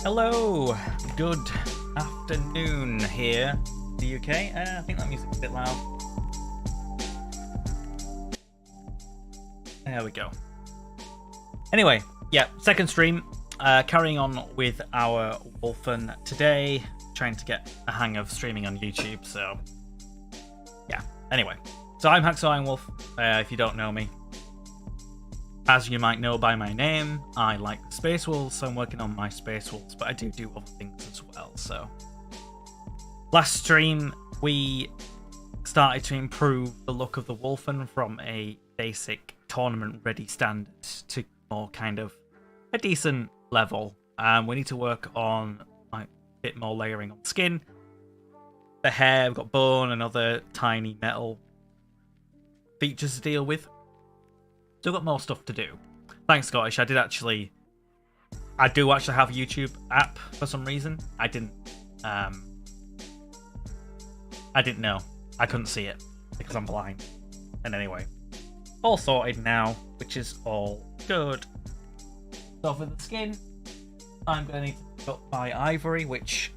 Hello, good afternoon here in the UK. I think that music's a bit loud. There we go. Anyway, yeah, second stream. Carrying on with our Wulfen today. Trying to get a hang of streaming on YouTube, so yeah. Anyway, so I'm Hacksaw Wolf, if you don't know me. As you might know by my name, I like the Space Wolves, so I'm working on my Space Wolves, but I do other things as well, so. Last stream, we started to improve the look of the Wulfen from a basic tournament-ready standard to more kind of a decent level. We need to work on like a bit more layering on skin. The hair, we've got bone and other tiny metal features to deal with. Still got more stuff to do. Thanks, Scottish. I do actually have a YouTube app for some reason. I didn't know. I couldn't see it because I'm blind. And anyway, all sorted now, which is all good. So for the skin, I'm going to need to pick up my ivory, which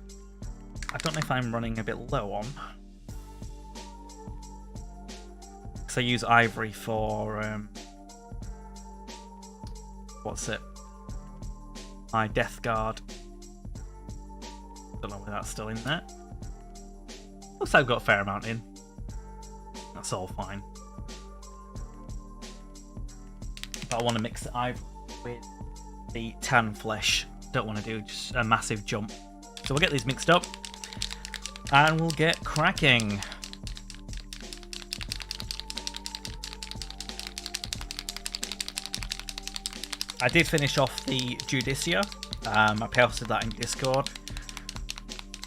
I don't know if I'm running a bit low on. Because I use ivory for what's it? My Death Guard. Don't know whether that's still in there. Looks like I've got a fair amount in. That's all fine. But I want to mix the ivory with the tan flesh. Don't want to do just a massive jump. So we'll get these mixed up. And we'll get cracking. I did finish off the Judicia. I posted that in Discord,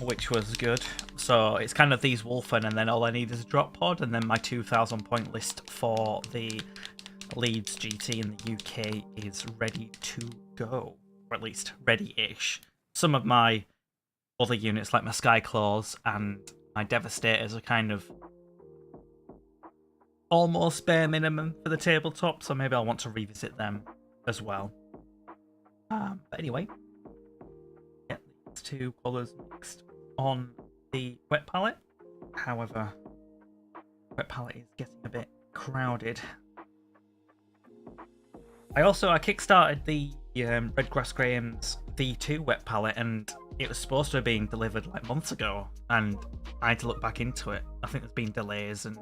which was good. So it's kind of these Wulfen, and then all I need is a drop pod, and then my 2,000 point list for the Leeds GT in the UK is ready to go, or at least ready-ish. Some of my other units, like my Skyclaws and my Devastators, are kind of almost bare minimum for the tabletop, so maybe I'll want to revisit them as well. But anyway, get these two colours mixed on the wet palette. However, wet palette is getting a bit crowded. I kickstarted the Redgrass Graham's V2 wet palette, and it was supposed to have been delivered like months ago, and I had to look back into it. I think there's been delays and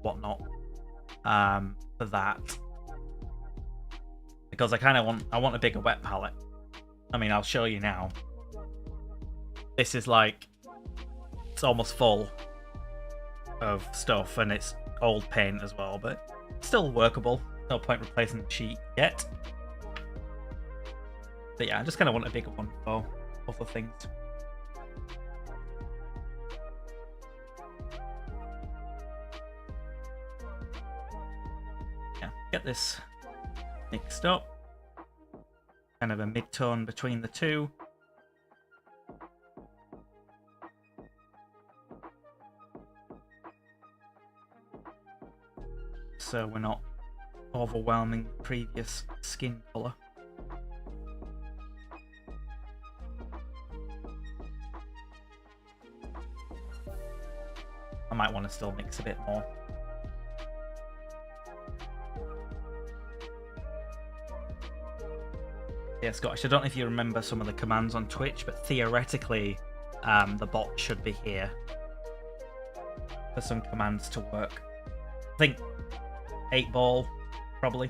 whatnot for that. Because I want a bigger wet palette. I mean, I'll show you now. This is like, it's almost full of stuff, and it's old paint as well, but still workable. No point replacing the sheet yet. But yeah, I just kind of want a bigger one for other things. Yeah, get this mixed up. Kind of a mid-tone between the two. So we're not overwhelming the previous skin colour. I might want to still mix a bit more. Yeah, Scottish, I don't know if you remember some of the commands on Twitch, but theoretically, the bot should be here for some commands to work. I think 8-ball, probably.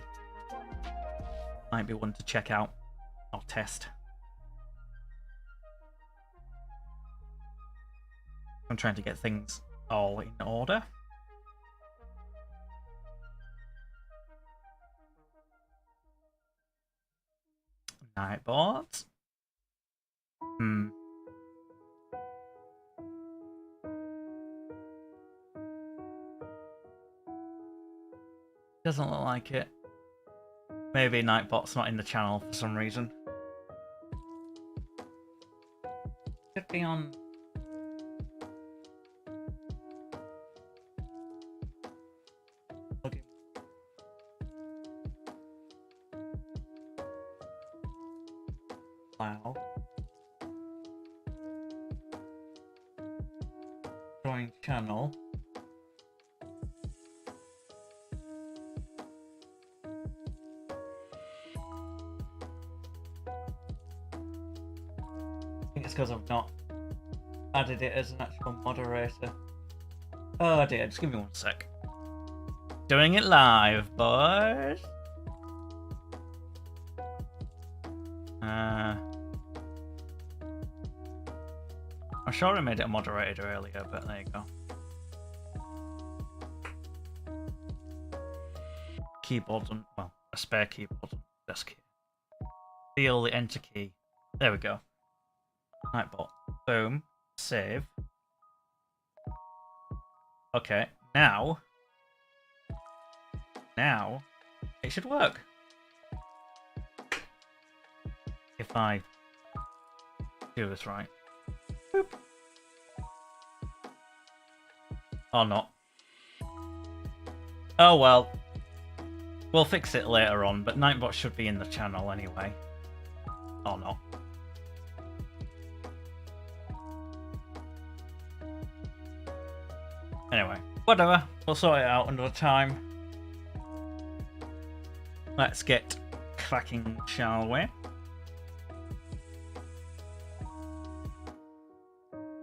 Might be one to check out or test. I'm trying to get things all in order. Nightboards. Doesn't look like it. Maybe Nightbot's not in the channel for some reason. Could be on. Wow. Join channel. I think it's because I've not added it as an actual moderator. Oh dear, just give me 1 sec. Doing it live, boys. I'm sure I made it a moderator earlier, but there you go. Keyboard and, well, a spare keyboard and desk key. Feel the enter key. There we go. Nightbot. Boom. Save. Okay, now it should work. If I do this right. Boop. Or not. Oh well. We'll fix it later on, but Nightbot should be in the channel anyway. Or not. Anyway, whatever. We'll sort it out another time. Let's get cracking, shall we?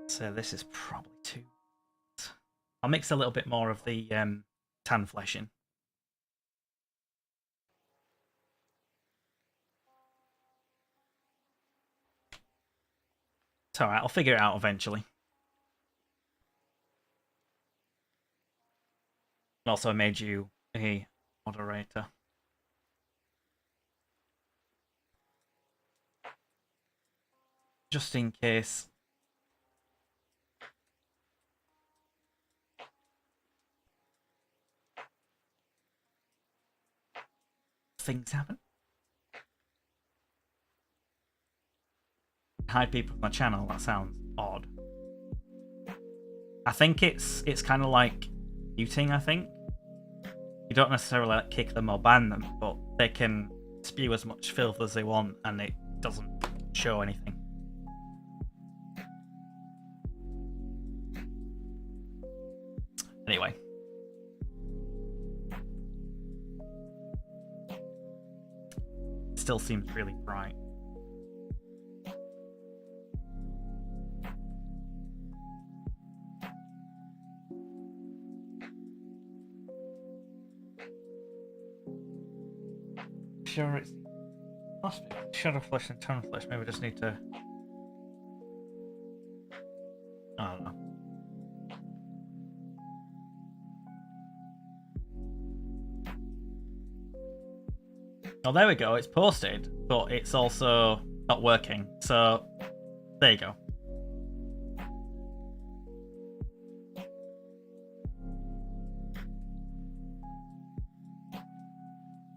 So this is probably too... I'll mix a little bit more of the tan flesh in. It's alright, I'll figure it out eventually. Also, I made you a moderator. Just in case. Things happen. Hide people from my channel, that sounds odd. I think it's kind of like muting, I think. You don't necessarily like, kick them or ban them, but they can spew as much filth as they want and it doesn't show anything. Anyway. Still seems really bright. Sure, it must be shadow flesh and tone flesh. Maybe we just need to. I don't know. Oh, there we go. It's posted, but it's also not working. So there you go.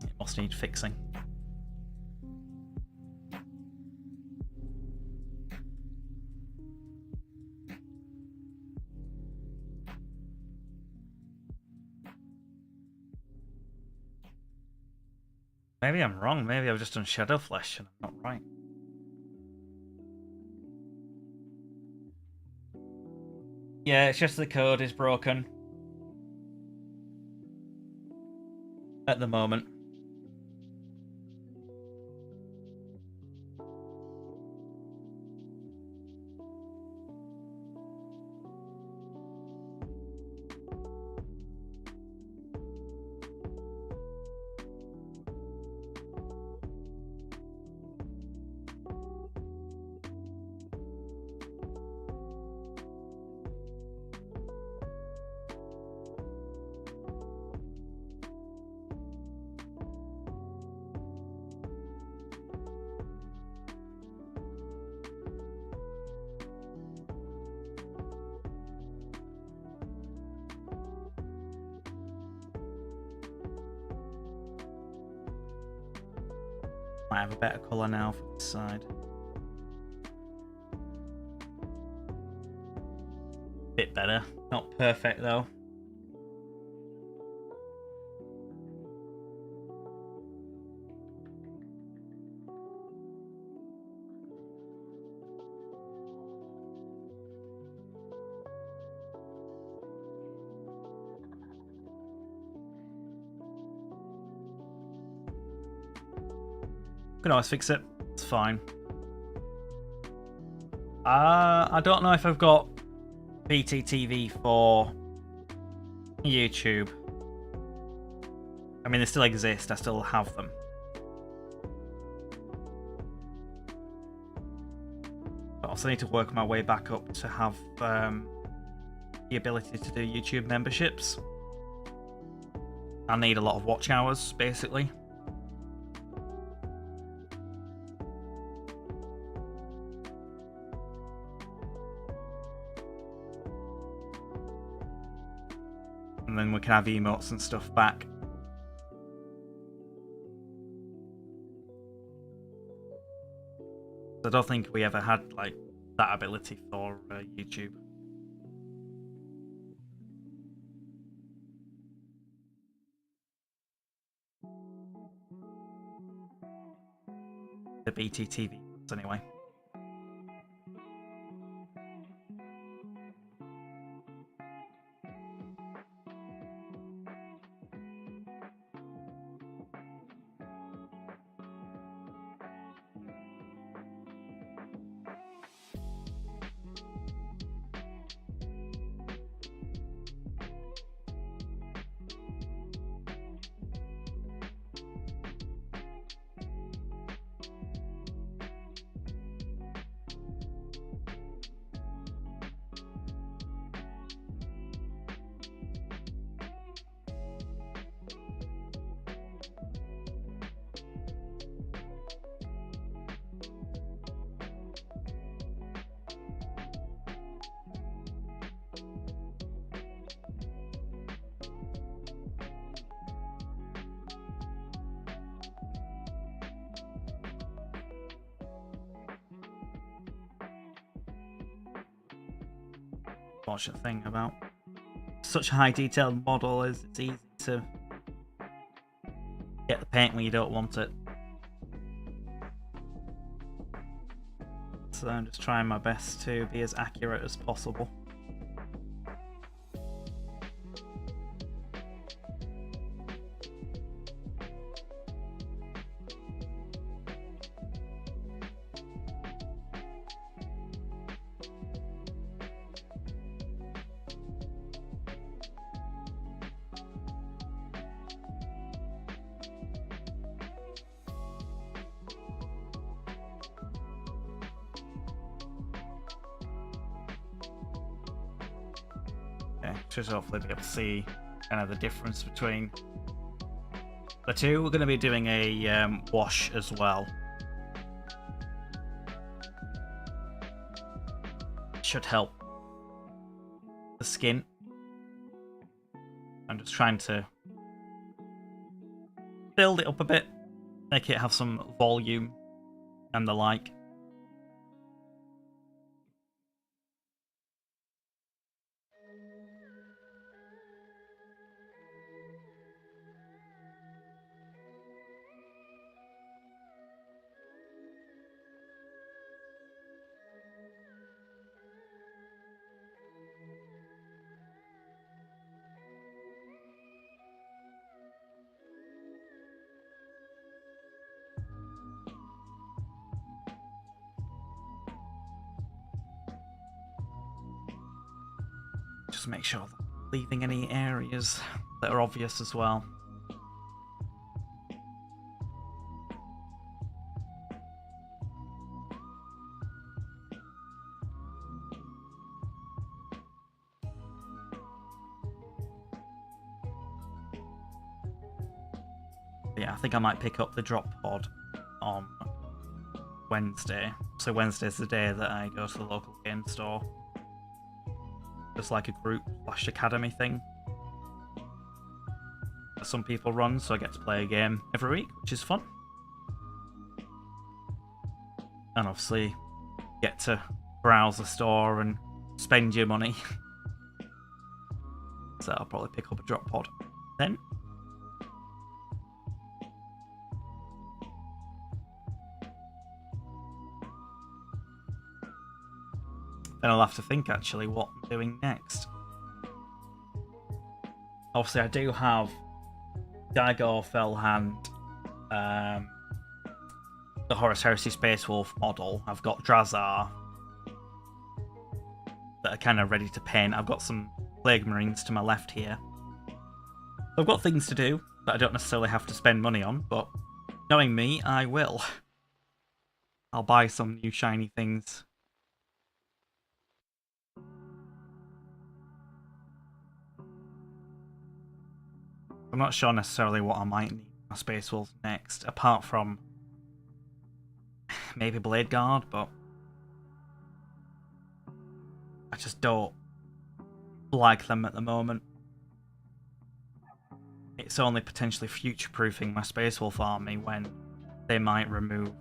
It must need fixing. Maybe I'm wrong. Maybe I've just done shadow flesh and I'm not right. Yeah, it's just the code is broken at the moment. Might have a better colour now for this side. Bit better. Not perfect though. Can always fix it. It's fine. I don't know if I've got BTTV for YouTube. I mean, they still exist. I still have them. But I also need to work my way back up to have the ability to do YouTube memberships. I need a lot of watch hours, basically. And then we can have emotes and stuff back. I don't think we ever had like that ability for YouTube. The BTTV anyway. Unfortunate thing about such a high detailed model is it's easy to get the paint when you don't want it. So I'm just trying my best to be as accurate as possible. Should hopefully be able to see kind of the difference between the two. We're going to be doing a wash as well. Should help the skin. I'm just trying to build it up a bit, make it have some volume and the like. Just make sure that I'm leaving any areas that are obvious as well. Yeah, I think I might pick up the drop pod on Wednesday. So Wednesday's the day that I go to the local game store. Just like a group/academy thing that some people run, so I get to play a game every week, which is fun. And obviously get to browse the store and spend your money. So I'll probably pick up a drop pod then. Then I'll have to think actually what I'm doing next. Obviously I do have Dagor, Fellhand, the Horus Heresy Space Wolf model. I've got Drazar that are kind of ready to paint. I've got some Plague Marines to my left here. I've got things to do that I don't necessarily have to spend money on, but knowing me, I will. I'll buy some new shiny things. I'm not sure necessarily what I might need my Space Wolves next, apart from maybe Blade Guard, but I just don't like them at the moment. It's only potentially future-proofing my Space Wolf army when they might remove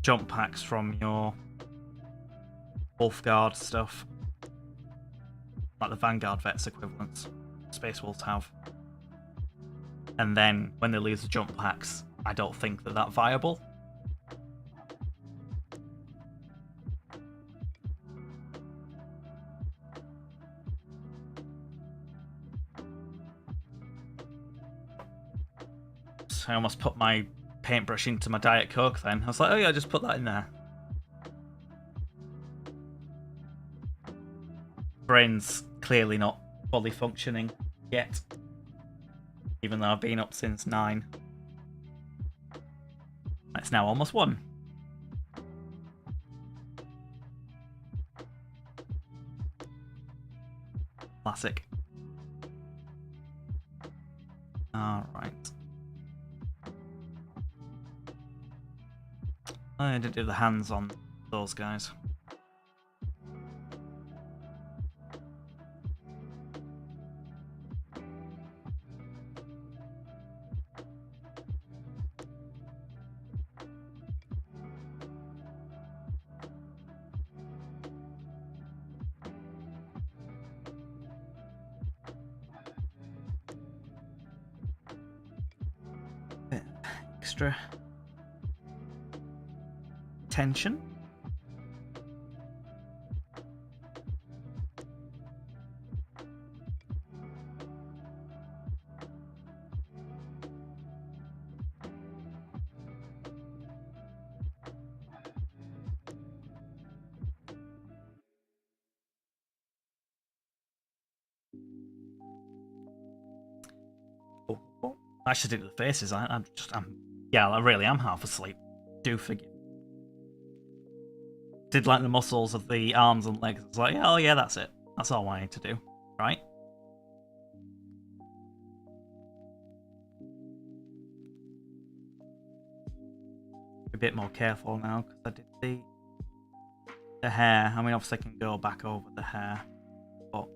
jump packs from your Wolf Guard stuff, like the Vanguard Vets equivalents Space Wolves have. And then when they lose the jump packs, I don't think that that's viable. So I almost put my paintbrush into my Diet Coke then. I was like, oh yeah, just put that in there. Brain's clearly not fully functioning yet, even though I've been up since 9. It's now almost 1. Classic. Alright. I didn't do the hands on those guys. Extra tension. Oh. I should do the faces. Yeah, I really am half asleep. Do forgive. Did like the muscles of the arms and legs. It's like, oh yeah, that's it. That's all I need to do, right? A bit more careful now because I did the hair. I mean, obviously I can go back over the hair, but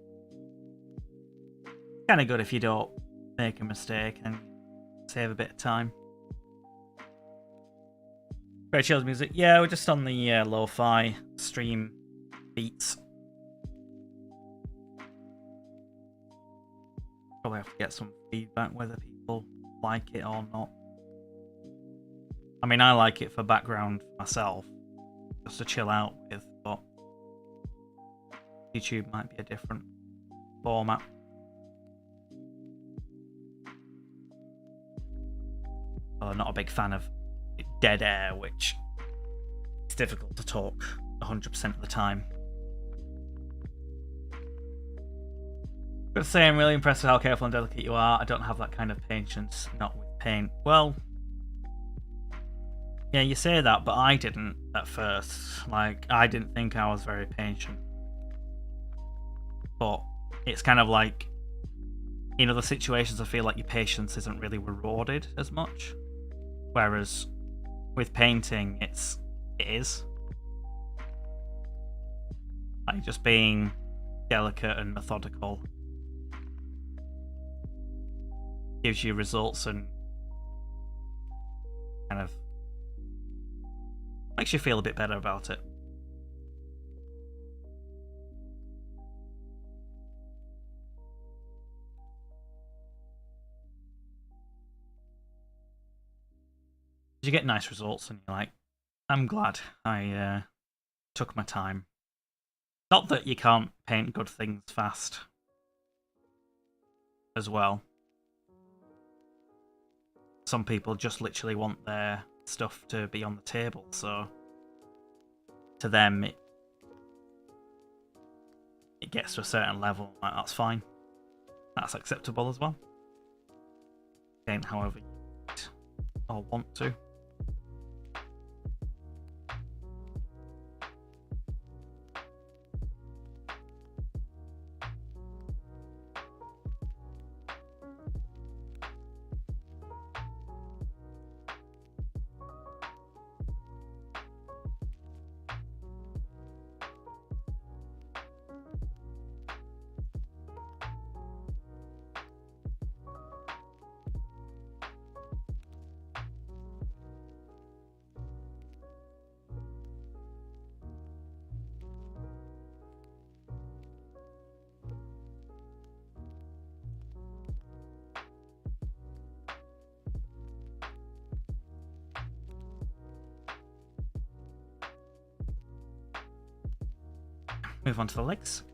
kind of good if you don't make a mistake and save a bit of time. Great chills music. Yeah, we're just on the lo-fi stream beats. Probably have to get some feedback whether people like it or not. I mean, I like it for background myself, just to chill out with, but YouTube might be a different format. I'm not a big fan of dead air, which is difficult to talk 100% of the time. But to say I'm really impressed with how careful and delicate you are. I don't have that kind of patience, not with paint. Well, yeah, you say that, but I didn't at first. Like, I didn't think I was very patient. But it's kind of like, in other situations, I feel like your patience isn't really rewarded as much. Whereas with painting, it is. Like, just being delicate and methodical gives you results and kind of makes you feel a bit better about it. You get nice results and you're like, I'm glad I took my time. Not that you can't paint good things fast as well. some people just literally want their stuff to be on the table, so to them it gets to a certain level, like, that's fine. That's acceptable as well. Game however you need or want to. Move on to the legs.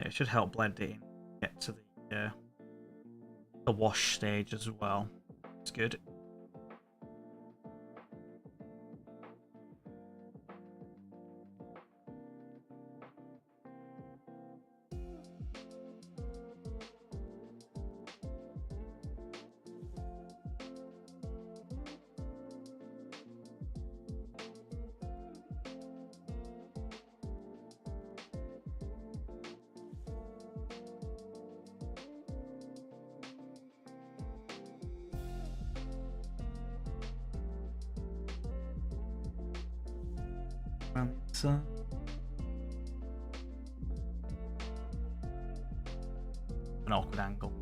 It should help blend it in, get to the wash stage as well. It's good. An awkward angle.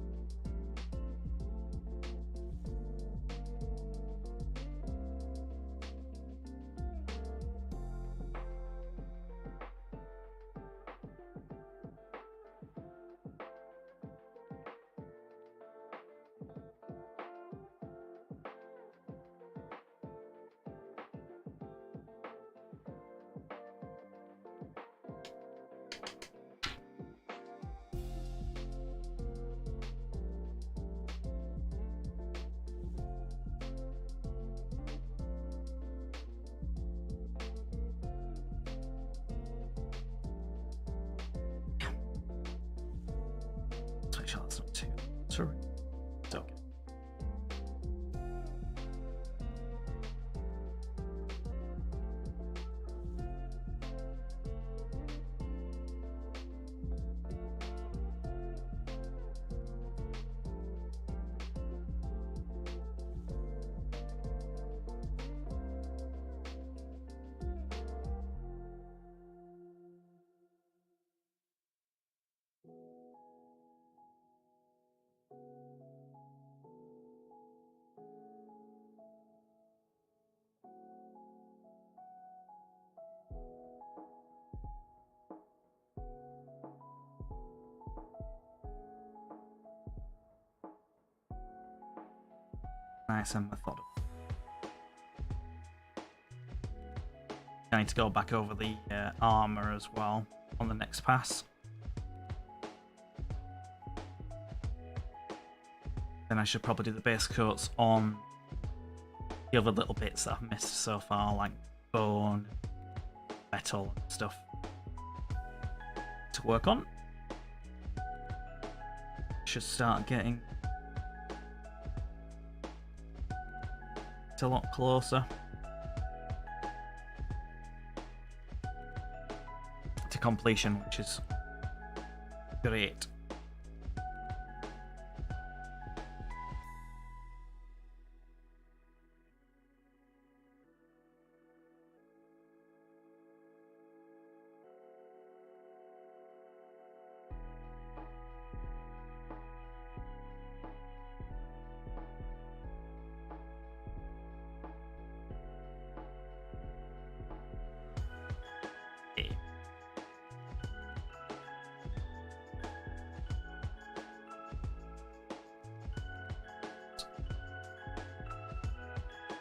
Actually, that's not too. Sorry. It's okay. Nice and methodical. I need to go back over the armor as well on the next pass. Then I should probably do the base coats on the other little bits that I've missed so far, like bone, metal and stuff to work on. Should start getting a lot closer to completion, which is great.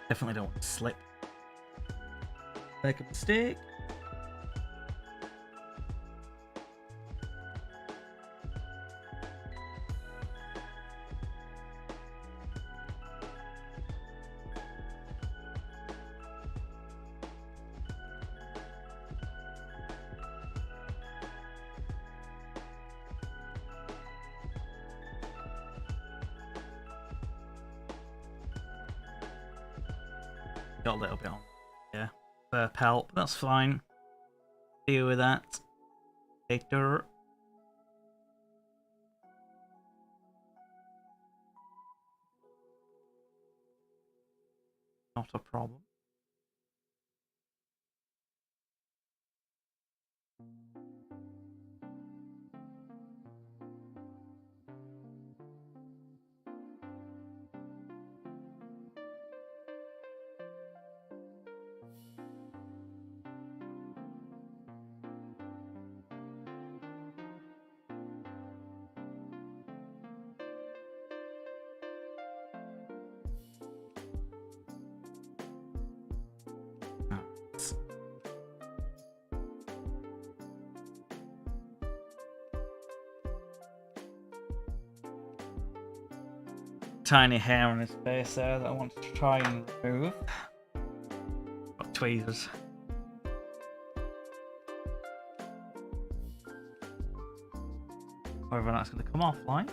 Definitely don't want to slip. Make a mistake. Got a little bit on, yeah, fur pelt, but that's fine. Deal with that later. Not a problem. Tiny hair on his face there that I want to try and remove. Got tweezers. However, that's going to come off like.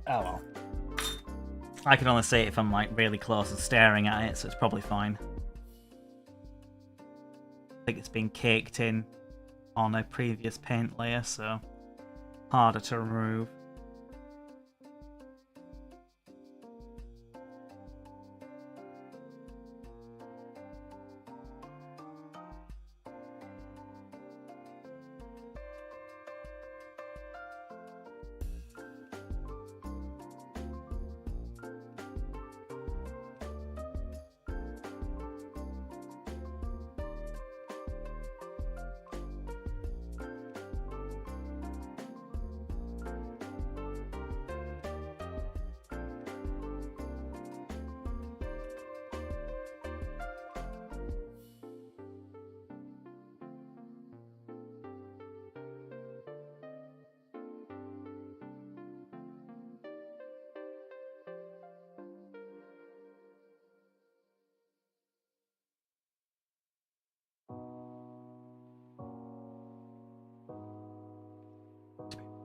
Oh well. I can only see it if I'm like really close and staring at it, so it's probably fine. I think it's been caked in on a previous paint layer, so harder to remove.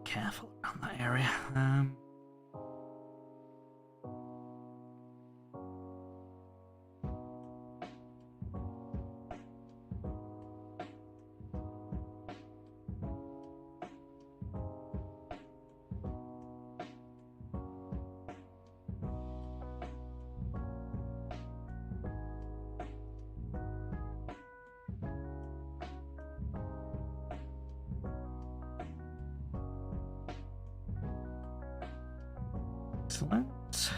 Careful around that area. Excellent.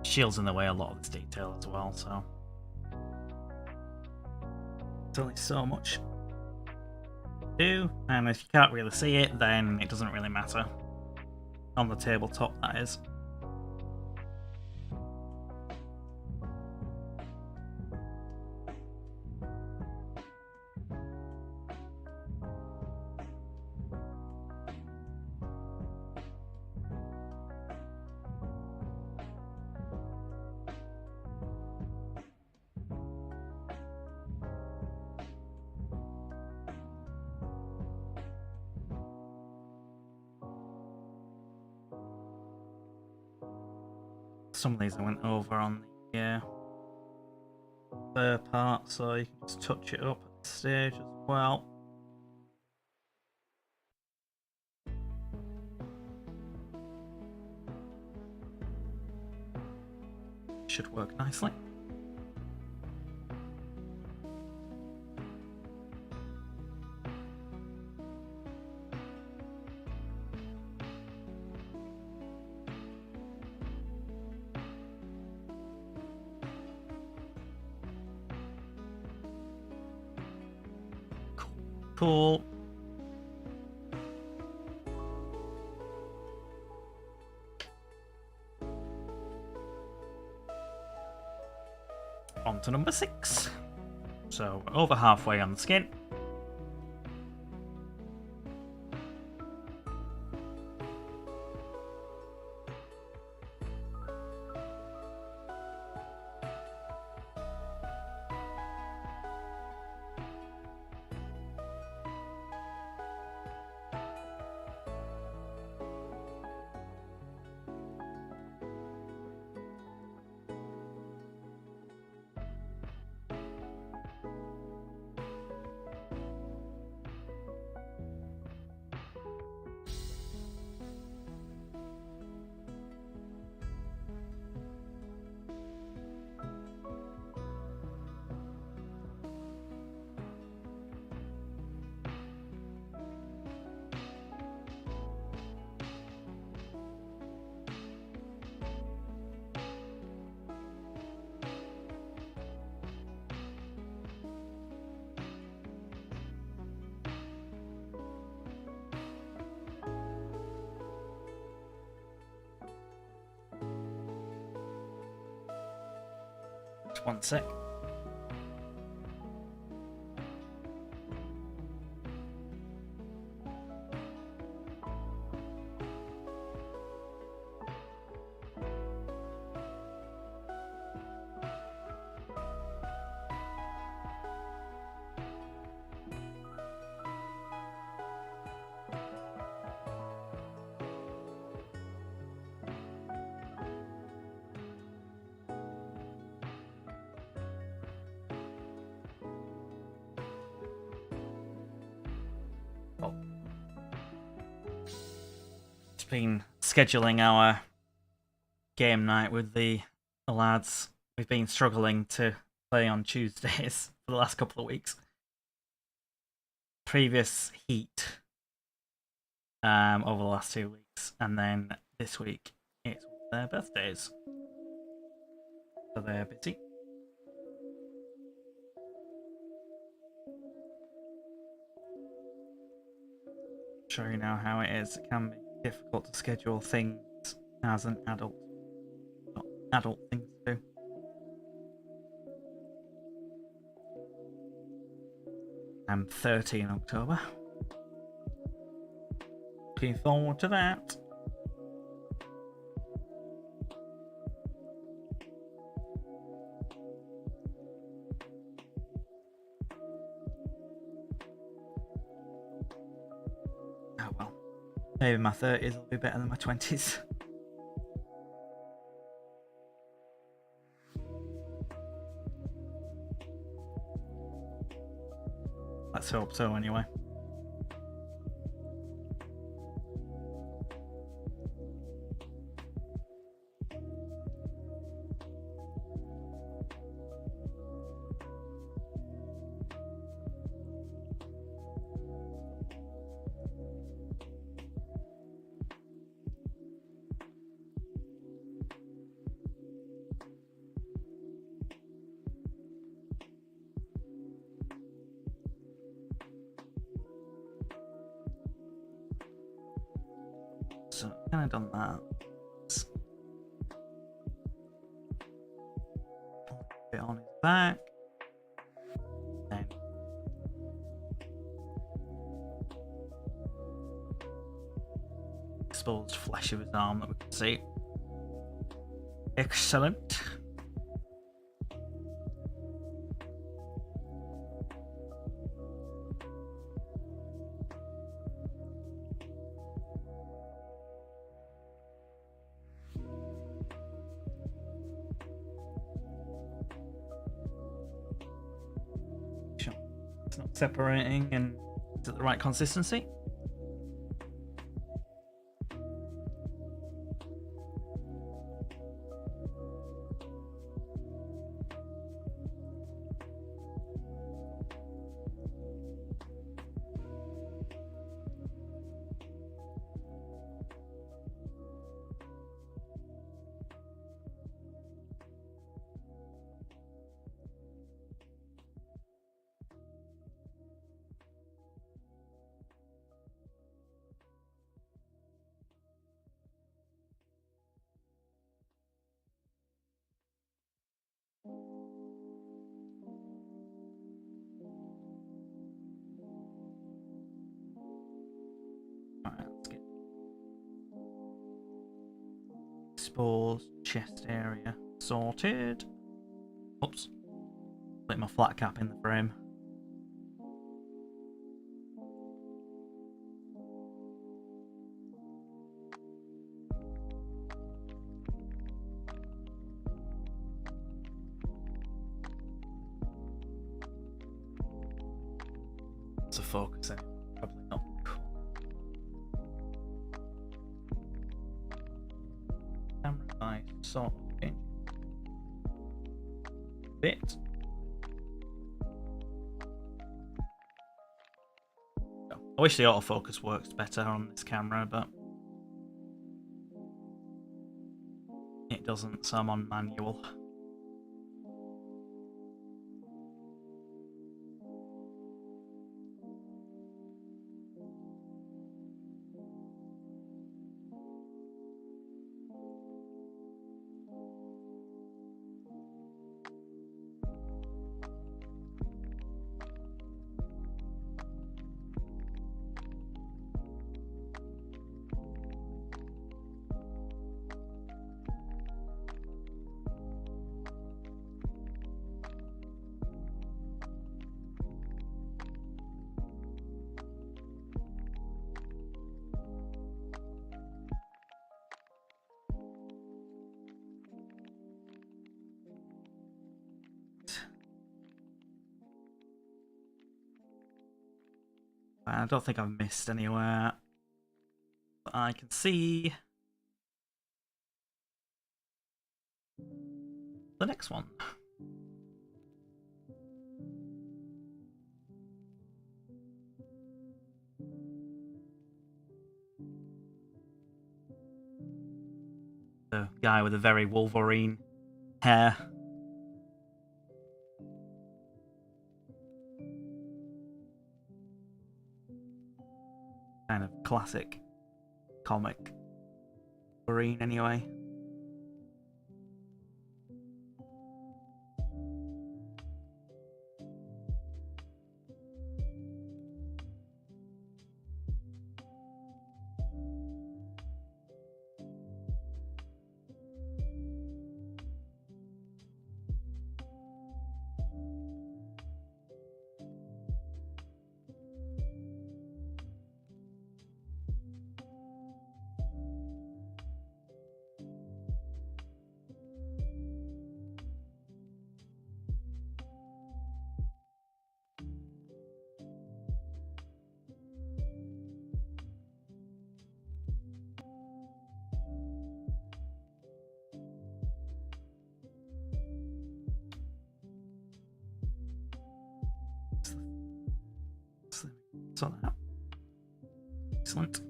Shield's in the way a lot of this detail as well, so there's only so much to do, and if you can't really see it, then it doesn't really matter. On the tabletop, that is. Some of these I went over on the fur part, so you can just touch it up at this stage as well. Should work nicely. Cool. On to number 6. So we're over halfway on the skin. Just one sec. Been scheduling our game night with the lads. We've been struggling to play on Tuesdays for the last couple of weeks. Previous heat over the last 2 weeks, and then this week it's their birthdays, so they're busy. Show you now how it is. It can be difficult to schedule things as an adult. Not adult things to do. I'm 30 in October. Looking forward to that. Oh well. Maybe my 30s will be better than my 20s. Let's hope so, anyway. So kind of done that. Bit on his back. Then exposed flesh of his arm that we can see. Excellent. It's not separating, and is it the right consistency? exposed chest area sorted. Oops. Put my flat cap in the frame. It's a focus anyway. Probably not. Camera size sort of change. Bit. I wish the autofocus works better on this camera, but it doesn't, so I'm on manual. I don't think I've missed anywhere. But I can see the next one. The guy with the very Wolverine hair. Kind of classic comic Wolverine anyway. Sort that out. Excellent.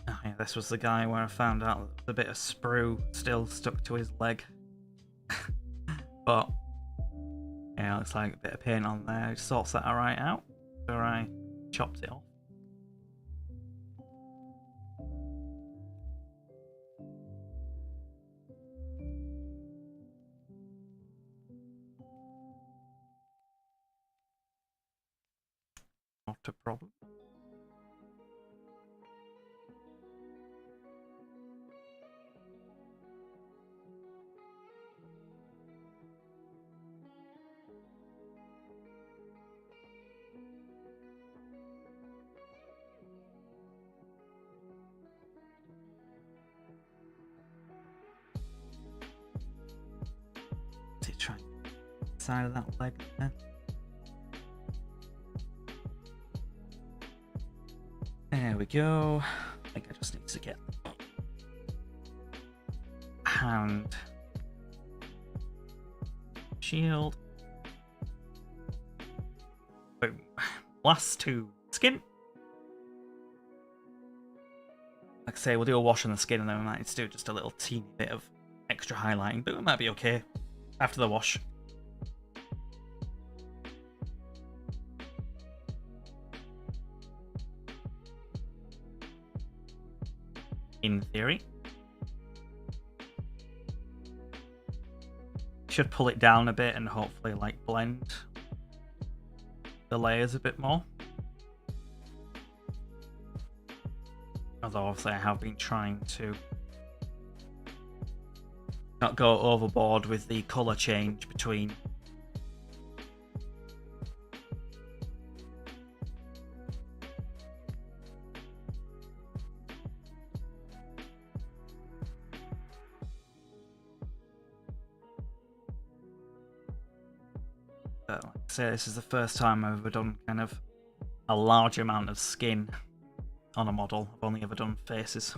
Oh yeah, this was the guy where I found out the bit of sprue still stuck to his leg. But yeah, looks like a bit of paint on there. It sorts that right out. So I chopped it off. Not a problem. Try side of that leg there. There we go. I think I just need to get hand shield. Boom. Last two skin. Like I say, we'll do a wash on the skin and then we might need to do just a little teeny bit of extra highlighting, but it might be okay after the wash. in theory. Should pull it down a bit and hopefully like blend the layers a bit more. Although obviously I have been trying to not go overboard with the colour change between like I say, this is the first time I've ever done kind of a large amount of skin on a model. I've only ever done faces.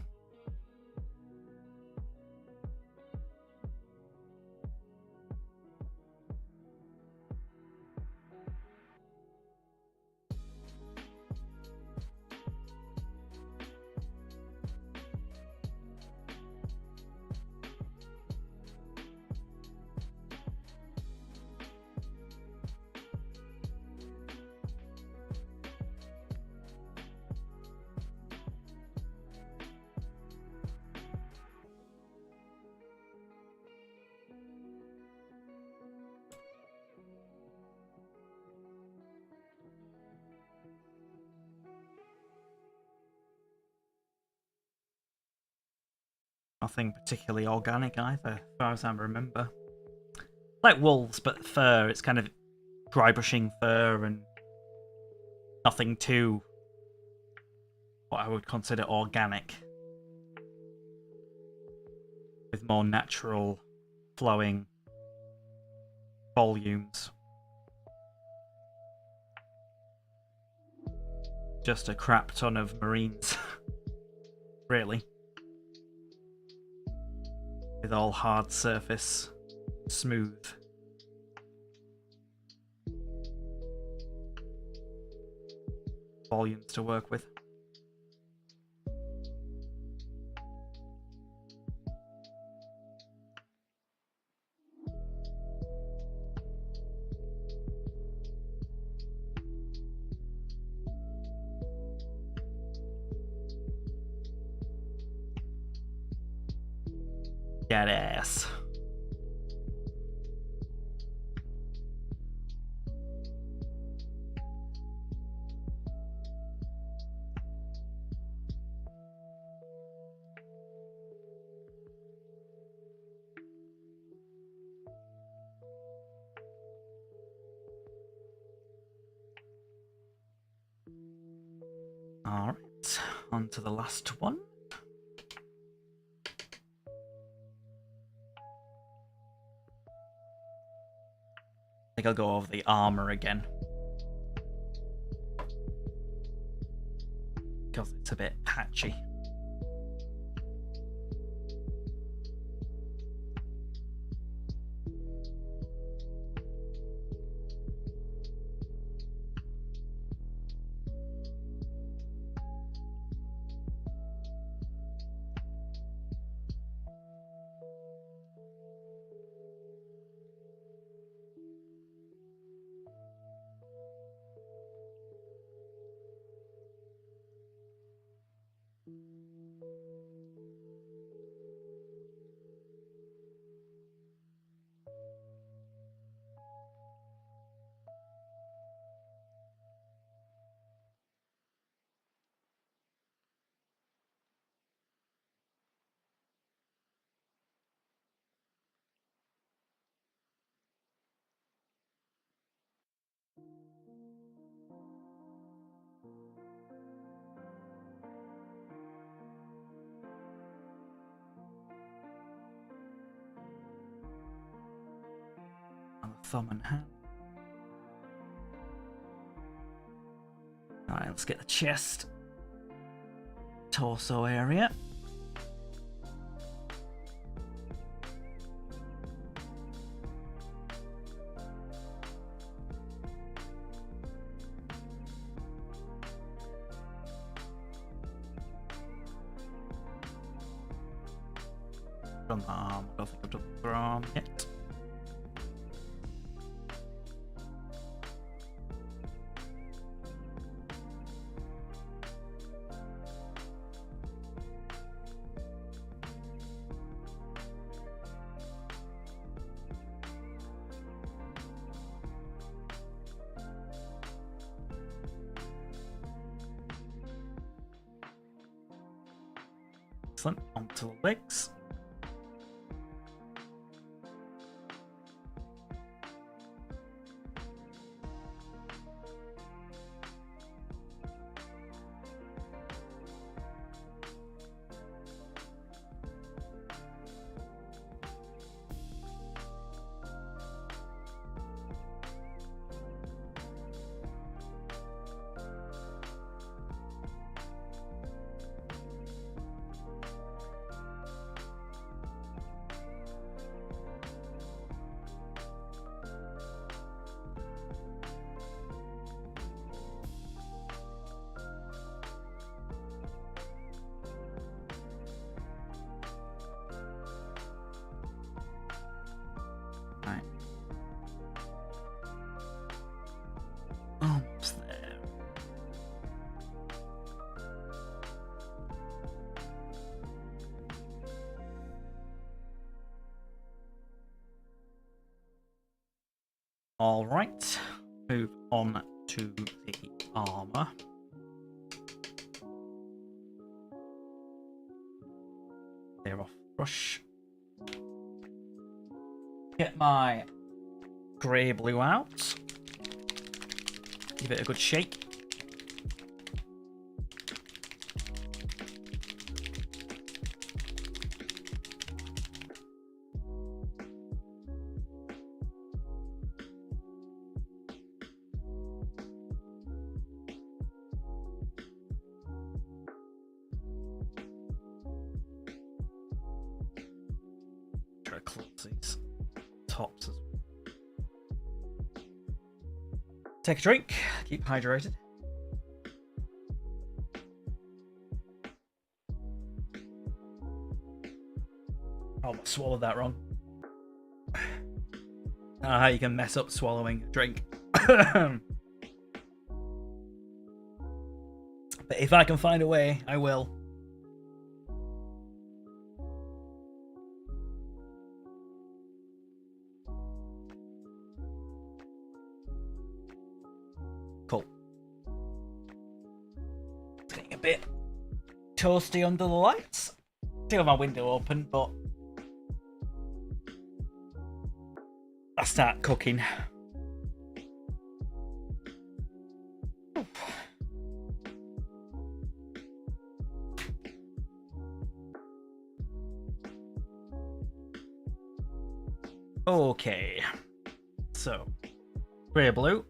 Nothing particularly organic either, as far as I remember. Like wolves, but fur. It's kind of dry brushing fur and nothing too what I would consider organic. With more natural flowing volumes. Just a crap ton of marines. Really. With all hard surface, smooth. Volumes to work with. Get ass. All right, on to the last one. I think I'll go over the armor again. Because it's a bit patchy. Thumb and hand. Alright, let's get the chest, torso area. Done the arm. I don't think I've done the arm yet. Excellent. Onto the legs. Right. Almost there. All right. Move on to the armor. Clear off brush. Get my grey blue out. Give it a good shake. Try to close these tops as well. Take a drink, keep hydrated. Oh, I swallowed that wrong. I don't know how you can mess up swallowing a drink. But if I can find a way, I will. Cool. It's getting a bit toasty under the lights. Still have my window open, but I start cooking. Okay, so grey blue.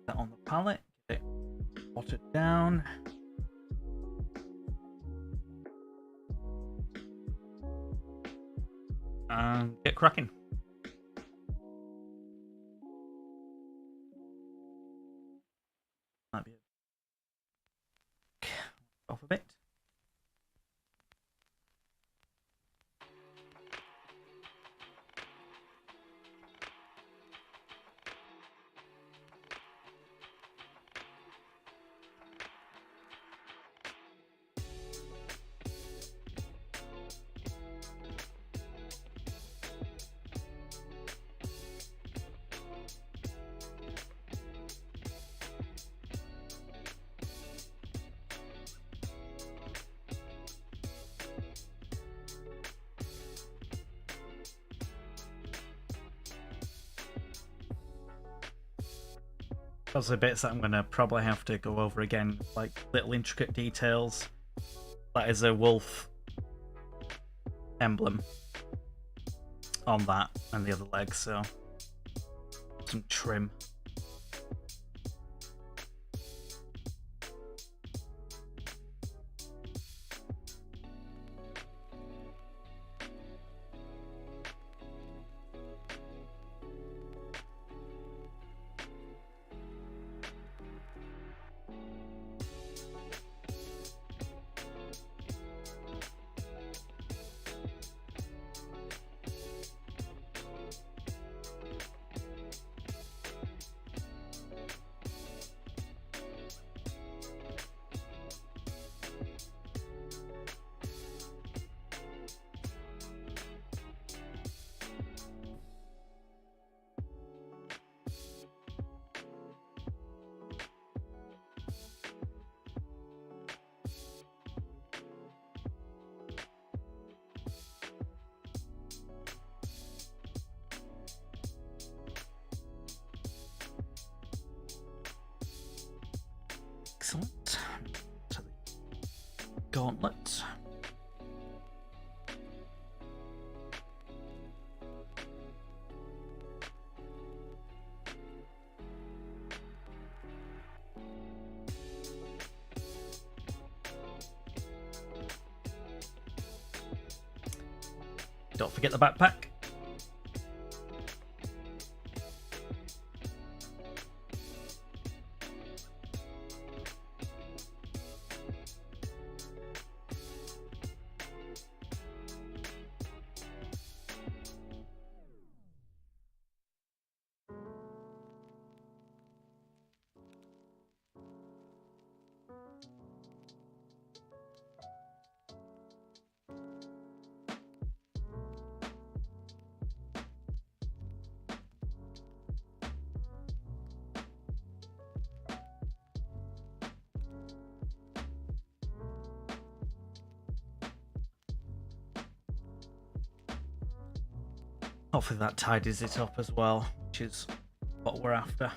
That on the palette, get it watered down. And get cracking. Might be off a bit. Those are bits that I'm going to probably have to go over again, like little intricate details. That is a wolf emblem on that and the other leg, so some trim. Excellent. To the gauntlet. Don't forget the backpack. Hopefully that tidies it up as well, which is what we're after.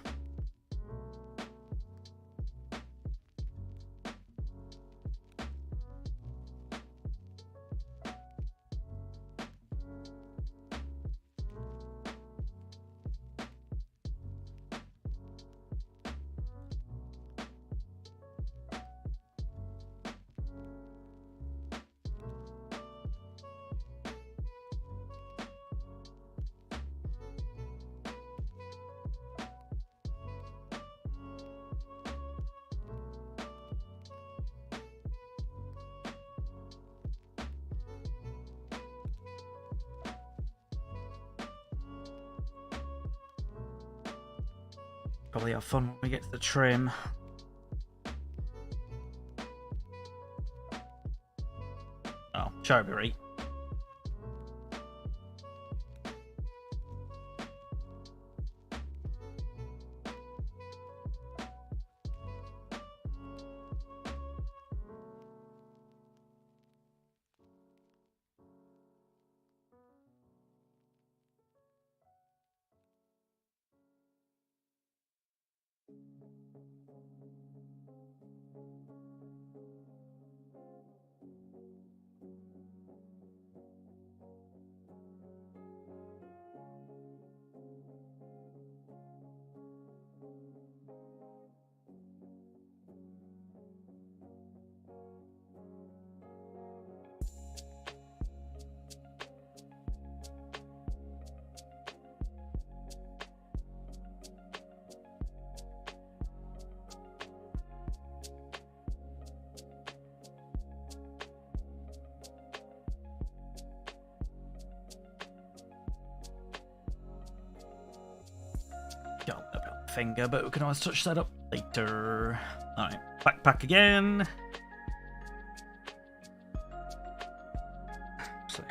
Probably have fun when we get to the trim. Oh, sure, be right. Got a bit on the finger, but we can always touch that up later. Alright, backpack again. So.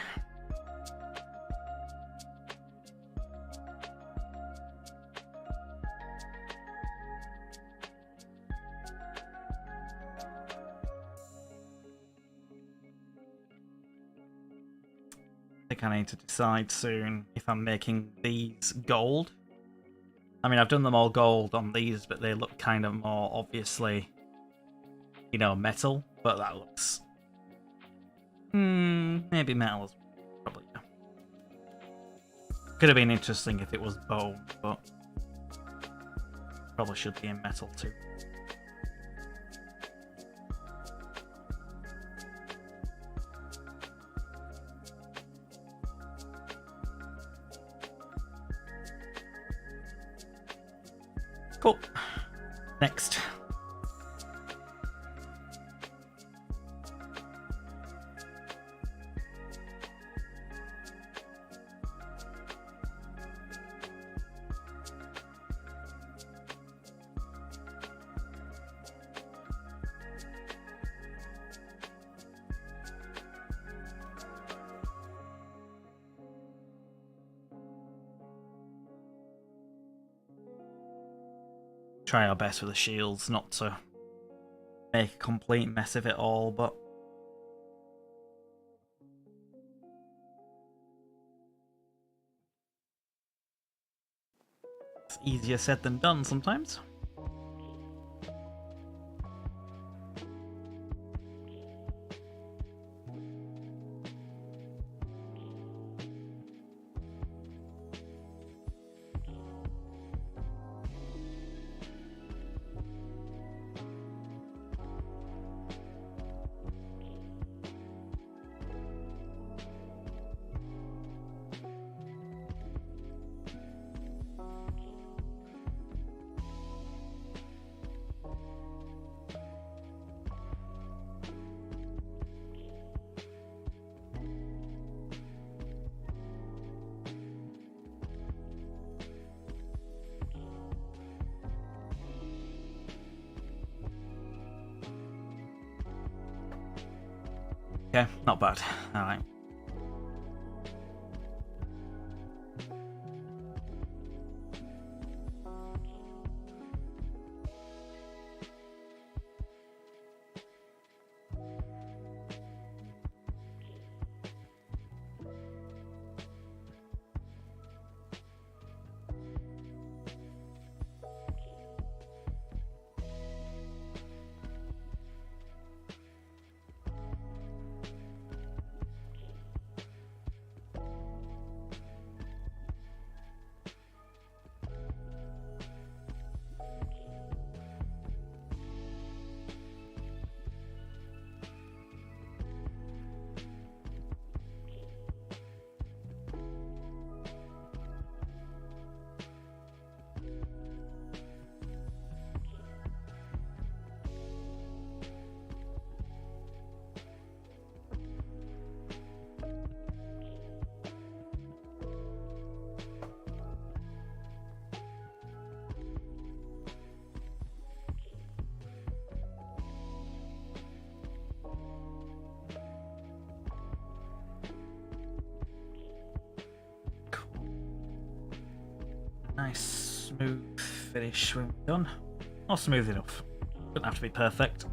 I think I need to decide soon if I'm making these gold. I mean, I've done them all gold on these, but they look kind of more obviously, you know, metal. But that looks... maybe metal as well. Probably, yeah. Could have been interesting if it was bone, but probably should be in metal too. Cool. Next. Try our best with the shields, not to make a complete mess of it all, but it's easier said than done sometimes. Okay, not bad. All right. Nice smooth finish when we're done. Not smooth enough. Doesn't have to be perfect.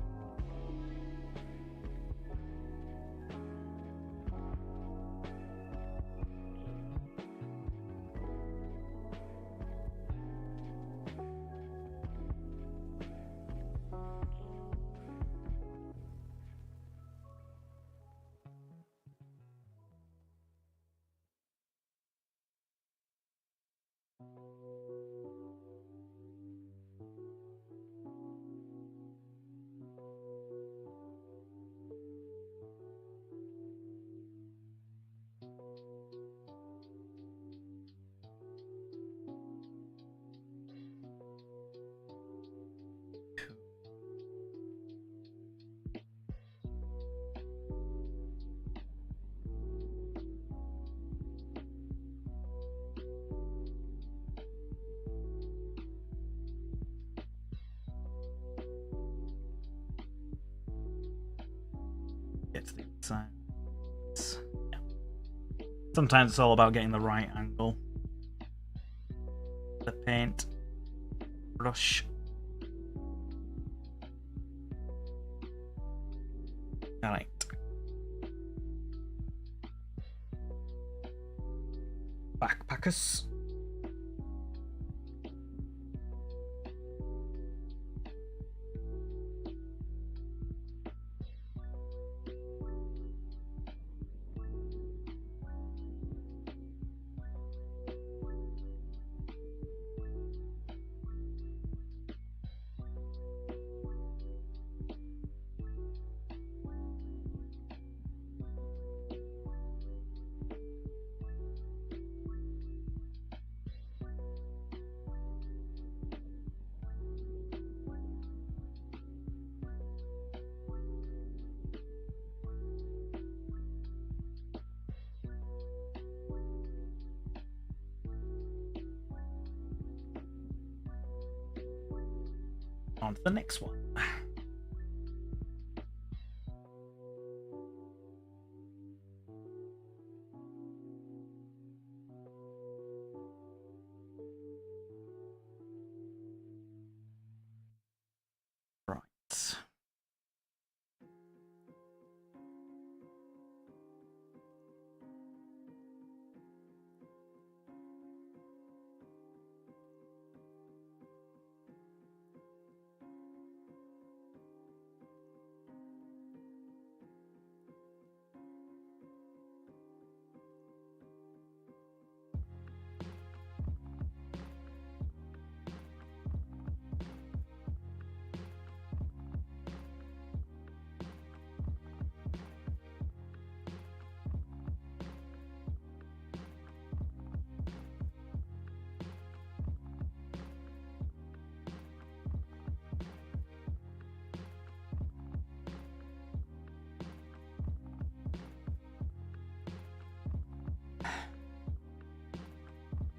Get to the inside. Yeah. Sometimes it's all about getting the right angle. The paint brush. Alright. Backpackers. On to the next one. Right.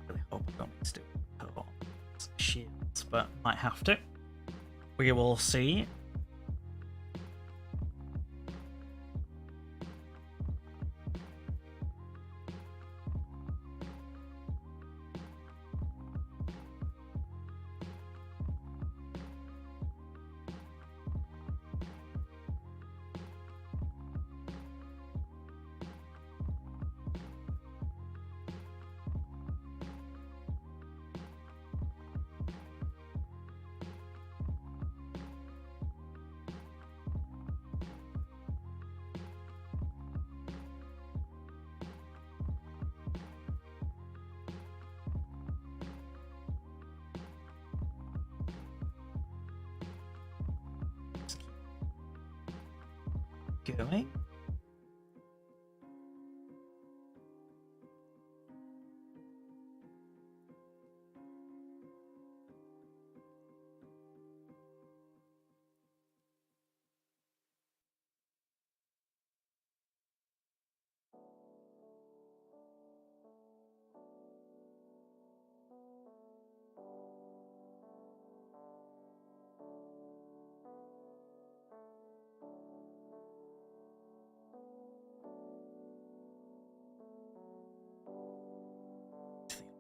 Really hope I don't still put on shields, but might have to. We will see. going.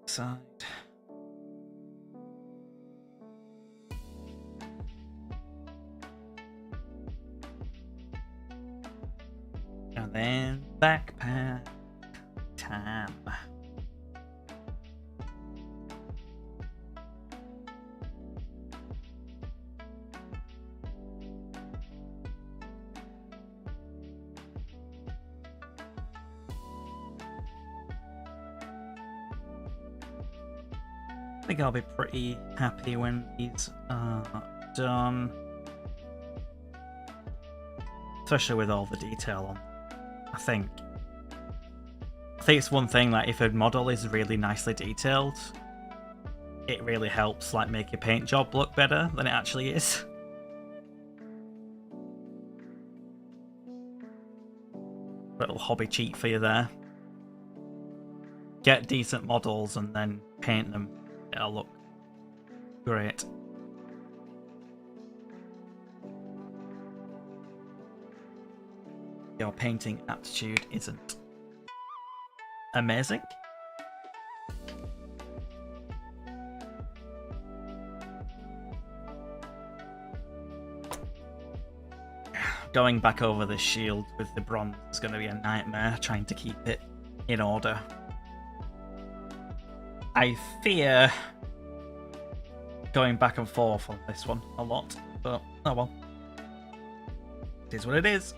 Side. And then backpack time. I think I'll be pretty happy when these are done. Especially with all the detail on. I think it's one thing, like, if a model is really nicely detailed, it really helps, like, make your paint job look better than it actually is. Little hobby cheat for you there. Get decent models and then paint them. It'll look great. Your painting aptitude isn't amazing. Going back over the shield with the bronze is going to be a nightmare, trying to keep it in order. I fear going back and forth on this one a lot, but oh well. It is what it is.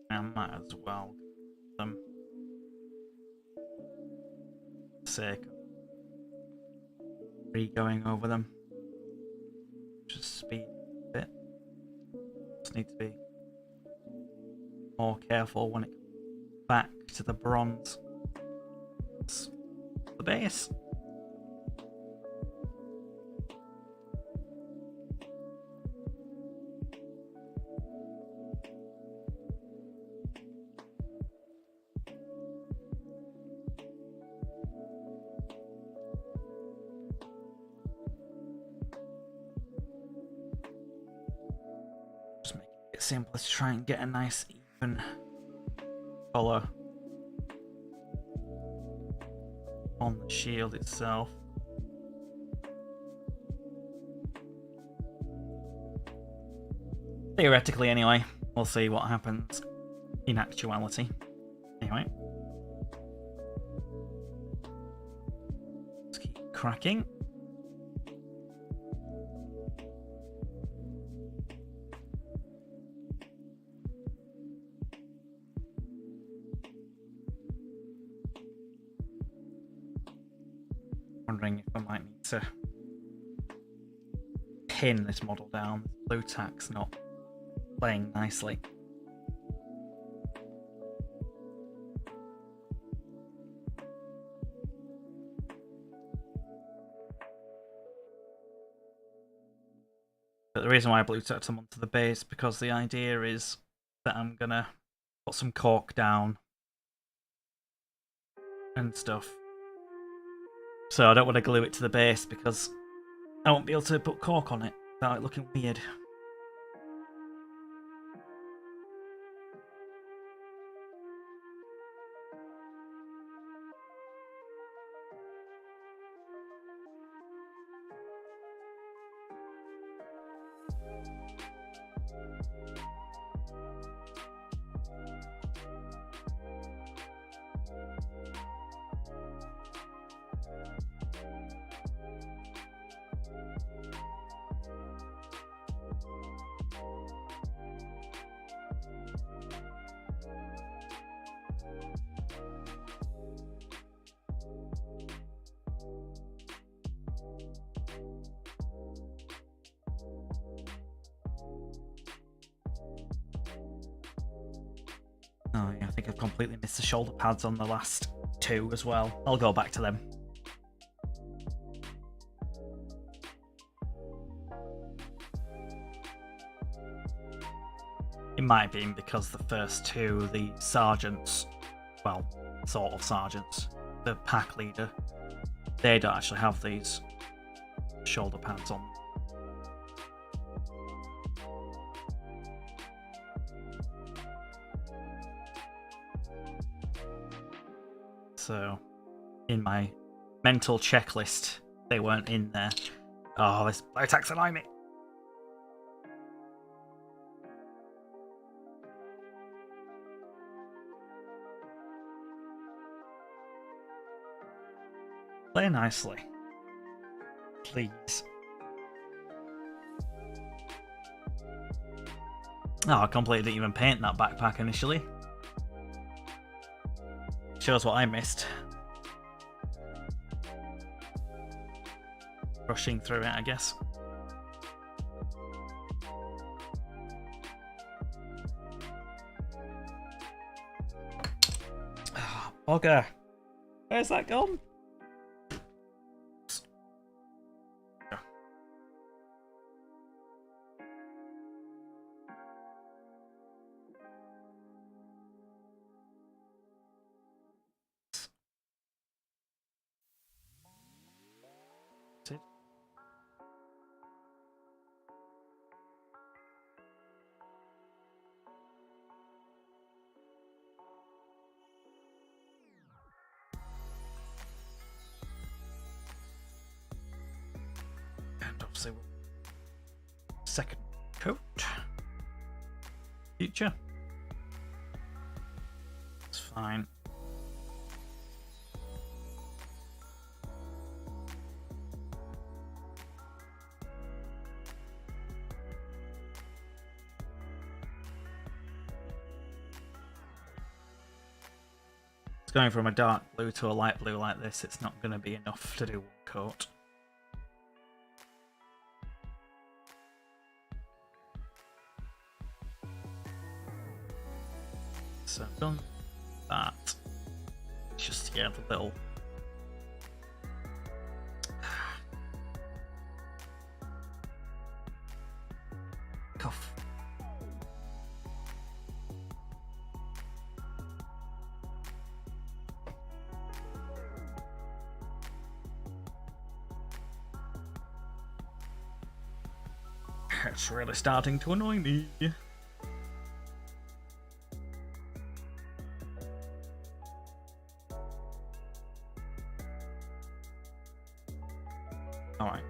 I might as well get them sake of re-going over them. Just speed a bit. Just need to be more careful when it comes back to the bronze. It's the base. Simple to try and get a nice even colour on the shield itself. Theoretically anyway, we'll see what happens in actuality. Anyway. Let's keep cracking. Wondering if I might need to pin this model down. Blue tack's not playing nicely. But the reason why I blue tacked them onto the base, because the idea is that I'm gonna put some cork down and stuff. So I don't want to glue it to the base because I won't be able to put cork on it without it looking weird. Oh yeah, I think I've completely missed the shoulder pads on the last two as well. I'll go back to them. It might have been because the first two, the sergeants, well, sort of sergeants, the pack leader, they don't actually have these shoulder pads on. So, in my mental checklist, they weren't in there. Oh, this blow attacks annoy me. Play nicely. Please. Oh, I completely didn't even paint that backpack initially. Shows what I missed. Rushing through it, I guess. Oh, bugger. Where's that gone? And obviously, second coat. Future. It's fine. Going from a dark blue to a light blue like this, it's not going to be enough to do one coat. So I've done that. Just to get a little cuff. It's really starting to annoy me. Alright.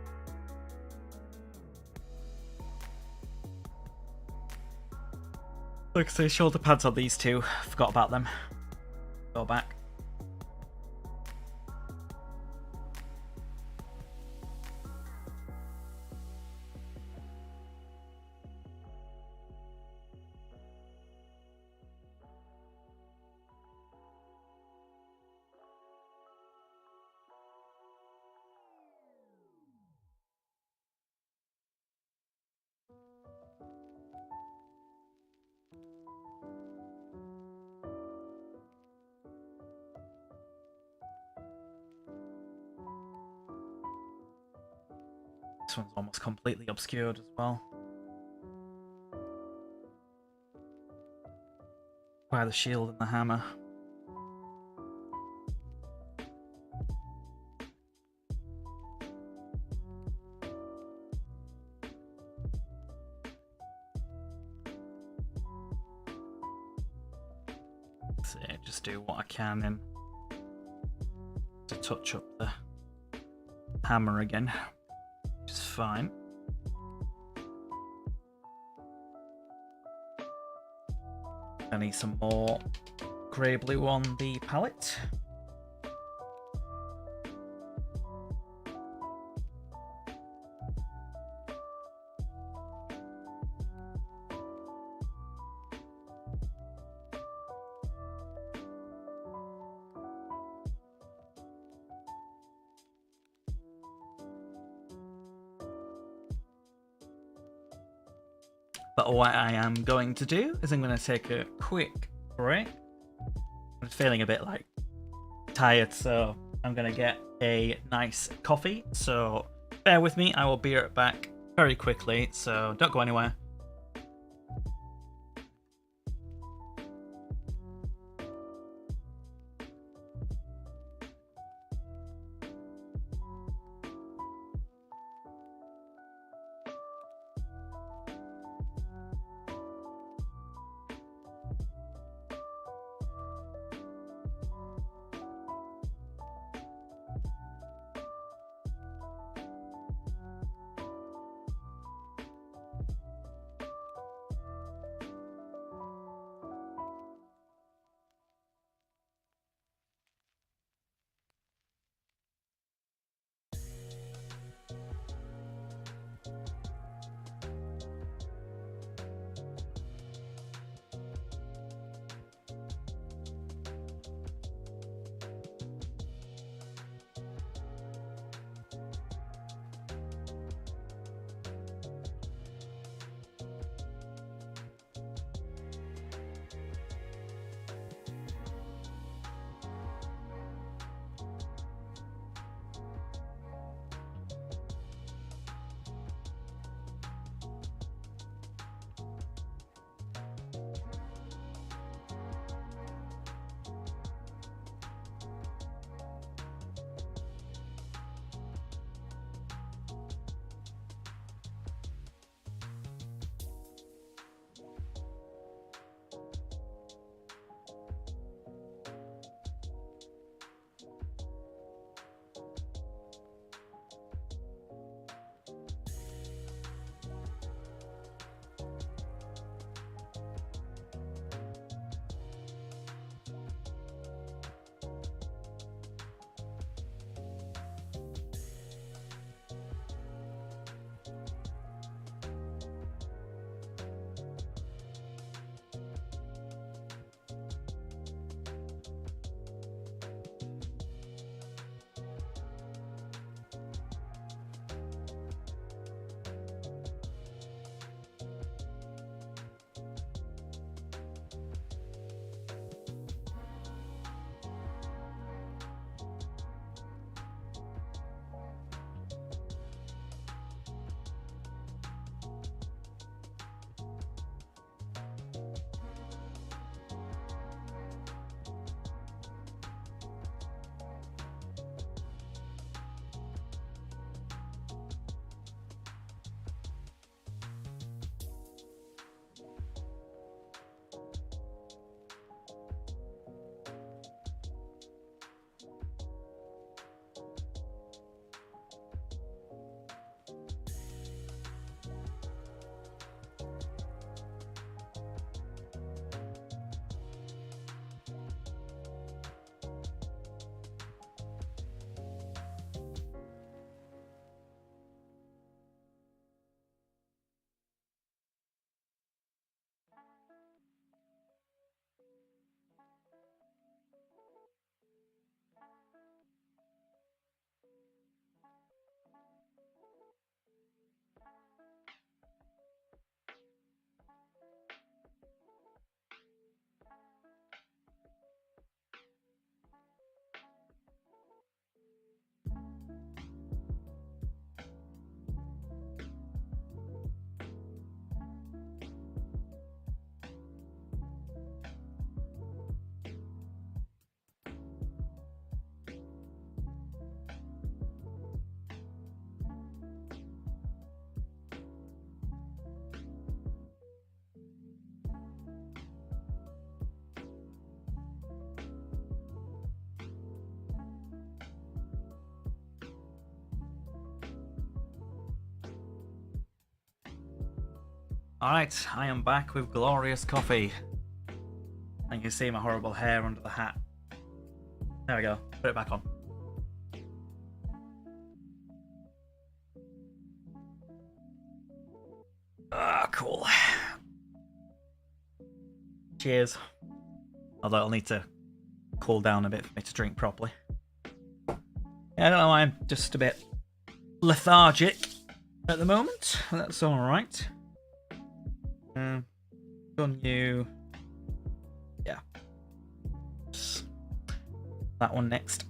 Like I say, shoulder pads on these two. Forgot about them. Go back. This one's almost completely obscured as well. By the shield and the hammer. So yeah, just do what I can and to touch up the hammer again. Which is fine. I need some more grey blue on the palette. But what I am going to do is I'm going to take a quick break. I'm feeling a bit like tired, so I'm going to get a nice coffee. So bear with me, I will be right back very quickly, so don't go anywhere. Alright, I am back with glorious coffee. And you can see my horrible hair under the hat. There we go. Put it back on. Ah, cool. Cheers. Although it'll need to cool down a bit for me to drink properly. Yeah, I don't know why I'm just a bit lethargic at the moment. That's alright. Done you. Yeah. That one next.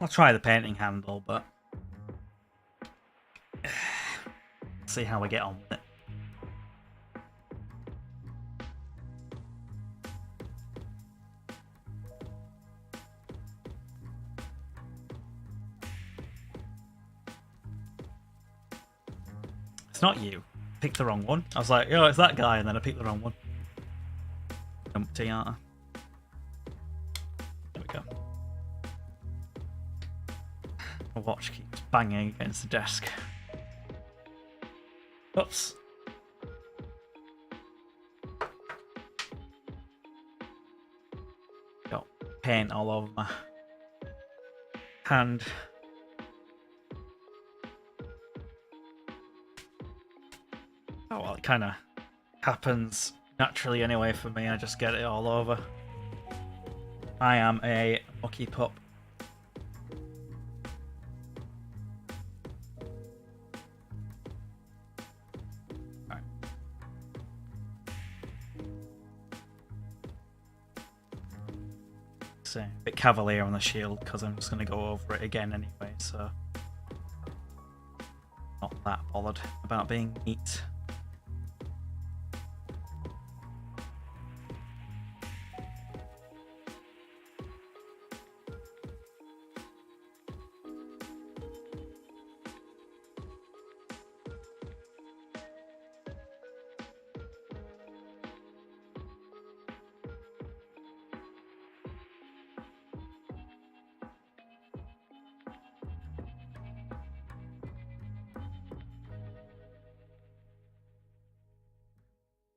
I'll try the painting handle, but see how we get on with it. It's not you. Picked the wrong one. I was like, oh, it's that guy, and then I picked the wrong one. Empty, aren't I? There we go. My watch keeps banging against the desk. Oops. Got paint all over my hand. Oh, well, it kind of happens naturally anyway for me. I just get it all over. I am a mucky pup. Right. So, a bit cavalier on the shield because I'm just going to go over it again anyway, so not that bothered about being neat.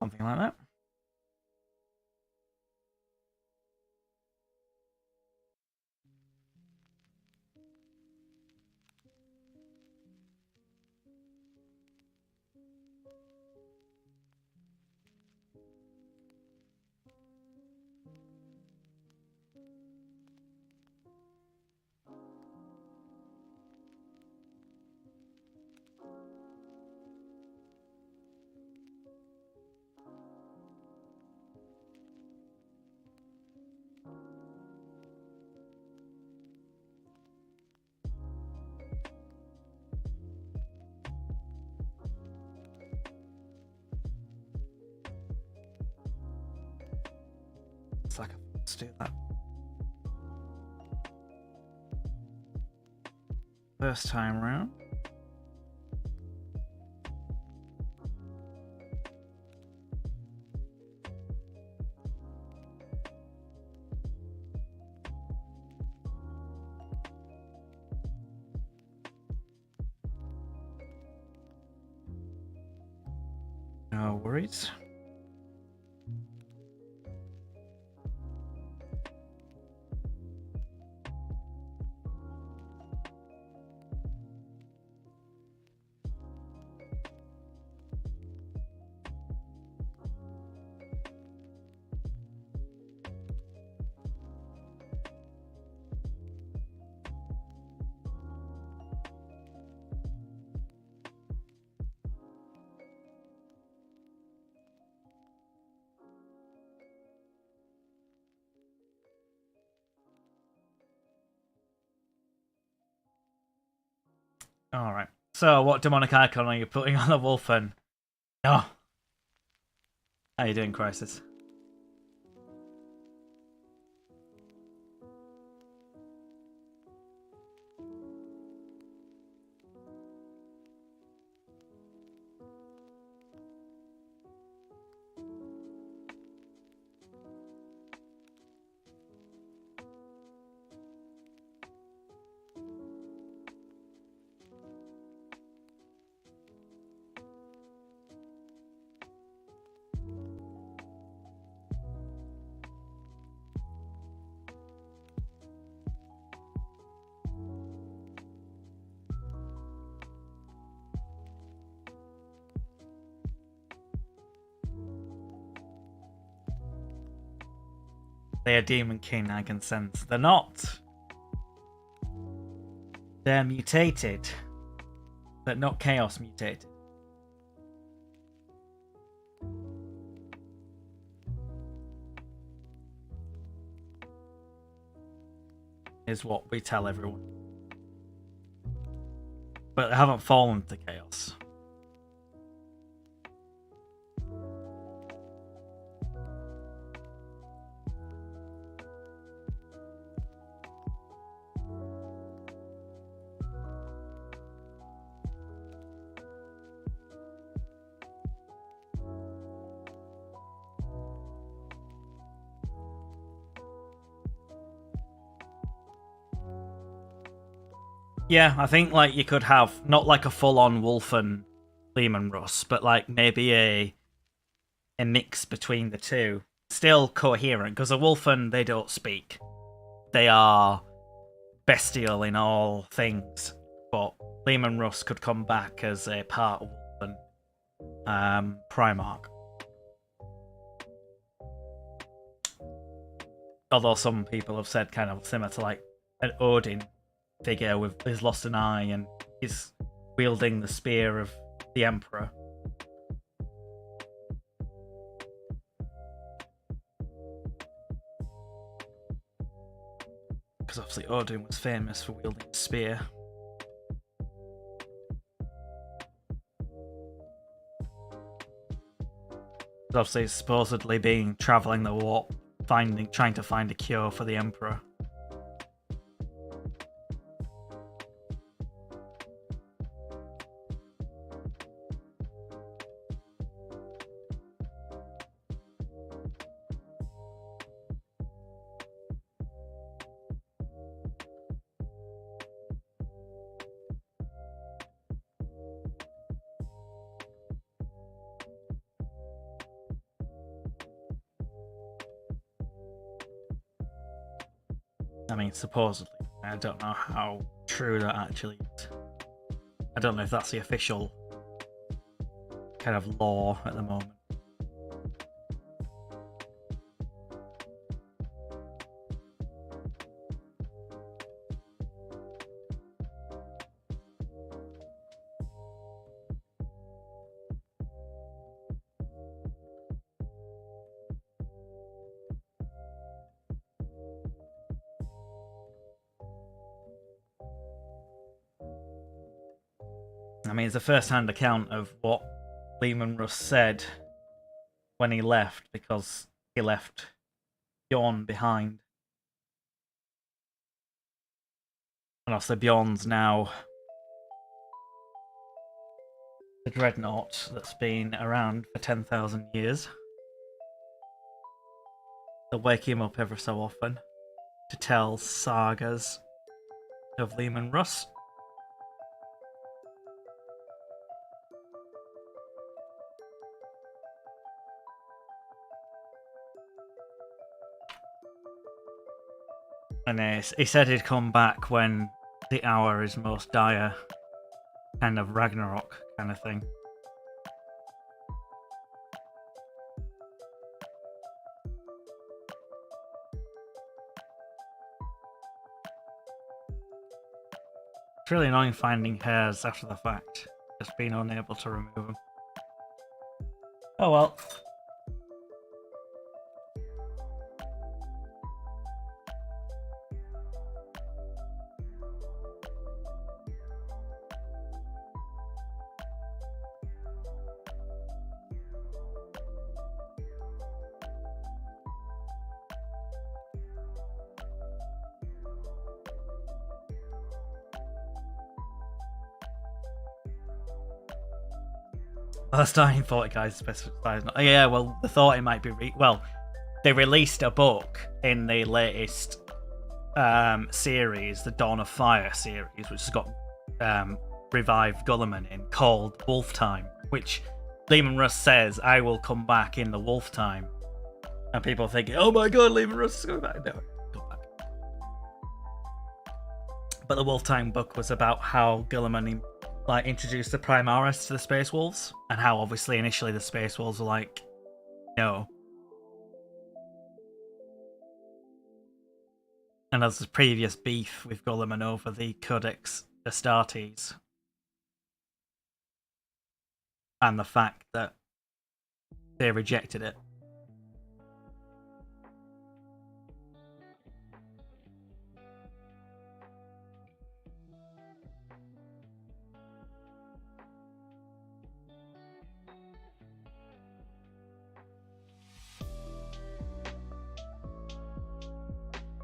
Something like that. It's like let's do that. First time round. No worries. Alright. So, what demonic icon are you putting on the Wulfen? Oh. How you doing, Crisis? They are Demon King, I can sense. They're not. They're mutated, but not Chaos mutated. Is what we tell everyone. But they haven't fallen to Chaos. Yeah, I think like you could have not like a full-on Wulfen Leman Russ, but like maybe a mix between the two. Still coherent, because a Wulfen, they don't speak. They are bestial in all things, but Leman Russ could come back as a part of Wulfen Primarch. Although some people have said kind of similar to like an Odin figure with he's lost an eye and he's wielding the spear of the Emperor. Because obviously Odin was famous for wielding a spear. He's obviously supposedly being traveling the warp, trying to find a cure for the Emperor. I mean, supposedly. I don't know how true that actually is. I don't know if that's the official kind of law at the moment. I mean, it's a first-hand account of what Leman Russ said when he left, because he left Bjorn behind. And also Bjorn's now the dreadnought that's been around for 10,000 years. They'll wake him up every so often to tell sagas of Leman Russ. And he said he'd come back when the hour is most dire. Kind of Ragnarok kind of thing. It's really annoying finding hairs after the fact. Just being unable to remove them. Oh well. The starting thought it guys specifies not. Yeah, well, the thought it might be they released a book in the latest series, the Dawn of Fire series, which has got revived Gulliman in, called Wolf Time, which Leman Russ says, I will come back in the Wolf Time. And people are thinking, oh my god, Leman Russ is coming back. No, come back. But the Wolf Time book was about how Gulliman introduced the Primaris to the Space Wolves, and how obviously initially the Space Wolves were like, no. And as the previous beef with Guilliman over the Codex Astartes, and the fact that they rejected it.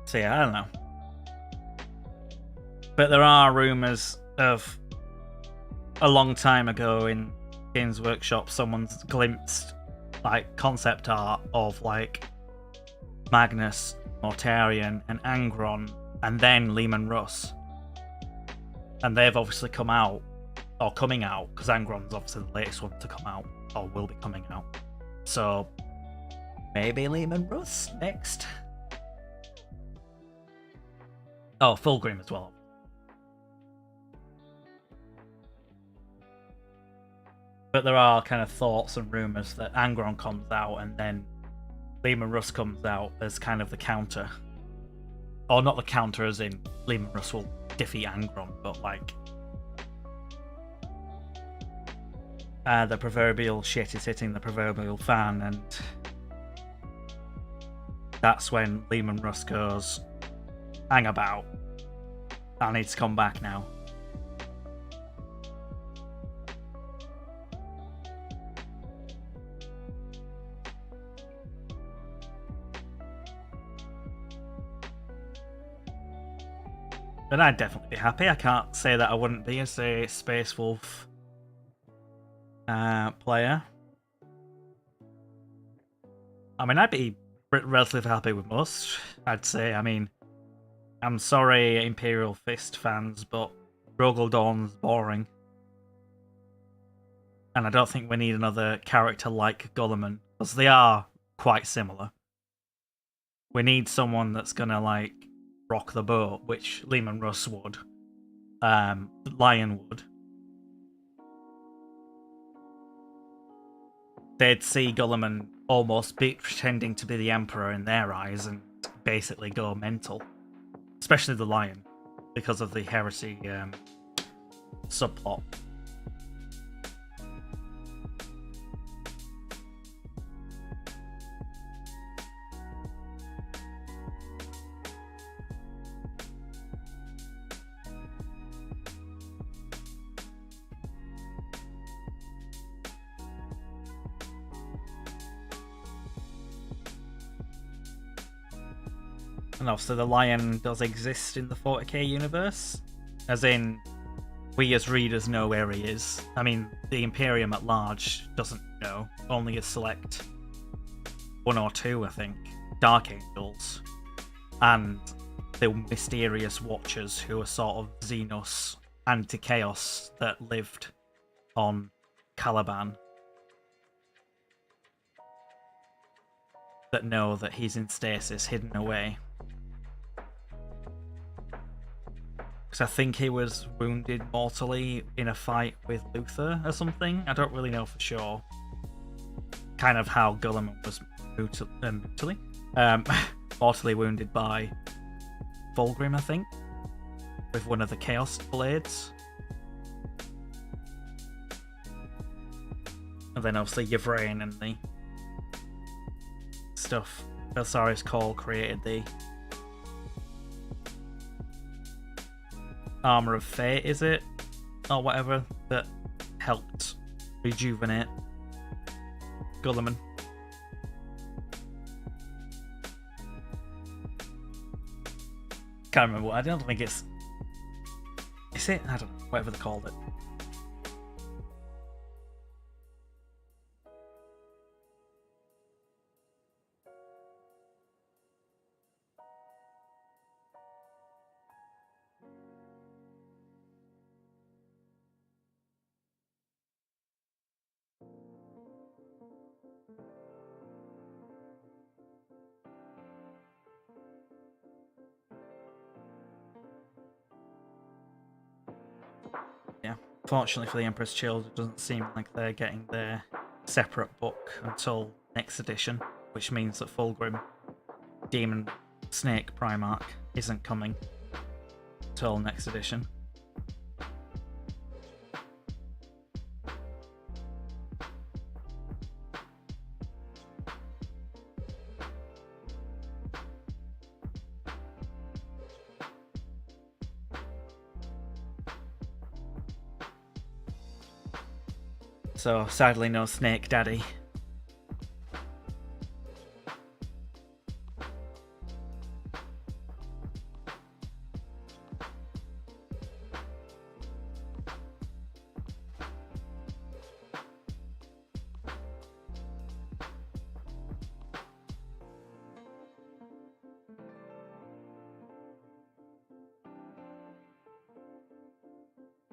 So yeah, I don't know. But there are rumours of a long time ago in Games Workshop, someone's glimpsed like concept art of like Magnus, Mortarion, and Angron, and then Leman Russ. And they've obviously come out, or coming out, because Angron's obviously the latest one to come out, or will be coming out. So maybe Leman Russ next. Oh, Fulgrim as well. But there are kind of thoughts and rumours that Angron comes out and then Leman Russ comes out as kind of the counter. Or not the counter as in Leman Russ will defeat Angron, but like the proverbial shit is hitting the proverbial fan, and that's when Leman Russ goes, hang about, I need to come back now. Then I'd definitely be happy. I can't say that I wouldn't be as a Space Wolf player. I mean, I'd be relatively happy with most, I'd say. I mean, I'm sorry, Imperial Fist fans, but Rogel Dawn's boring. And I don't think we need another character like Guilliman, because they are quite similar. We need someone that's gonna, like, rock the boat, which Leman Russ would. Lion would. They'd see Guilliman almost be pretending to be the Emperor in their eyes and basically go mental. Especially the Lion, because of the heresy subplot. And obviously the Lion does exist in the 40k universe, as in, we as readers know where he is. I mean, the Imperium at large doesn't know, only a select one or two, I think, Dark Angels, and the mysterious Watchers who are sort of Xenos anti-chaos that lived on Caliban, that know that he's in stasis, hidden away. Because I think he was wounded mortally in a fight with Luther or something. I don't really know for sure. Kind of how Guilliman was mortally wounded by Fulgrim, I think, with one of the Chaos Blades. And then obviously Yvrain and the stuff Osiris Call created, the Armor of Fate, is it? Or whatever, that helped rejuvenate Guilliman. Can't remember what, I don't think it's... Is it? I don't know, whatever they called it. Fortunately for the Emperor's Children, it doesn't seem like they're getting their separate book until next edition, which means that Fulgrim, Demon Snake Primarch isn't coming till next edition. So sadly no Snake Daddy.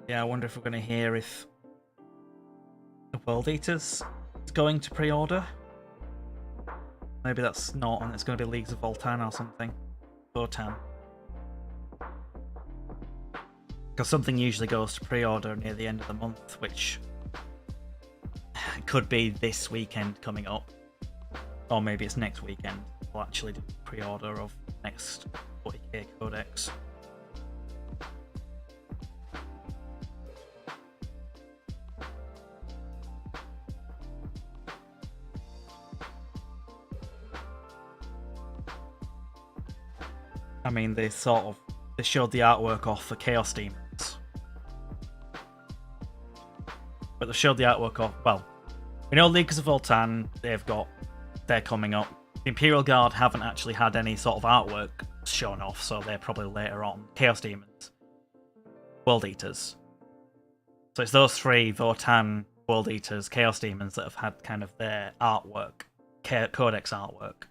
Yeah, I wonder if we're going to hear if the World Eaters is going to pre-order. Maybe that's not, and it's going to be Leagues of Voltan or something. Votan. Because something usually goes to pre-order near the end of the month, which could be this weekend coming up. Or maybe it's next weekend. We'll actually do pre-order of next 40k Codex. I mean, they showed the artwork off for Chaos Demons. But they showed the artwork off, well, we know Leagues of Voltan, they're coming up. The Imperial Guard haven't actually had any sort of artwork shown off, so they're probably later on. Chaos Demons. World Eaters. So it's those three, Votan, World Eaters, Chaos Demons, that have had kind of their artwork, Codex artwork.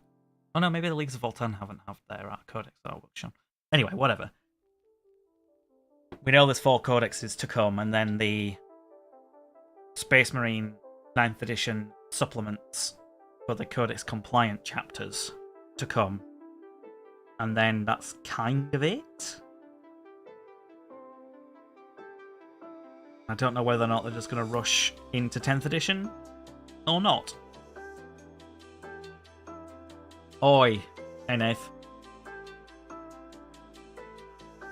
Oh no, maybe the Leagues of Voltan haven't had their Codex artwork shown. Anyway, whatever. We know there's 4 Codexes to come, and then the Space Marine 9th edition supplements for the Codex compliant chapters to come. And then that's kind of it. I don't know whether or not they're just going to rush into 10th edition or not. Oi, hey Nath.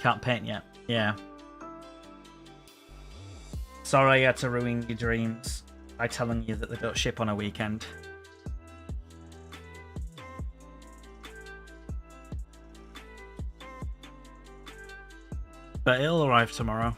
Can't paint yet. Yeah. Sorry I had to ruin your dreams by telling you that they don't ship on a weekend. But it'll arrive tomorrow.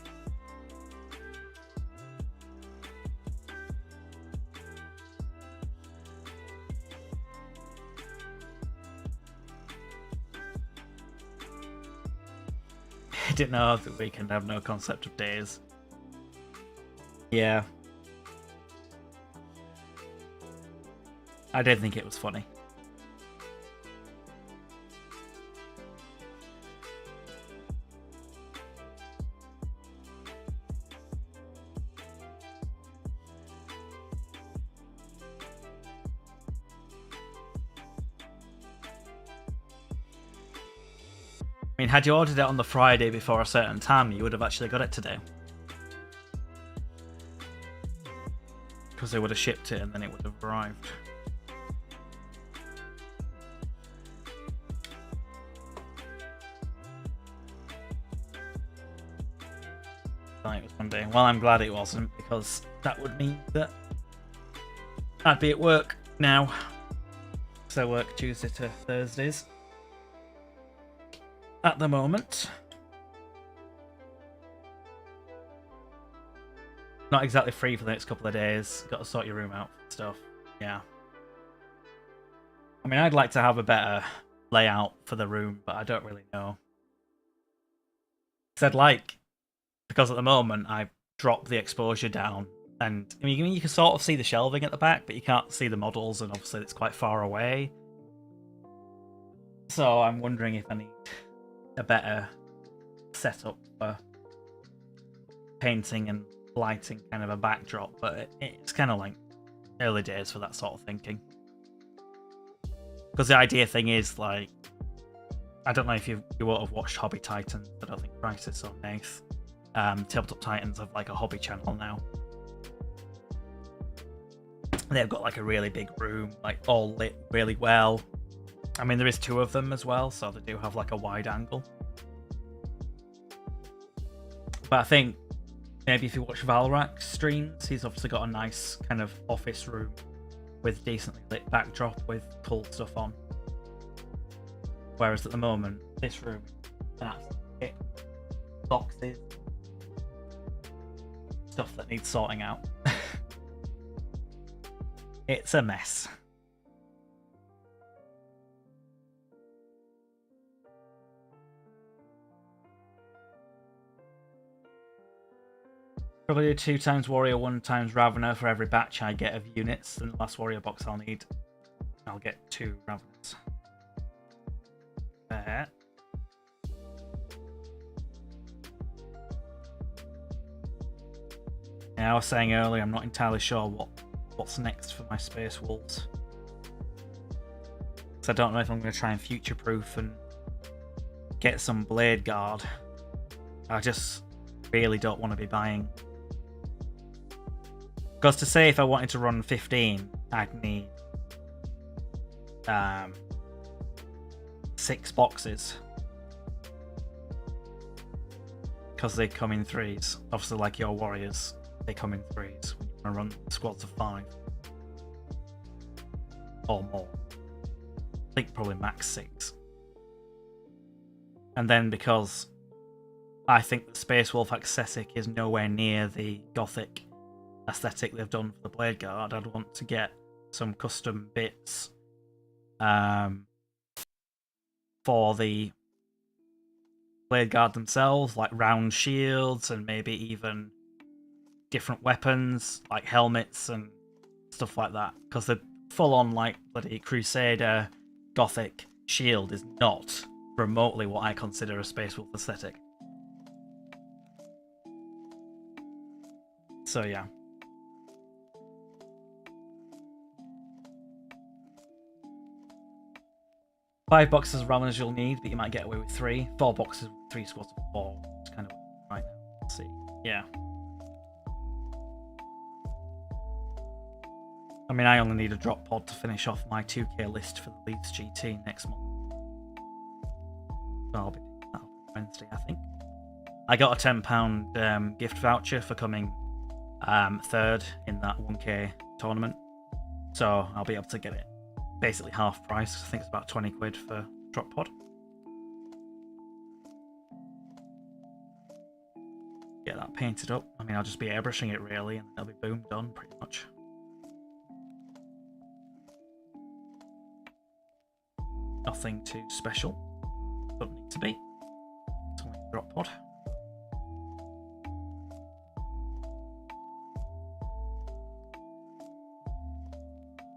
I didn't know that weekend have no concept of days. Yeah. I did think it was funny. I mean, had you ordered it on the Friday before a certain time, you would have actually got it today. Because they would have shipped it and then it would have arrived. I thought it was Monday. Well, I'm glad it wasn't, because that would mean that I'd be at work now. So I work Tuesday to Thursdays at the moment. Not exactly free for the next couple of days. Got to sort your room out and stuff. Yeah. I mean, I'd like to have a better layout for the room, but I don't really know. Because at the moment I've dropped the exposure down, and I mean you can sort of see the shelving at the back, but you can't see the models, and obviously it's quite far away. So I'm wondering if I need a better setup for painting and lighting, kind of a backdrop, but it's kind of like early days for that sort of thinking. Because the idea thing is, like, I don't know if you won't have watched Hobby Titans, I don't think Crisis or Nath. Tabletop Titans have like a hobby channel now. They've got like a really big room, like all lit really well. I mean, there is 2 of them as well, so they do have like a wide angle. But I think maybe if you watch Valrak's streams, he's obviously got a nice kind of office room with decently lit backdrop with cool stuff on. Whereas at the moment, this room, that's it. Boxes, stuff that needs sorting out. It's a mess. Probably do 2 times Warrior, 1 times Ravener for every batch I get of units. And the last Warrior box I'll get 2 Raveners. There. Yeah, I was saying earlier, I'm not entirely sure what's next for my Space Wolves. So I don't know if I'm going to try and future-proof and get some Blade Guard. I just really don't want to be buying. Because to say if I wanted to run 15, I'd need 6 boxes. Because they come in 3s. Obviously, like your Warriors, they come in 3s. When you want to run squads of 5. Or more. I think probably max 6. And then because I think the Space Wolf Accessic is nowhere near the Gothic aesthetic they've done for the Blade Guard, I'd want to get some custom bits for the Blade Guard themselves, like round shields and maybe even different weapons, like helmets and stuff like that. Because the full-on, like, bloody Crusader Gothic shield is not remotely what I consider a Space Wolf aesthetic. So, yeah. Five boxes of Raveners you'll need, but you might get away with 3. 4 boxes with 3 squads of 4. It's kind of right now. Let's see. Yeah. I mean, I only need a drop pod to finish off my 2k list for the Leeds GT next month. So I'll be doing that on Wednesday, I think. I got a £10 gift voucher for coming 3rd in that 1k tournament. So I'll be able to get it basically half price. I think it's about 20 quid for drop pod. Get that painted up. I mean, I'll just be airbrushing it really, and it'll be boom, done pretty much. Nothing too special. Doesn't need to be. It's only a drop pod.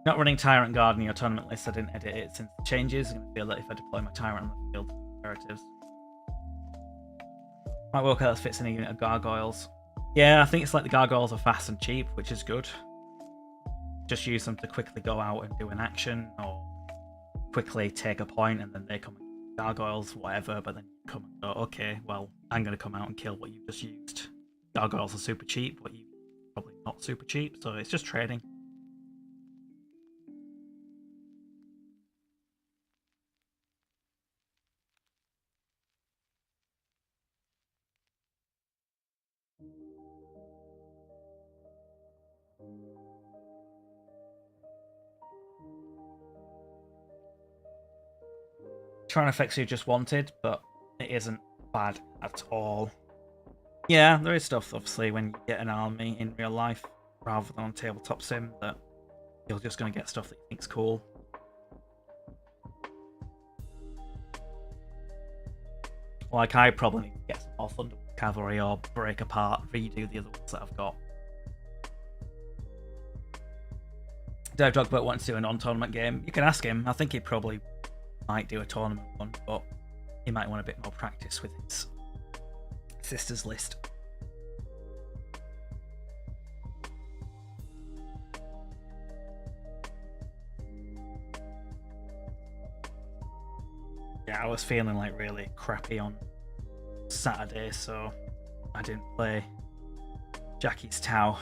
Not running Tyrant Guard in your tournament list. I didn't edit it since the changes. I'm going to feel that if I deploy my Tyrant on the field, imperatives. Might work out that fits in a unit of Gargoyles. Yeah, I think it's like the Gargoyles are fast and cheap, which is good. Just use them to quickly go out and do an action, or quickly take a point, and then they come and Gargoyles, whatever, but then you come and go, okay, well, I'm going to come out and kill what you just used. Gargoyles are super cheap, but you probably not super cheap, so it's just trading. Trying effects you just wanted, but it isn't bad at all. Yeah, there is stuff, obviously, when you get an army in real life, rather than on tabletop sim, that you're just going to get stuff that you think's cool. Like, I probably need to get some more Thunderbolt Cavalry or break apart, redo the other ones that I've got. Dave Dogbert wants to do a non-tournament game. You can ask him. I think he probably might do a tournament one, but he might want a bit more practice with his sisters list. Yeah, I was feeling like really crappy on Saturday, so I didn't play Jackie's Tau.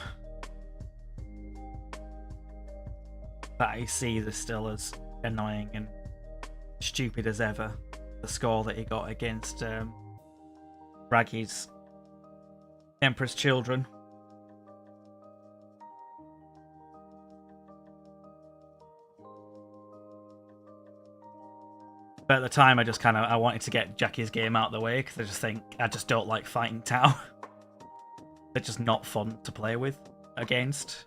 But I see this still as annoying and stupid as ever, the score that he got against Raggy's Emperor's Children. But at the time, I wanted to get Jackie's game out of the way because I just don't like fighting Tau. They're just not fun to play with against.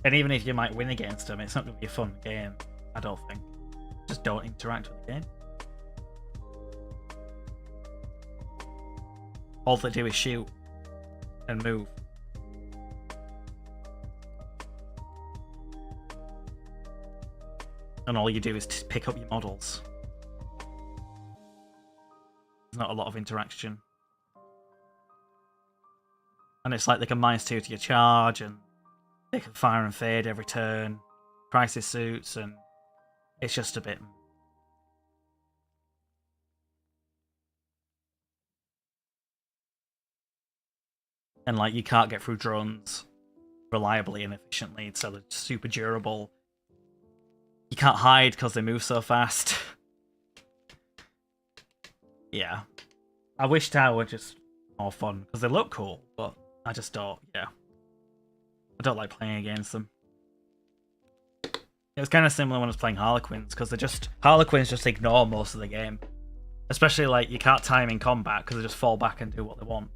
And even if you might win against them, it's not going to be a fun game, I don't think. Just don't interact with the game. All they do is shoot and move. And all you do is pick up your models. There's not a lot of interaction. And it's like they can -2 to your charge, and they can fire and fade every turn. Crisis suits, and it's just a bit... And like, you can't get through drones reliably and efficiently, so they're super durable. You can't hide because they move so fast. Yeah. I wish Tau were just more fun, because they look cool, but I just don't, yeah. I don't like playing against them. It was kind of similar when I was playing Harlequins, because Harlequins just ignore most of the game. Especially, like, you can't time in combat, because they just fall back and do what they want.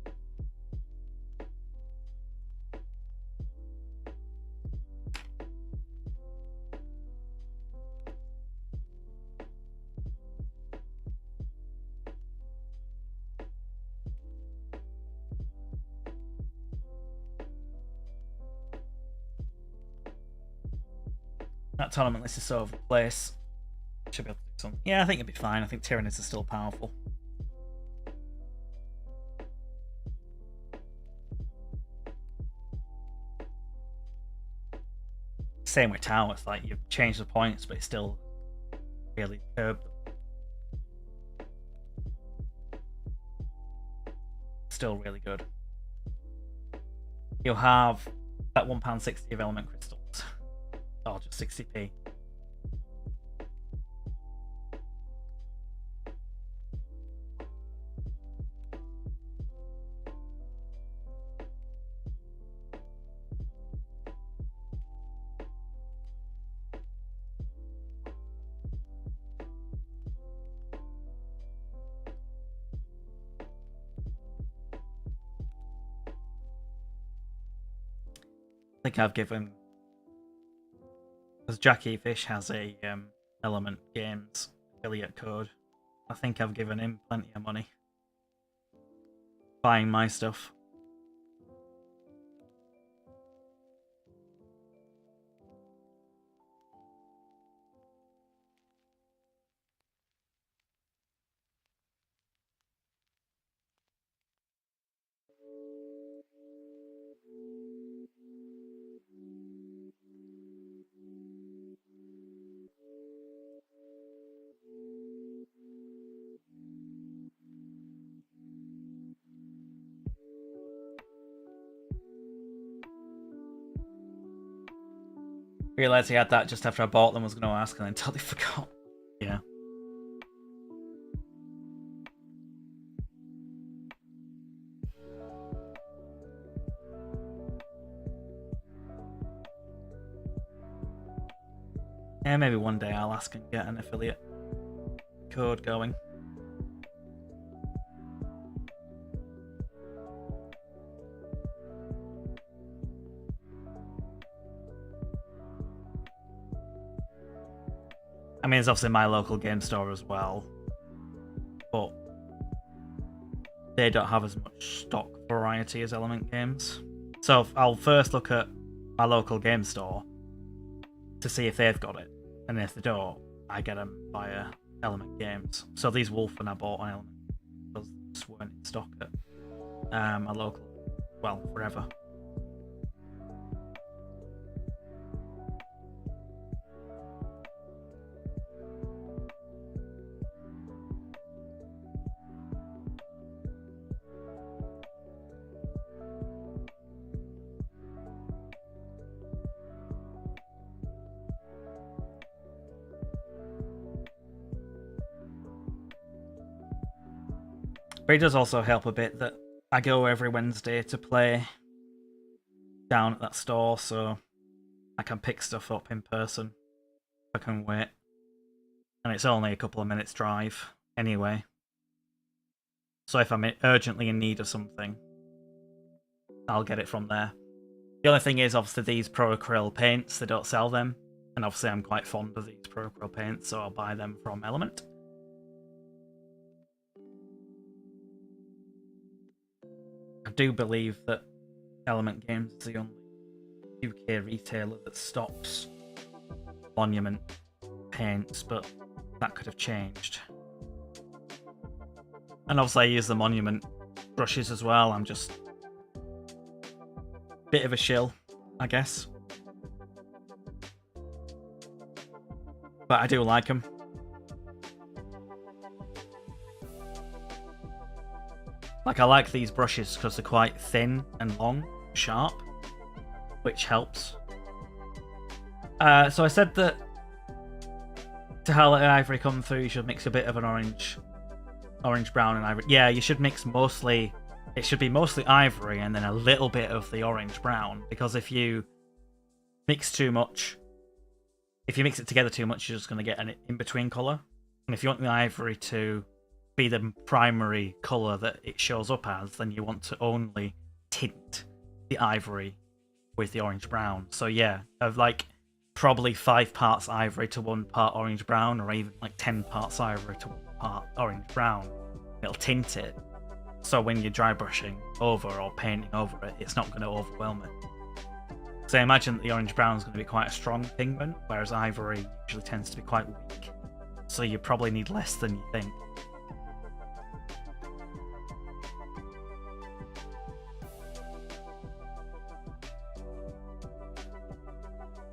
That tournament list is so over the place. Should be able to do something. Yeah, I think it'd be fine. I think Tyranids are still powerful. Same with Tau, it's like you've changed the points, but it's still really curbed. Still really good. You'll have that £1.60 of element crystals. Oh, just 60p. I think I've given... Because Jackie Fish has a Element Games affiliate code. I think I've given him plenty of money. Buying my stuff. Realised he had that just after I bought them, was going to ask, and then totally forgot. Yeah. Yeah, maybe one day I'll ask and get an affiliate code going. I mean, it's obviously my local game store as well, but they don't have as much stock variety as Element Games. So I'll first look at my local game store to see if they've got it, and if they don't, I get them via Element Games. So these Wulfen I bought on Element because they just weren't in stock at my local, well, forever. But it does also help a bit that I go every Wednesday to play down at that store, so I can pick stuff up in person. I can wait. And it's only a couple of minutes drive anyway. So if I'm urgently in need of something, I'll get it from there. The only thing is, obviously, these Pro Acryl paints, they don't sell them. And obviously I'm quite fond of these Pro Acryl paints, so I'll buy them from Element. I do believe that Element Games is the only UK retailer that stops Monument paints, but that could have changed. And obviously I use the Monument brushes as well. I'm just a bit of a shill, I guess. But I do like them. Like, I like these brushes because they're quite thin and long, sharp, which helps. So I said that to let ivory come through, you should mix a bit of an orange, brown, and ivory. Yeah, you should mix mostly. It should be mostly ivory and then a little bit of the orange brown, because if you mix too much, if you mix it together too much, you're just going to get an in-between color. And if you want the ivory to be the primary color that it shows up as, then you want to only tint the ivory with the orange brown. So yeah, of like probably 5 parts ivory to 1 part orange brown, or even like 10 parts ivory to 1 part orange brown. It'll tint it, so when you're dry brushing over or painting over it, it's not going to overwhelm it. So I imagine that the orange brown is going to be quite a strong pigment, whereas ivory usually tends to be quite weak. So you probably need less than you think.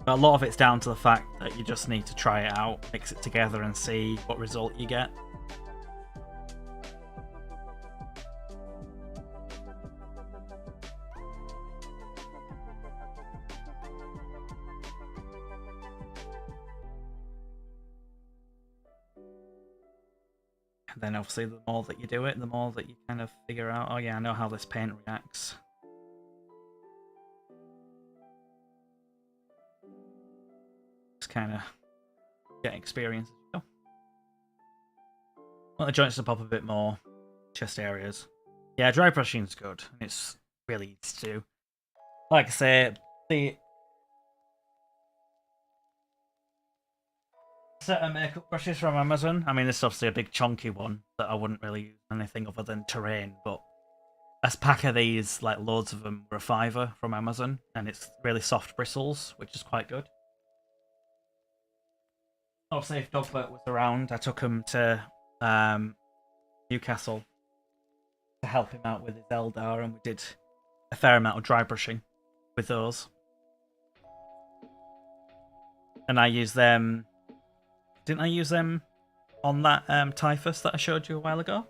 But a lot of it's down to the fact that you just need to try it out, mix it together and see what result you get. And then obviously the more that you do it, the more that you kind of figure out, oh yeah, I know how this paint reacts. Kind of get experience as you go. Want the joints to pop a bit more, chest areas. Yeah, dry brushing is good, and it's really easy to do. Like I say, the set of makeup brushes from Amazon. I mean, this is obviously a big chunky one that I wouldn't really use anything other than terrain, but a pack of these, like loads of them, were a £5 from Amazon, and it's really soft bristles, which is quite good. Obviously, if Dogbert was around, I took him to Newcastle to help him out with his Eldar, and we did a fair amount of dry brushing with those. And I used them... Didn't I use them on that Typhus that I showed you a while ago?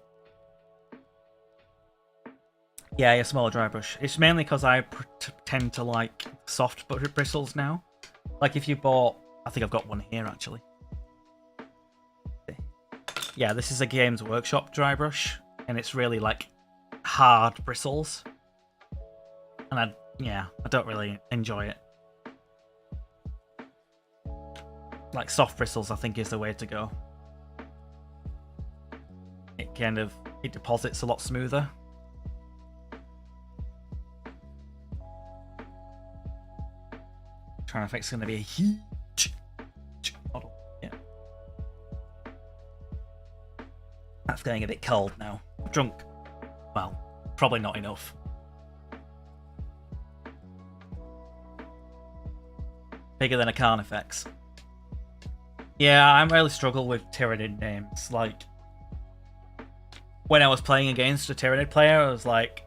Yeah, a smaller dry brush. It's mainly because I tend to like soft bristles now. Like if you bought... I think I've got one here, actually. Yeah, this is a Games Workshop dry brush, and it's really like hard bristles, and I don't really enjoy it. Like soft bristles, I think is the way to go. It deposits a lot smoother. Trying Effects is going to be a huge model. Yeah. That's getting a bit cold now. I'm drunk. Well, probably not enough. Bigger than a Carnifex. Yeah, I really struggle with Tyranid names. Like, when I was playing against a Tyranid player, I was like,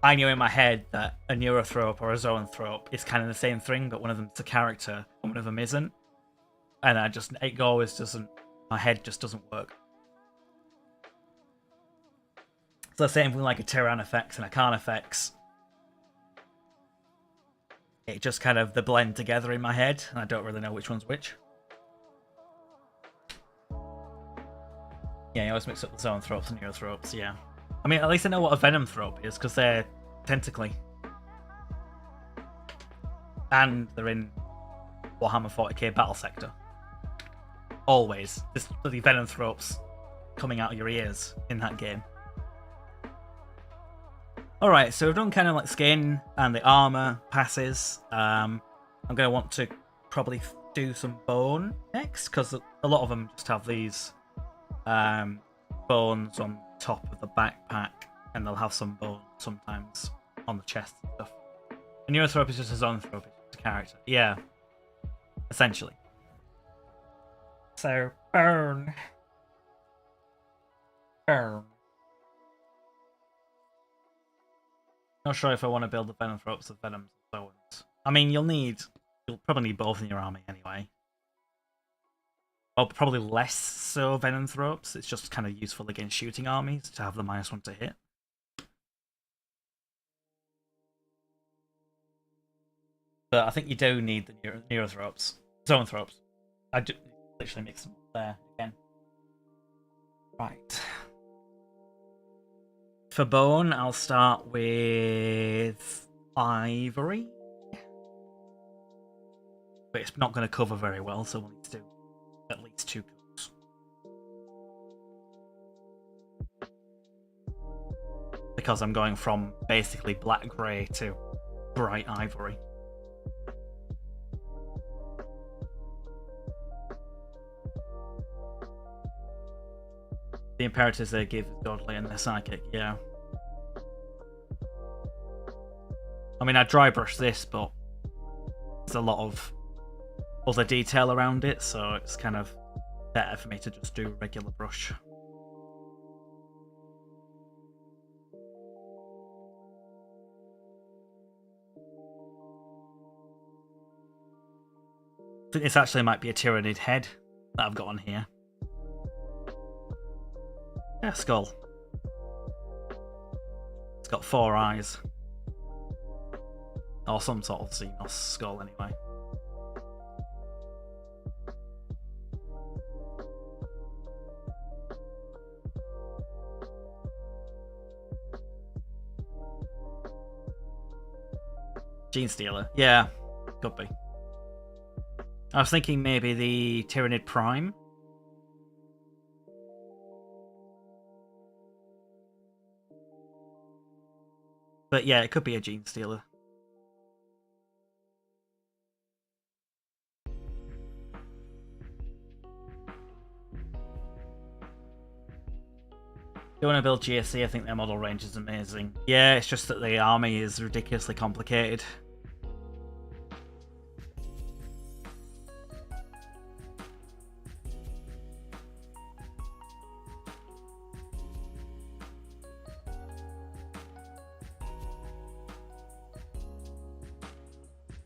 I knew in my head that a Neurothrope or a Zoanthrope is kind of the same thing, but one of them's a character and one of them isn't. And it always doesn't, my head just doesn't work. It's the same thing like a Tyrannifex and a Carnifex. It just kind of, they blend together in my head, and I don't really know which one's which. Yeah, you always mix up the zoanthropes and neothropes, yeah. I mean, at least I know what a venomthrope is, because they're tentacly. And they're in Warhammer 40k battle sector. Always. There's bloody venomthropes coming out of your ears in that game. Alright, so we've done kind of like skin and the armor passes. I'm going to want to probably do some bone next, because a lot of them just have these bones on top of the backpack, and they'll have some bones sometimes on the chest and stuff. A neurothrope is just a zoanthrope, it's just a character. Yeah, essentially. So, bone. Bone. Not sure if I want to build the venomthropes of venoms and bones. I mean, you'll probably need both in your army anyway. Well, probably less so venomthropes. It's just kind of useful against shooting armies to have the -1 to hit. But I think you do need the neurothropes. Zoanthropes. I do literally mix them up there again. Right. For bone, I'll start with ivory. But it's not going to cover very well, so we'll need to do at least 2 coats. Because I'm going from basically black-grey to bright ivory. The imperatives they give godly and they're psychic, yeah. I mean, I dry brush this, but there's a lot of other detail around it, so it's kind of better for me to just do regular brush. I think this actually might be a Tyrannid head that I've got on here. Yeah, skull. It's got 4 eyes. Or some sort of Xenos skull, anyway. Gene Stealer. Yeah, could be. I was thinking maybe the Tyrannid Prime. But yeah, it could be a Gene Stealer. If you want to build GSC, I think their model range is amazing. Yeah, it's just that the army is ridiculously complicated.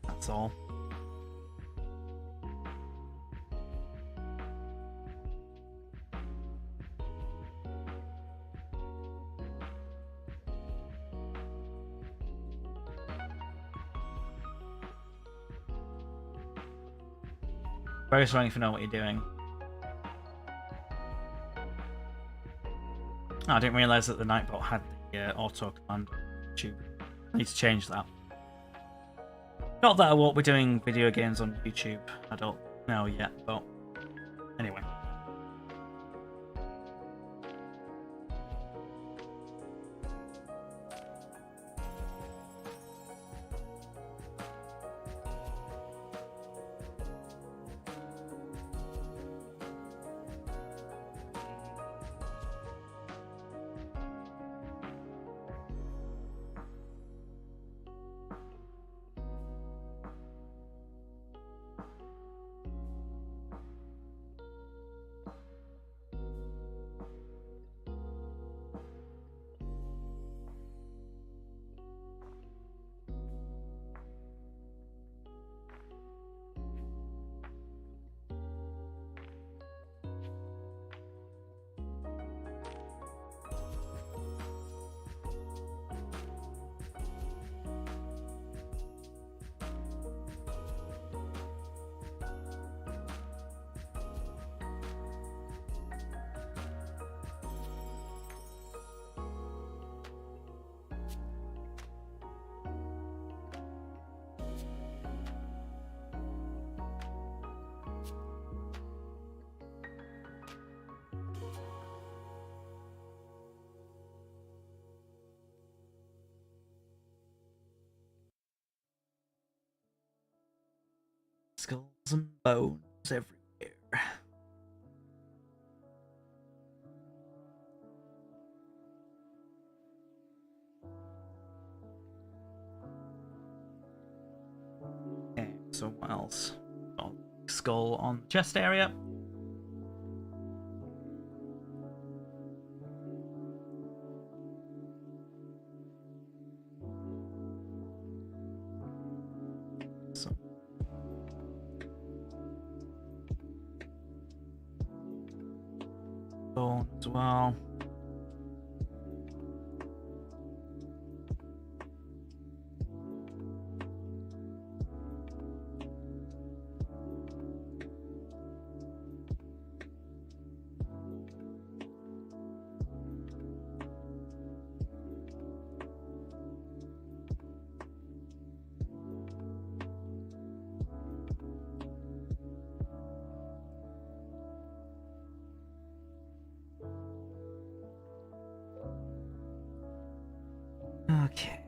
That's all. Very strong if you know what you're doing. Oh, I didn't realise that the Nightbot had the auto command tube. I need to change that. Not that I won't be doing video games on YouTube. I don't know yet, but anyway. Skulls and bones everywhere. Okay, so what else? Oh, skull on the chest area. So bone as well. Okay.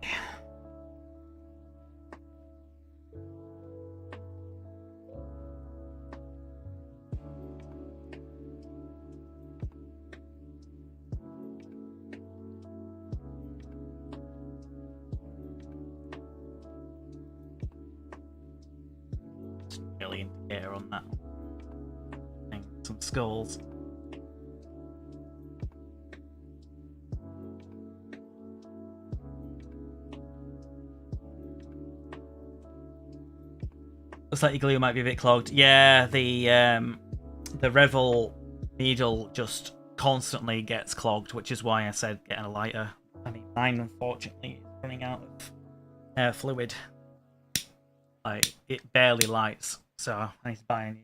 Really indicator on that. Some skulls. Looks like your glue might be a bit clogged. Yeah, the Revel needle just constantly gets clogged, which is why I said getting a lighter. I mean, mine unfortunately is running out of fluid. Like, it barely lights, so I need to buy a new.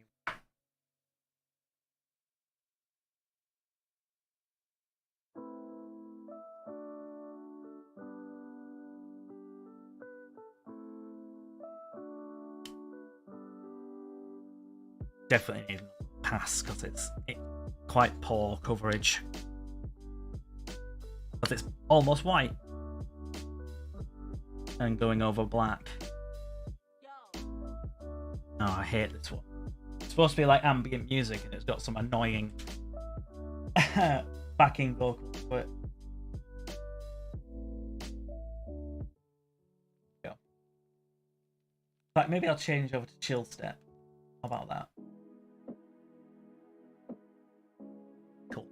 Definitely need a pass because it's quite poor coverage. But it's almost white and going over black. Oh, I hate this one. It's supposed to be like ambient music and it's got some annoying backing vocals to it. Go. Like, maybe I'll change over to chill step. How about that? Cool.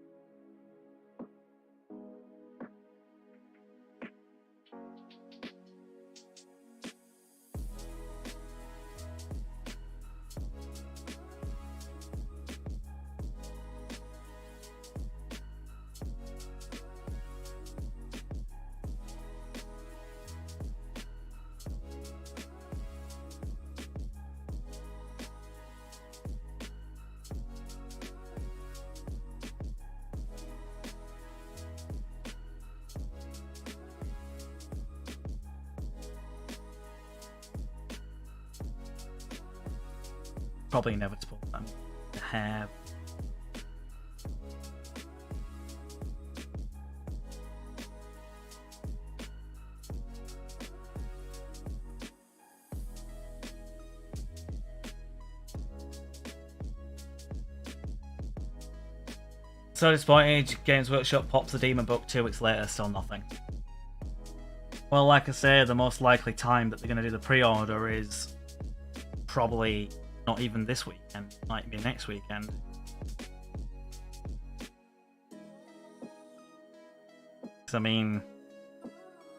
Probably inevitable. To have. So disappointed. Games Workshop pops the Demon Book 2 weeks later, still nothing. Well, like I say, the most likely time that they're going to do the pre-order is probably not even this weekend, might be next weekend. Because, I mean,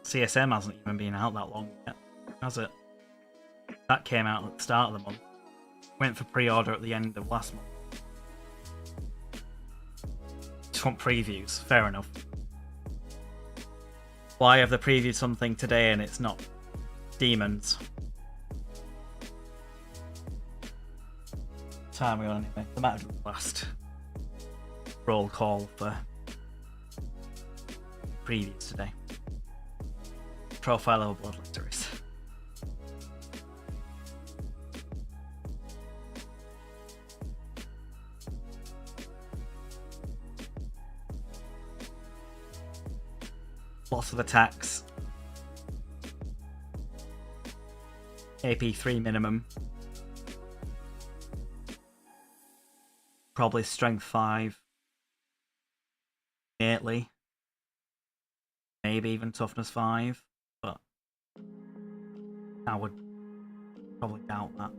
CSM hasn't even been out that long yet, has it? That came out at the start of the month. Went for pre-order at the end of last month. Just want previews, fair enough. Why have they previewed something today and it's not Demons? Time we on anyway. The matter of the last roll call for previews today. Profile of Bloodletteries. Lots of attacks. AP 3 minimum. probably strength 5, innately. Maybe even toughness 5, but I would probably doubt that.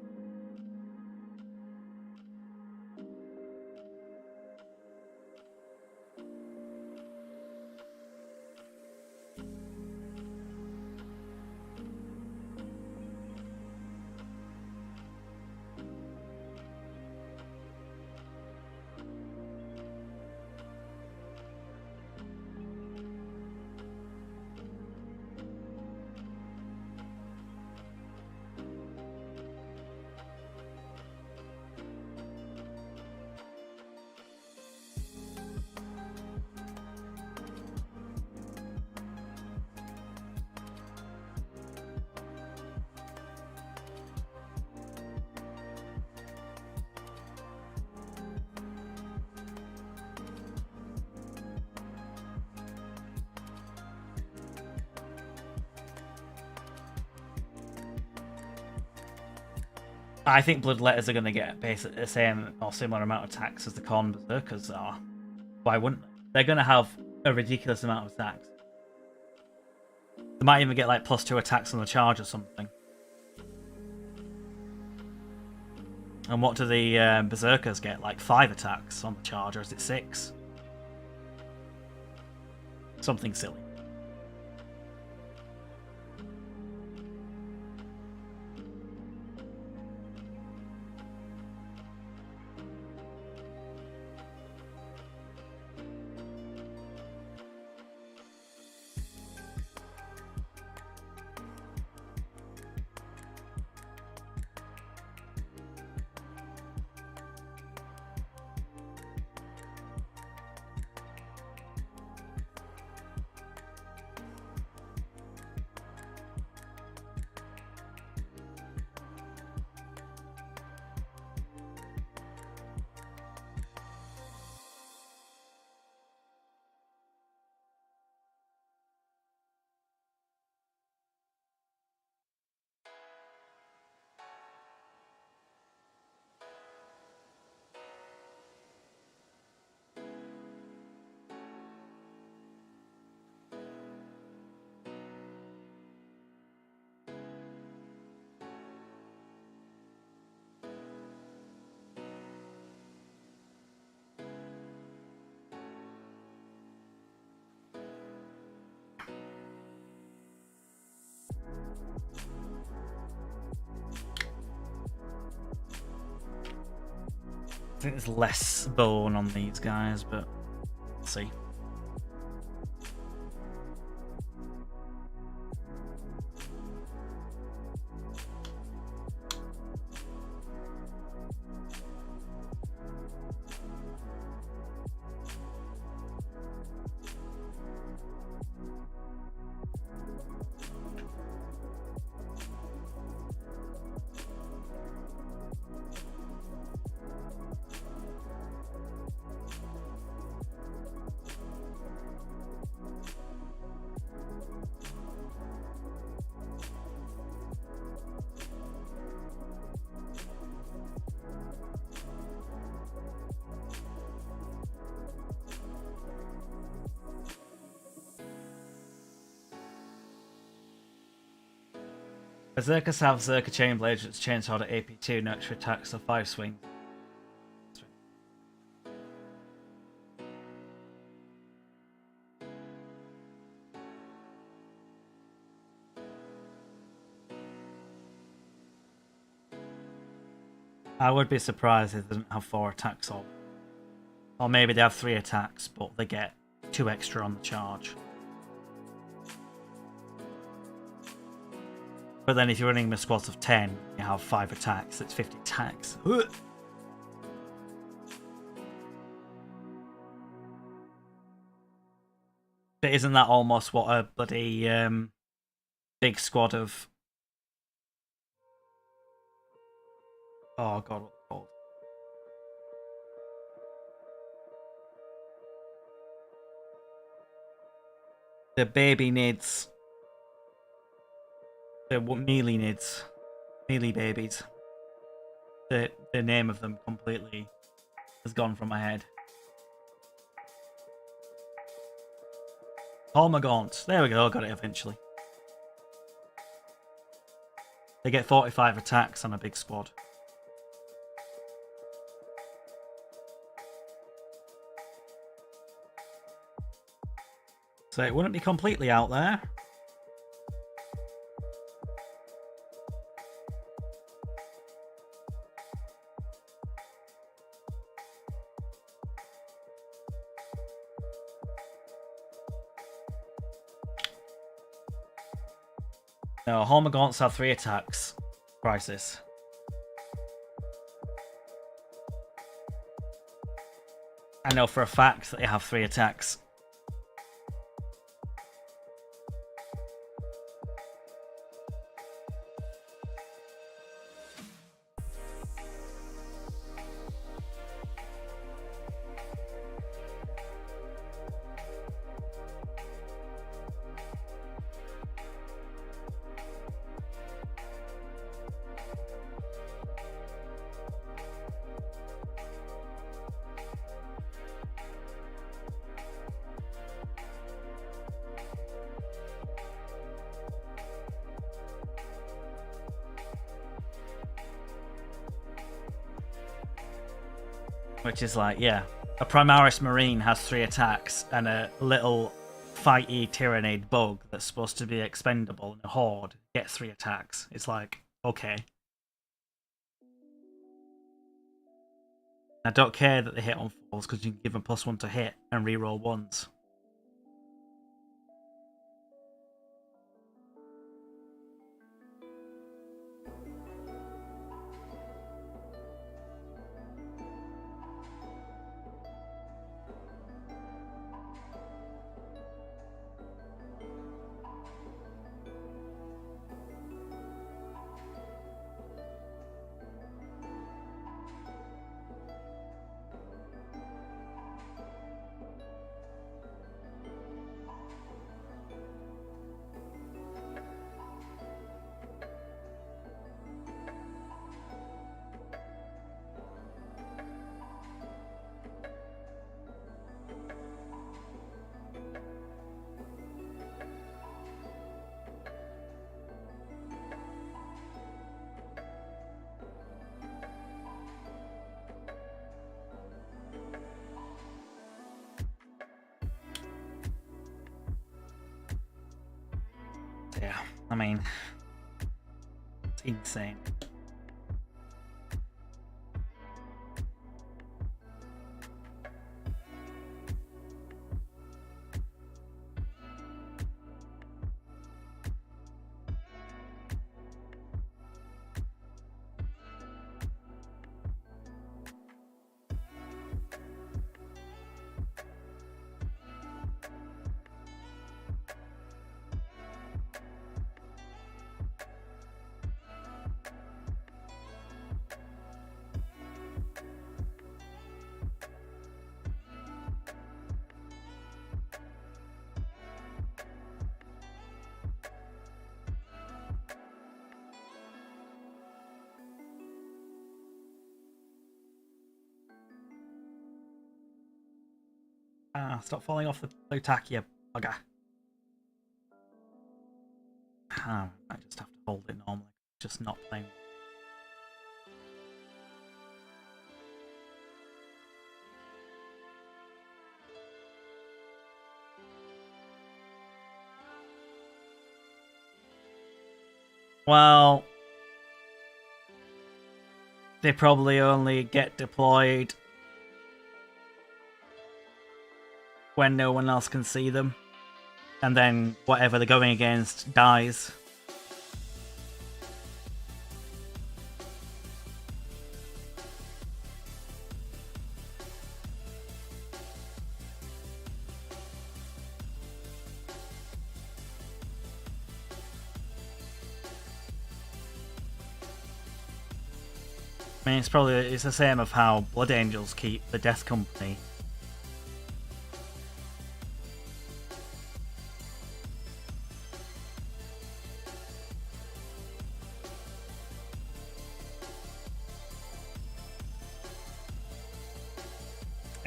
I think Bloodletters are going to get basically the same or similar amount of attacks as the Khorne Berserkers are. Why wouldn't they? They're going to have a ridiculous amount of attacks. They might even get like +2 attacks on the charge or something. And what do the Berserkers get? Like 5 attacks on the charge, or is it 6? Something silly. I think there's less bone on these guys, but we'll see. Berserkers have Berserker Chain Blade, which chainsword at AP2, no extra attacks, so 5 swing. I would be surprised if they didn't have 4 attacks on. Or maybe they have 3 attacks, but they get 2 extra on the charge. But then if you're running a squad of 10, you have 5 attacks, it's 50 attacks. But isn't that almost what a bloody big squad of... Oh god, what's it called? The baby nids. The melee nids. Melee babies. The name of them completely has gone from my head. Hormagaunts. There we go, got it eventually. They get 45 attacks on a big squad. So it wouldn't be completely out there. No, Hormagaunts have 3 attacks. Crisis. I know for a fact that they have 3 attacks. Which is like, yeah, a Primaris Marine has 3 attacks, and a little fighty Tyrannid bug that's supposed to be expendable in a horde gets 3 attacks. It's like, okay. I don't care that they hit on 4s because you can give them +1 to hit and reroll 1s. Yeah, I mean, it's insane. Stop falling off the blue tack, you bugger. I just have to hold it normally, just not playing. Well, they probably only get deployed when no one else can see them, and then whatever they're going against dies. I mean, it's the same of how Blood Angels keep the Death Company.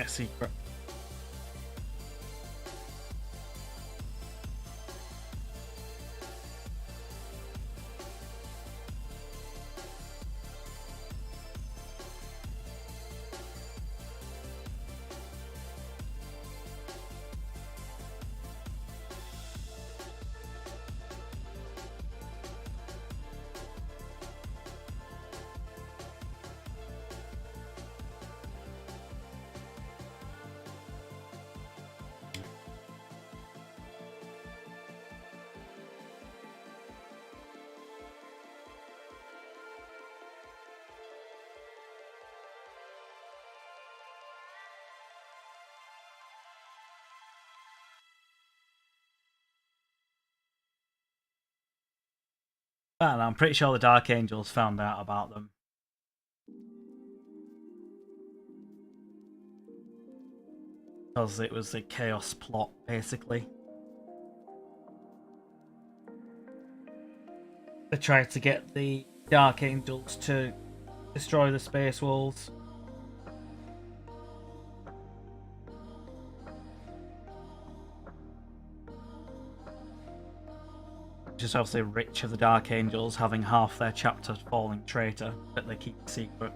a secret. And I'm pretty sure the Dark Angels found out about them. Because it was a chaos plot, basically. They tried to get the Dark Angels to destroy the Space Wolves. Which is obviously rich of the Dark Angels having half their chapter falling traitor that they keep secret.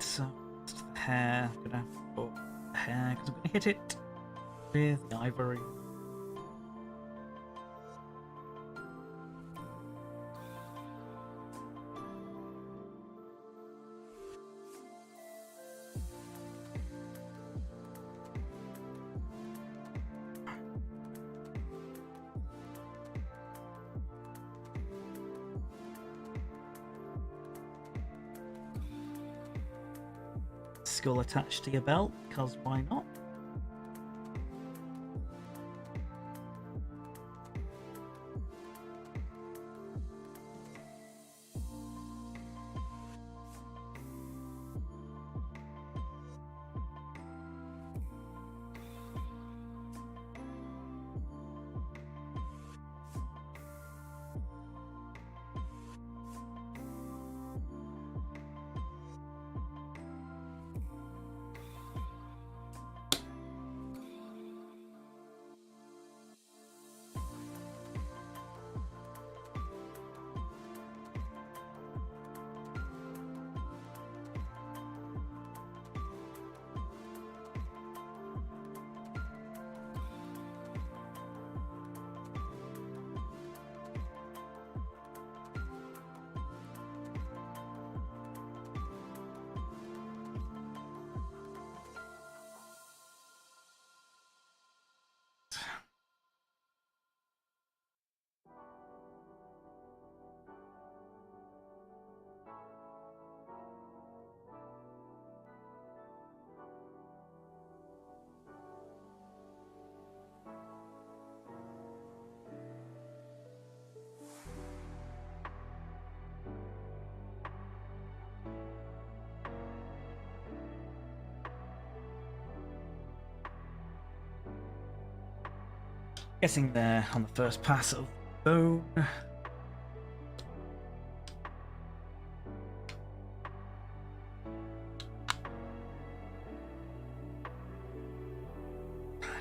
So, the hair. I'm gonna put the hair because I'm gonna hit it with the ivory. Skull attached to your belt, because why not? Guessing there on the first pass of bone.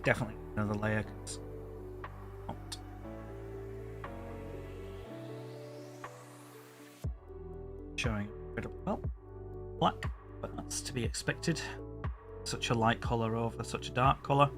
Definitely another layer. Not showing a bit of, well, black, but that's to be expected. Such a light colour over such a dark colour.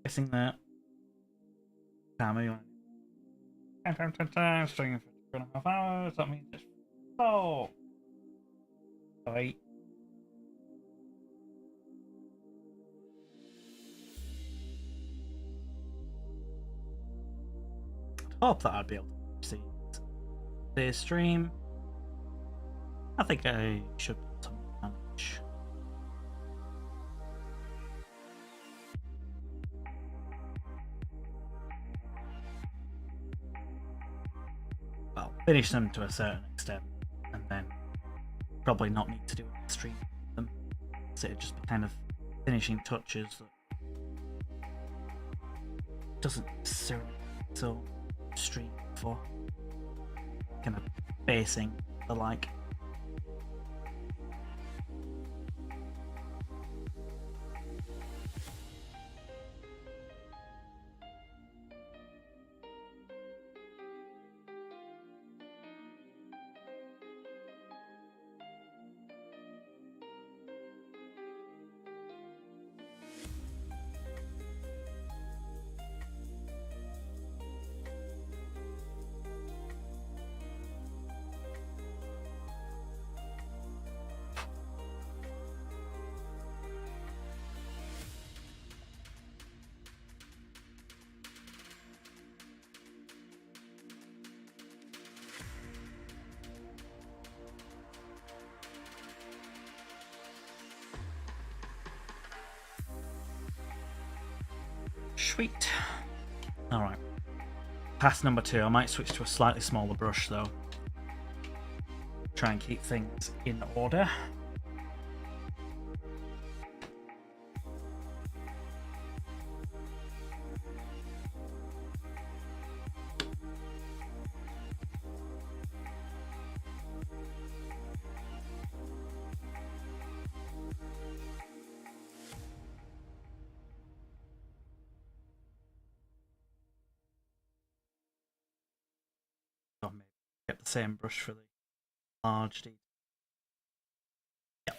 Guessing that timer stringing for 2.5 hours. That means it's 4. Right. I'd hope that I'd be able to see this stream. I think I should be able to manage. Well, finish them to a certain extent, and then probably not need to do a stream with them. So it'd just be kind of finishing touches that doesn't necessarily so stream for kind of basing the like. Sweet. Alright. Pass number 2. I might switch to a slightly smaller brush though. Try and keep things in order. Or maybe get the same brush for the large detail. Yeah.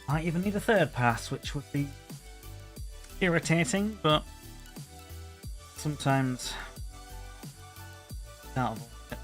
Might even need a third pass, which would be irritating, but sometimes can't avoid it.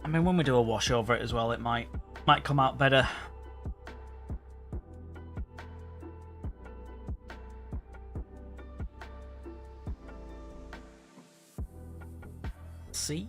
I mean, when we do a wash over it as well, it might come out better. See?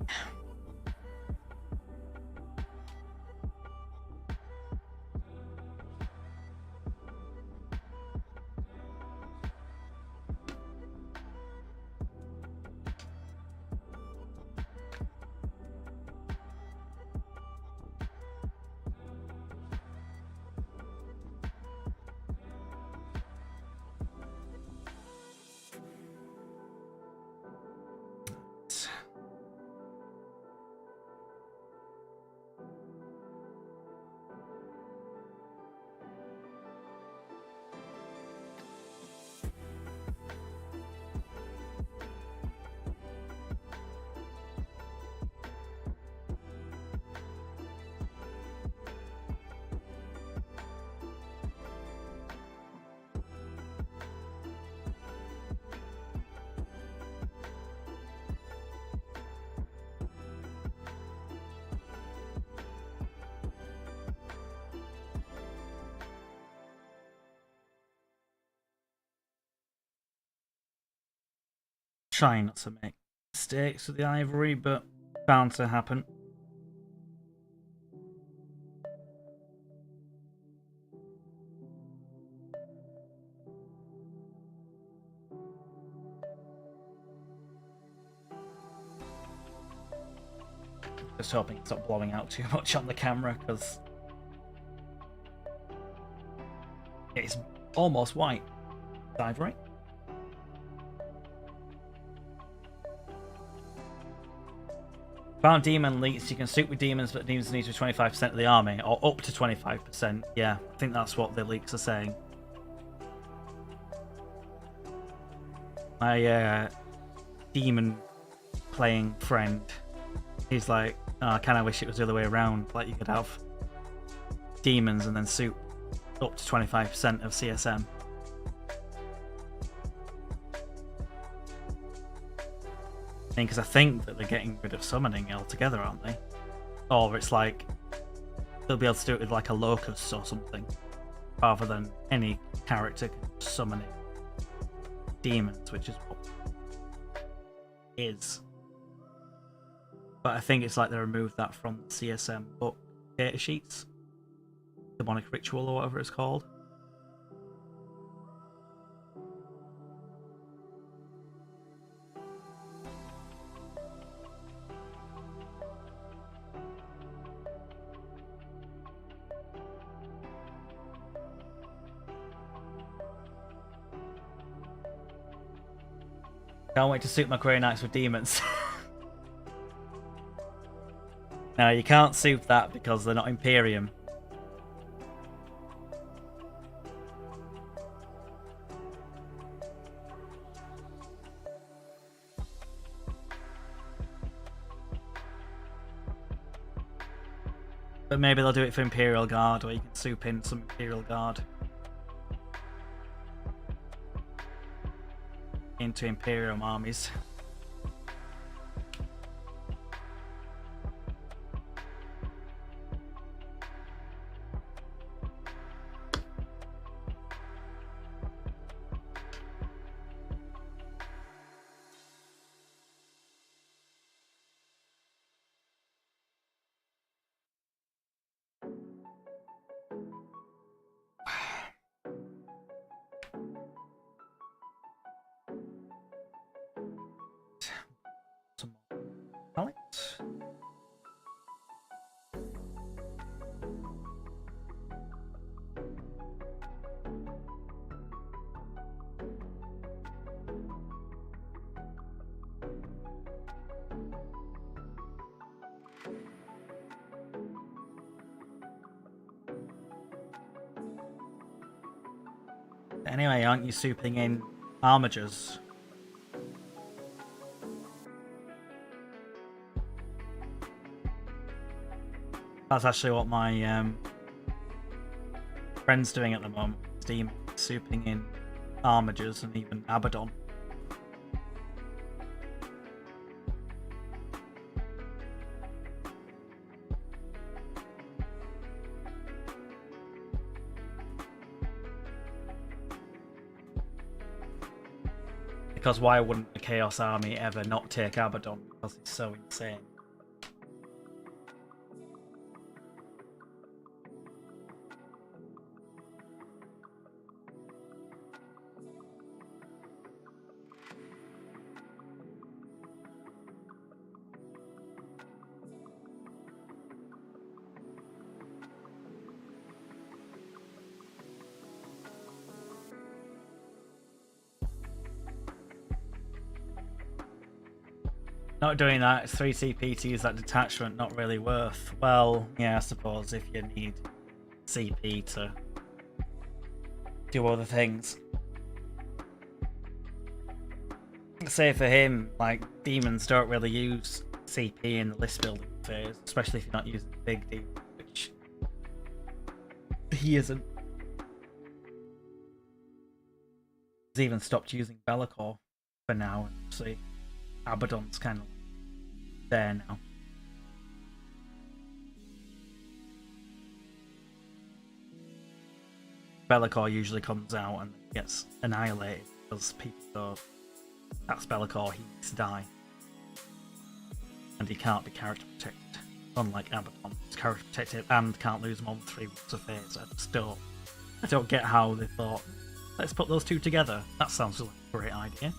Try not to make mistakes with the ivory, but bound to happen. Just hoping it's not blowing out too much on the camera, because it's almost white. Ivory. Found demon leaks. You can suit with demons, but demons need to be 25% of the army, or up to 25%. Yeah, I think that's what the leaks are saying. My demon playing friend, he's like, oh, I kind of wish it was the other way around. Like, you could have demons and then suit up to 25% of CSM. Because I think that they're getting rid of summoning altogether, aren't they? Or it's like they'll be able to do it with like a locust or something, rather than any character summoning demons, which is what is. But I think it's like they removed that from the CSM book data sheets. Demonic Ritual or whatever it's called. Can't wait to suit my Grey Knights with demons. No, you can't suit that because they're not Imperium. But maybe they'll do it for Imperial Guard, or you can soup in some Imperial Guard into Imperium armies. Some more pallets. Anyway, aren't you souping in armigers? That's actually what my friend's doing at the moment. Steam souping in armigers and even Abaddon. Because why wouldn't the Chaos Army ever not take Abaddon? Because it's so insane. Not doing that, it's 3 CP to use that detachment, not really worth. Well, yeah, I suppose if you need CP to do other things. Say for him, like, demons don't really use CP in the list building phase, especially if you're not using big demons, which he isn't. He's even stopped using Be'lakor for now, and see. Abaddon's kind of there now. Be'lakor usually comes out and gets annihilated because people go, that's Be'lakor, he needs to die. And he can't be character protected. Unlike Abaddon, he's character protected and can't lose more than 3 weeks of phase. I don't get how they thought, let's put those two together. That sounds like a great idea.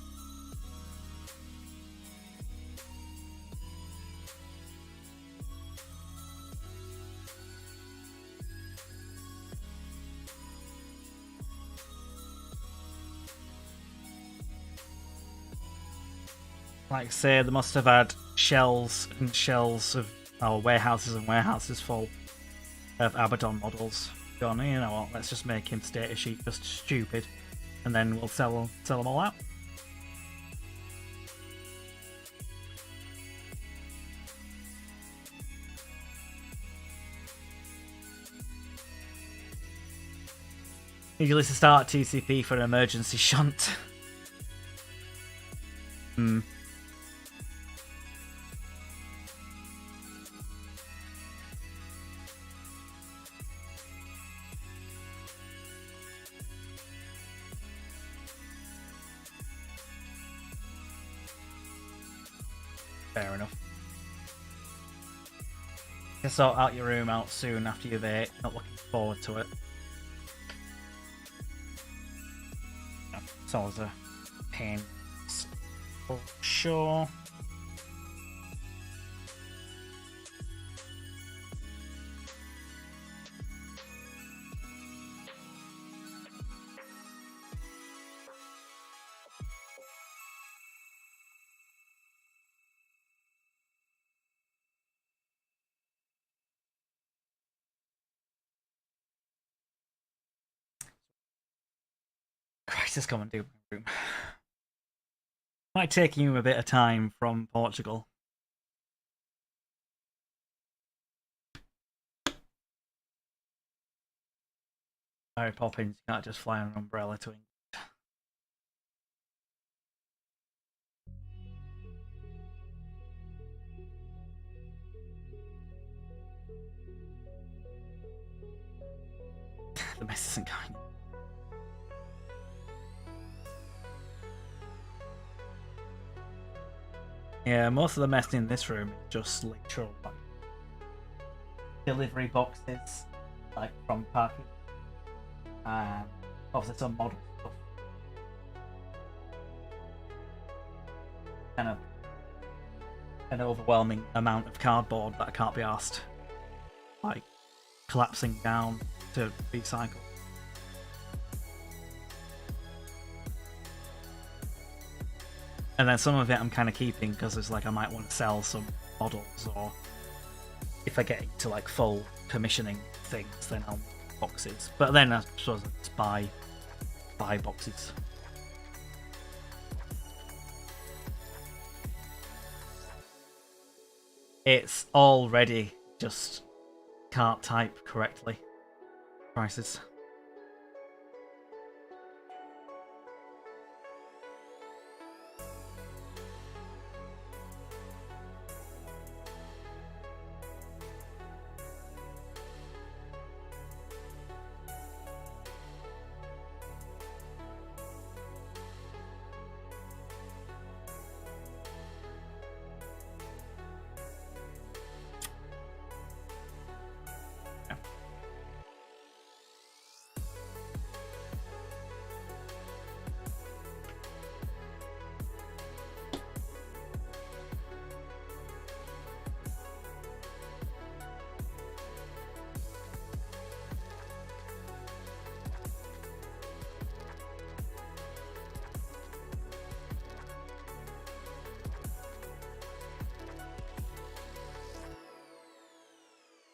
Like, say, they must have had shells and shells of, or warehouses and warehouses full of Abaddon models. Gone, you know what, let's just make him state a sheet just stupid, and then we'll sell them all out. Usually to start TCP for an emergency shunt. Fair enough. can sort out your room out soon after you've ate. Not looking forward to it. It's always a pain for sure. Crisis come and do my room. Might take you a bit of time from Portugal. Mary Poppins, you can't just fly on an umbrella to England. The mess isn't going. Yeah, most of the mess in this room is just literal like delivery boxes, like from parking, and obviously some model stuff. Kind of an overwhelming amount of cardboard that I can't be asked, like collapsing down to recycle. And then some of it I'm kind of keeping because it's like I might want to sell some models, or if I get into like full commissioning things, then I'll boxes. But then I suppose I just buy boxes. It's all ready, just can't type correctly. Prices.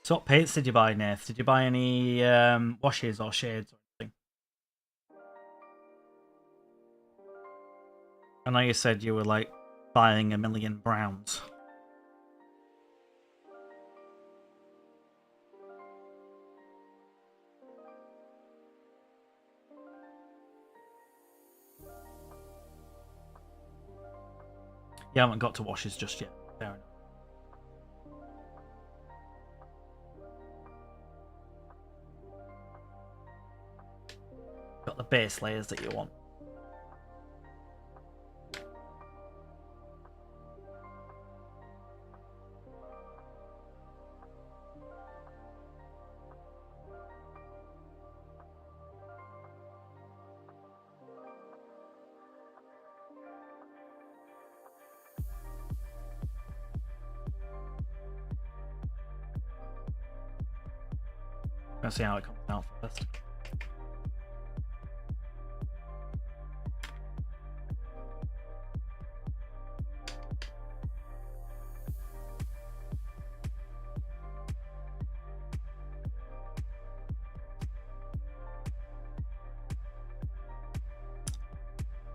So what paints did you buy, Nath? Did you buy any washes or shades or anything? I know you said you were like buying a million browns. You haven't got to washes just yet. Fair enough. Got the base layers that you want. Let's see how it comes out first.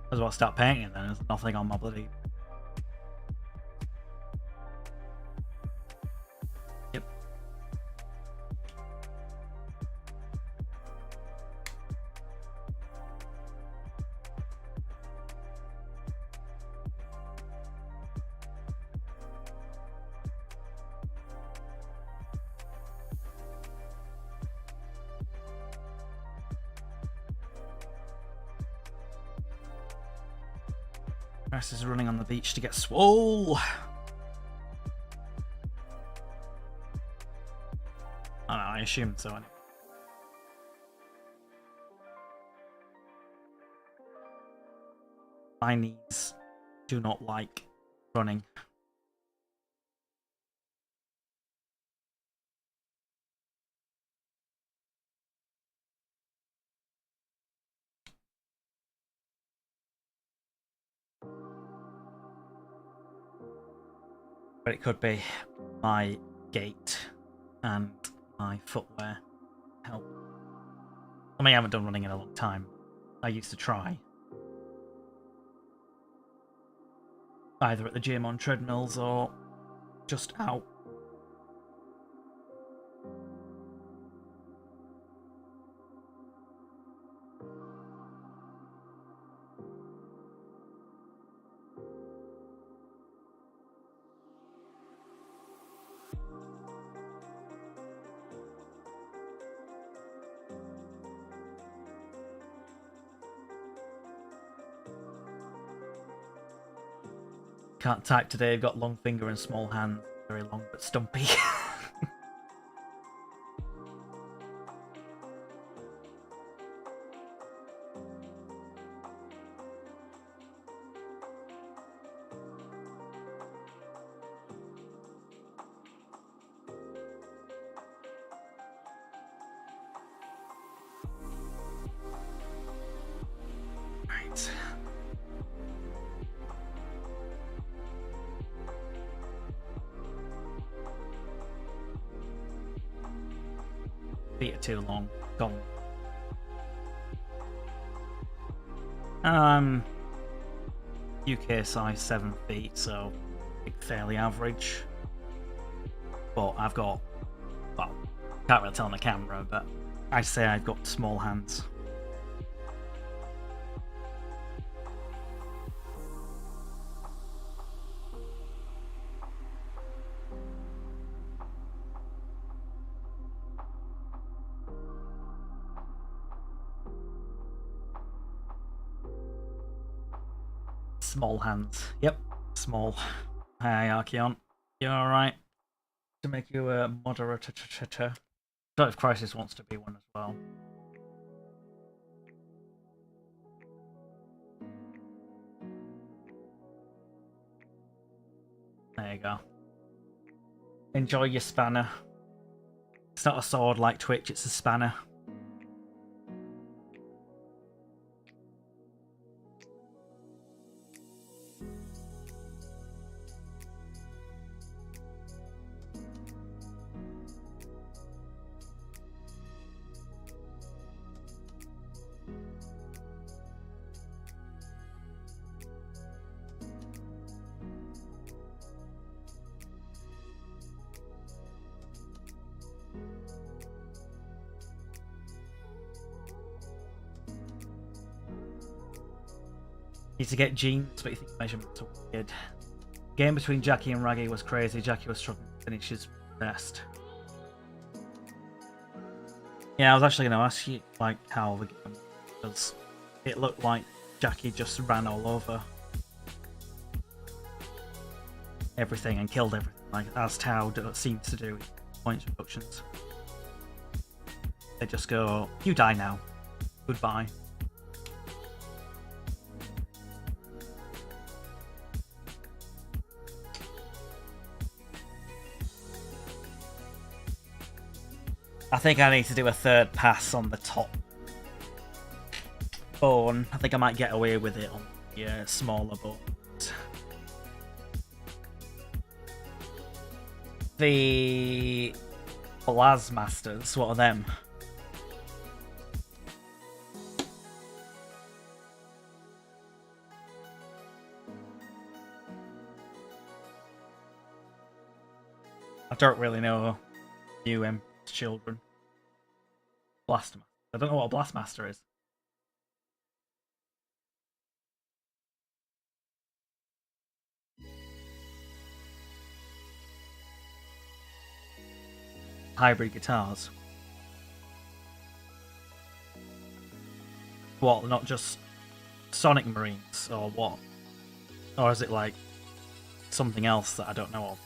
As well start painting then, there's nothing on my bloody... Yep. Grass is running on the beach to get swole. I assume so. Anyway. My knees do not like running. But it could be my gait and my footwear help. I mean, I haven't done running in a long time. I used to try. Either at the gym on treadmills or just out. Can't type today, I've got long finger and small hand. Very long but stumpy. Right. Feet are too long. Gone. UK size 7 feet, so fairly average. But I've got, well, can't really tell on the camera, but I say I've got small hands. Small hands. Yep, small. Hi, Archeon. You alright? To make you a moderator. Don't know if Crisis wants to be one as well. There you go. Enjoy your spanner. It's not a sword like Twitch, it's a spanner. Need to get genes, but you think measurements are weird. Game between Jackie and Raggy was crazy. Jackie was struggling to finish his best. Yeah, I was actually going to ask you like how the game, because it looked like Jackie just ran all over everything and killed everything, like as Tao seems to do in points reductions. They just go, you die now, goodbye. I think I need to do a third pass on the top bone. I think I might get away with it on the smaller bones. The Blazmasters, what are them? I don't really know UM children. Blastmaster. I don't know what a Blastmaster is. Hybrid guitars. What, not just Sonic Marines, or what? Or is it like something else that I don't know of?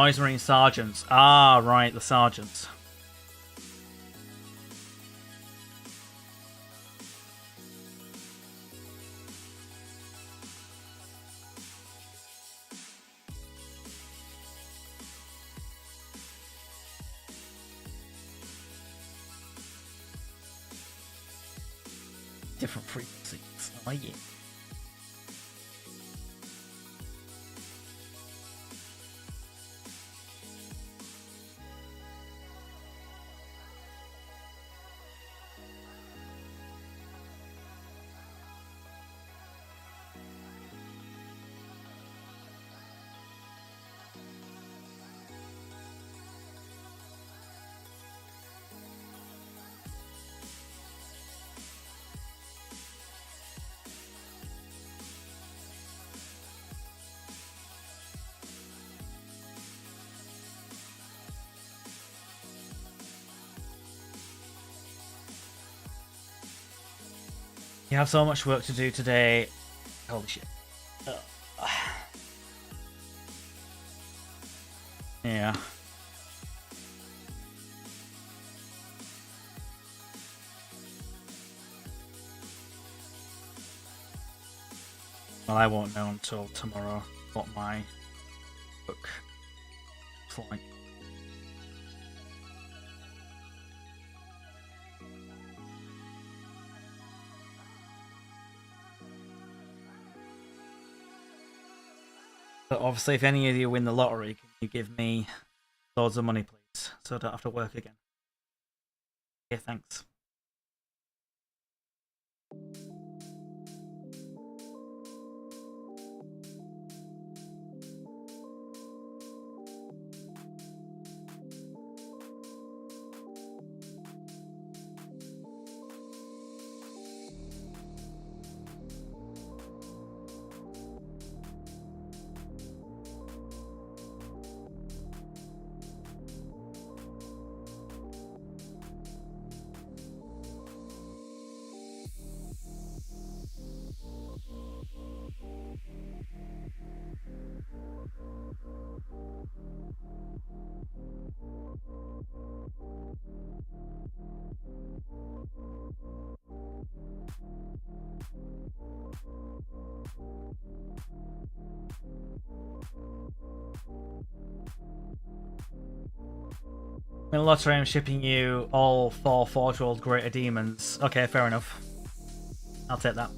Noise Marine Sergeants. Ah, right, the Sergeants. Different frequencies. Oh, yeah. You have so much work to do today. Holy shit. Yeah. Well, I won't know until tomorrow what my book is like. But obviously, if any of you win the lottery, can you give me loads of money, please, so I don't have to work again? Okay, thanks. In the lottery, I'm shipping you all 4 Forge World Greater Demons. Okay, fair enough. I'll take that.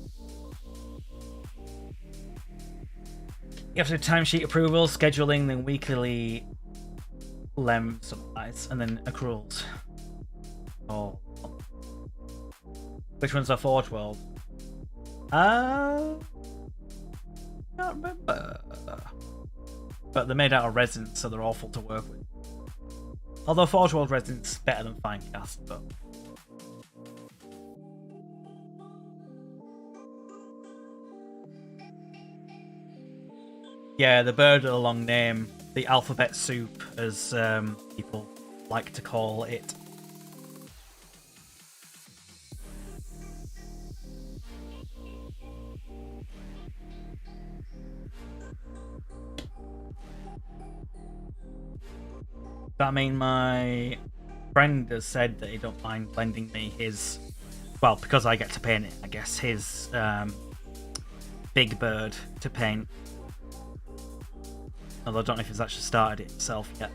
You have to do timesheet approval, scheduling, then weekly supplies, and then accruals. Oh. Which one's a Forge World? Can't remember. But they're made out of resin, so they're awful to work with. Although Forge World resin's better than Finecast, but... Yeah, the bird with a long name, the alphabet soup, as people like to call it. I mean, my friend has said that he don't mind lending me his, well, because I get to paint it, I guess, his big bird to paint. Although I don't know if he's actually started it himself yet.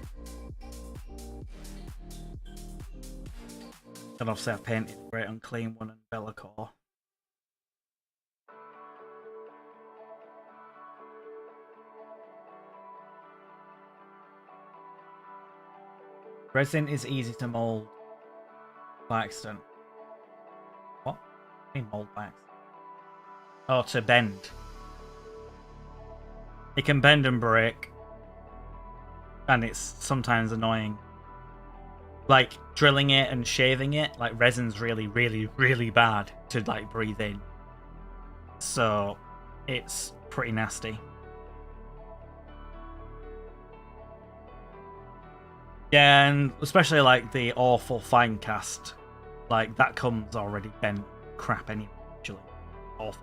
And obviously I've painted the Great Unclean One and Be'lakor. Resin is easy to mold by accident. What? What do you mean mold by accident? Oh, to bend. It can bend and break. And it's sometimes annoying. Like, drilling it and shaving it, like, resin's really, really, really bad to, like, breathe in. So, it's pretty nasty. Yeah, and especially, like, the awful Finecast. Like, that comes already bent crap anyway, actually. Awful.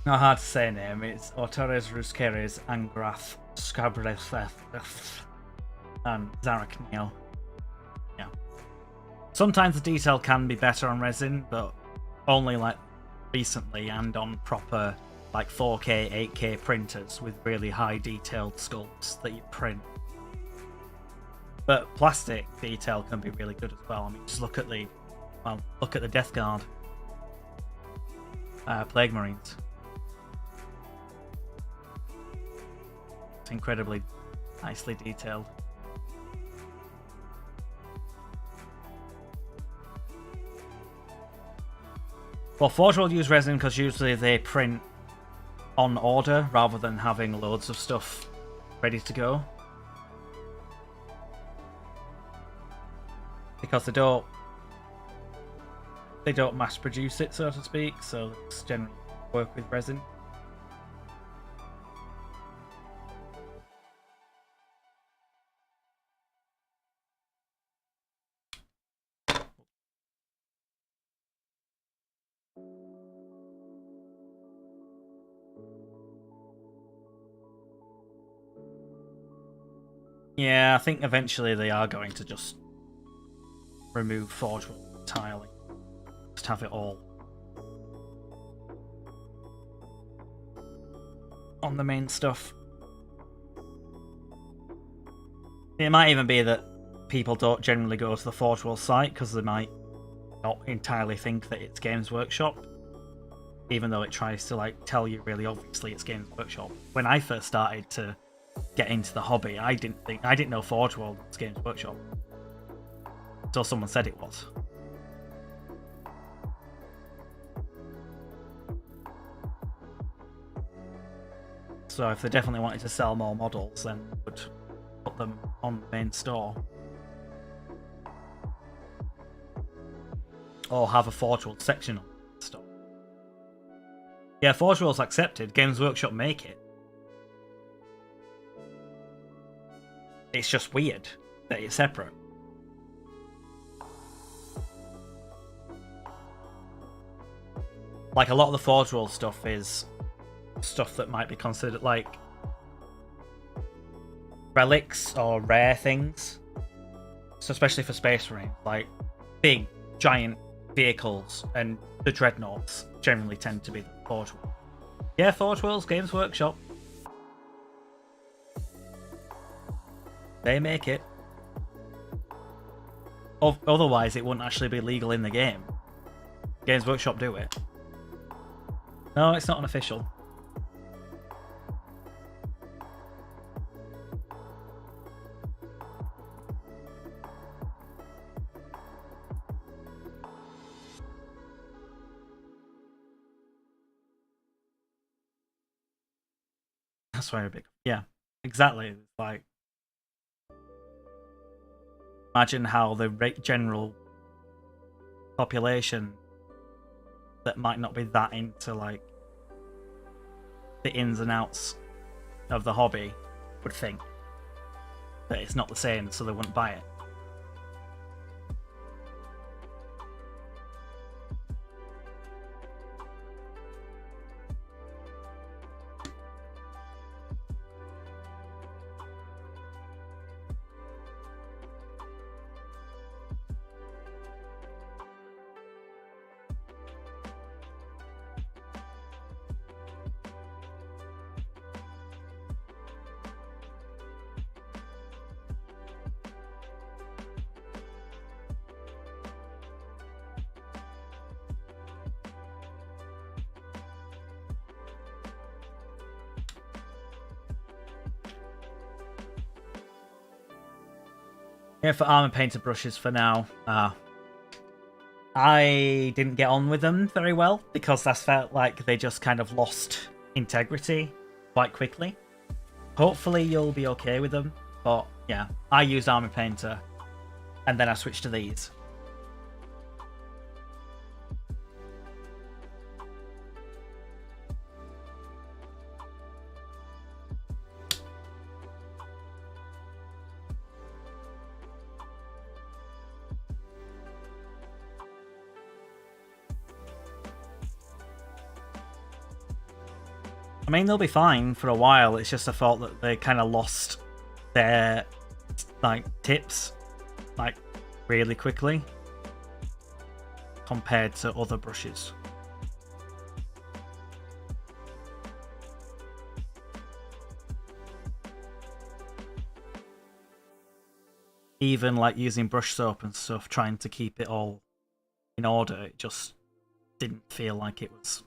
Not hard to say name. It's Autores Ruskeres Angrath Scabreth and Zarek Neil. Yeah. Sometimes the detail can be better on resin, but only like recently and on proper like 4K, 8K printers with really high detailed sculpts that you print. But plastic detail can be really good as well. I mean, just look at the Death Guard, Plague Marines. It's incredibly nicely detailed. Well, Forge World use resin because usually they print on order rather than having loads of stuff ready to go. Because they don't mass produce it, so to speak, so it's generally work with resin. Yeah, I think eventually they are going to just remove Forge World entirely. Just have it all on the main stuff. It might even be that people don't generally go to the Forge World site because they might not entirely think that it's Games Workshop, even though it tries to like tell you really obviously it's Games Workshop. When I first started to get into the hobby, I didn't know Forge World was Games Workshop until someone said it was. So if they definitely wanted to sell more models, then they would put them on the main store. Or have a Forge World section on the store. Yeah, Forge World's accepted. Games Workshop make it. It's just weird that it's separate. Like, a lot of the Forge World stuff is stuff that might be considered like relics or rare things. So especially for Space Marine, like big, giant vehicles and the Dreadnoughts generally tend to be the Forge World. Yeah, Forge World's Games Workshop. They make it. Otherwise, it wouldn't actually be legal in the game. Games Workshop do it. No, it's not unofficial. That's very big. Yeah, exactly. It's like, imagine how the general population that might not be that into like the ins and outs of the hobby would think that it's not the same, so they wouldn't buy it. Yeah, for armor painter brushes for now. I didn't get on with them very well because I felt like they just kind of lost integrity quite quickly. Hopefully you'll be okay with them, but yeah, I used armor painter and then I switched to these. I mean, they'll be fine for a while. It's just I thought that they kind of lost their like tips like really quickly compared to other brushes. Even like using brush soap and stuff, trying to keep it all in order, it just didn't feel like it was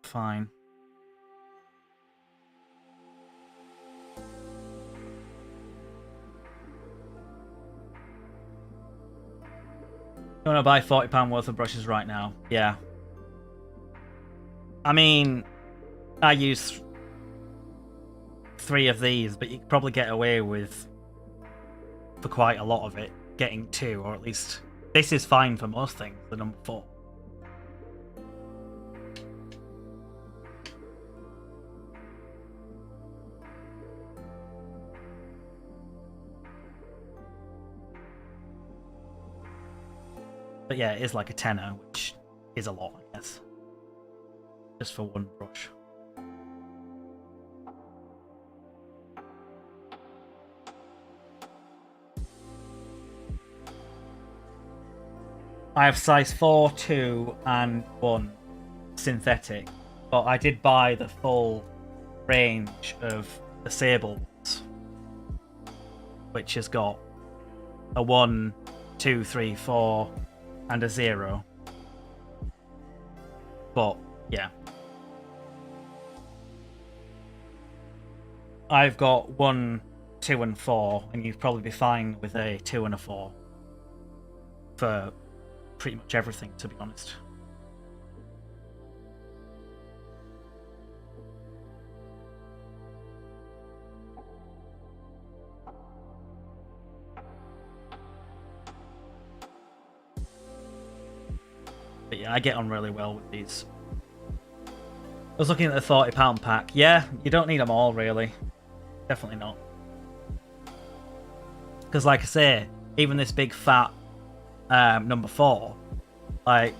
fine. You want to buy £40 worth of brushes right now? Yeah. I mean, I use 3 of these, but you could probably get away with, for quite a lot of it, getting 2, or at least this is fine for most things, the number 4. But yeah, it is like a tenner, which is a lot, I guess. Just for one brush. I have size 4, 2, and 1 synthetic, but I did buy the full range of the Sable ones, which has got a 1, 2, 3, 4, and a 0. But yeah, I've got 1, 2, and 4, and you'd probably be fine with a 2 and a 4 for pretty much everything, to be honest. But yeah, I get on really well with these. I was looking at the £40 pack. Yeah, you don't need them all, really. Definitely not. Because like I say, even this big fat number 4, like,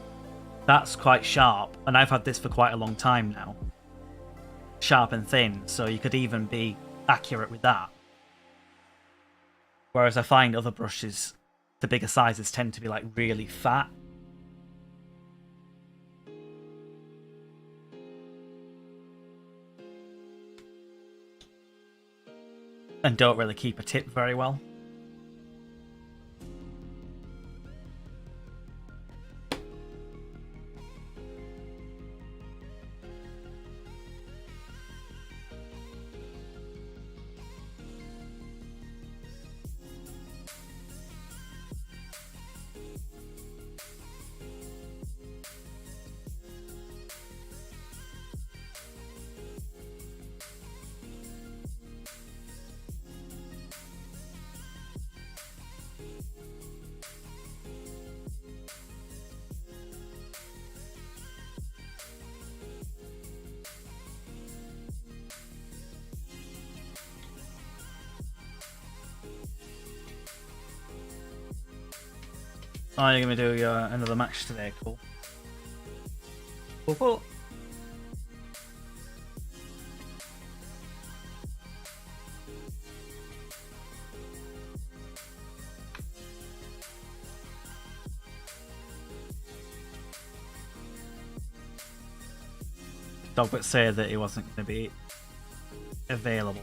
that's quite sharp, and I've had this for quite a long time now. Sharp and thin, so you could even be accurate with that. Whereas I find other brushes, the bigger sizes, tend to be like really fat. And don't really keep a tip very well. Oh, you're going to do another match today, cool. Cool, cool. Dog would say that it wasn't going to be available.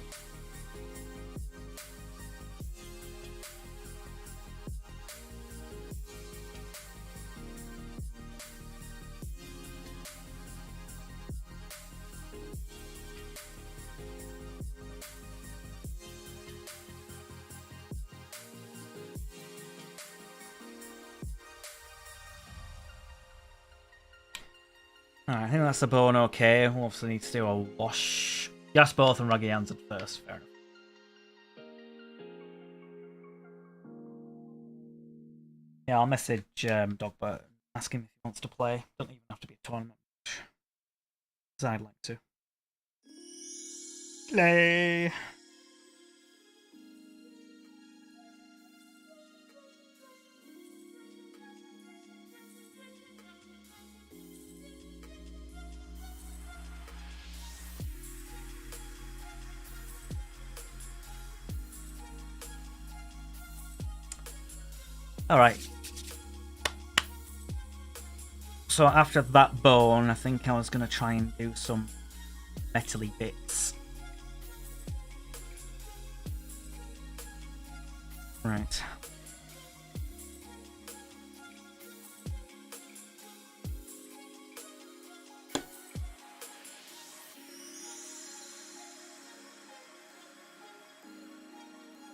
Alright, I think that's the bone okay. We'll obviously need to do a wash. Yes, both and Ruggy answered first, fair enough. Yeah, I'll message Dogbert, ask him if he wants to play. Doesn't even have to be a tournament. Because I'd like to. Play! Alright. So after that bone, I think I was going to try and do some metally bits. Right.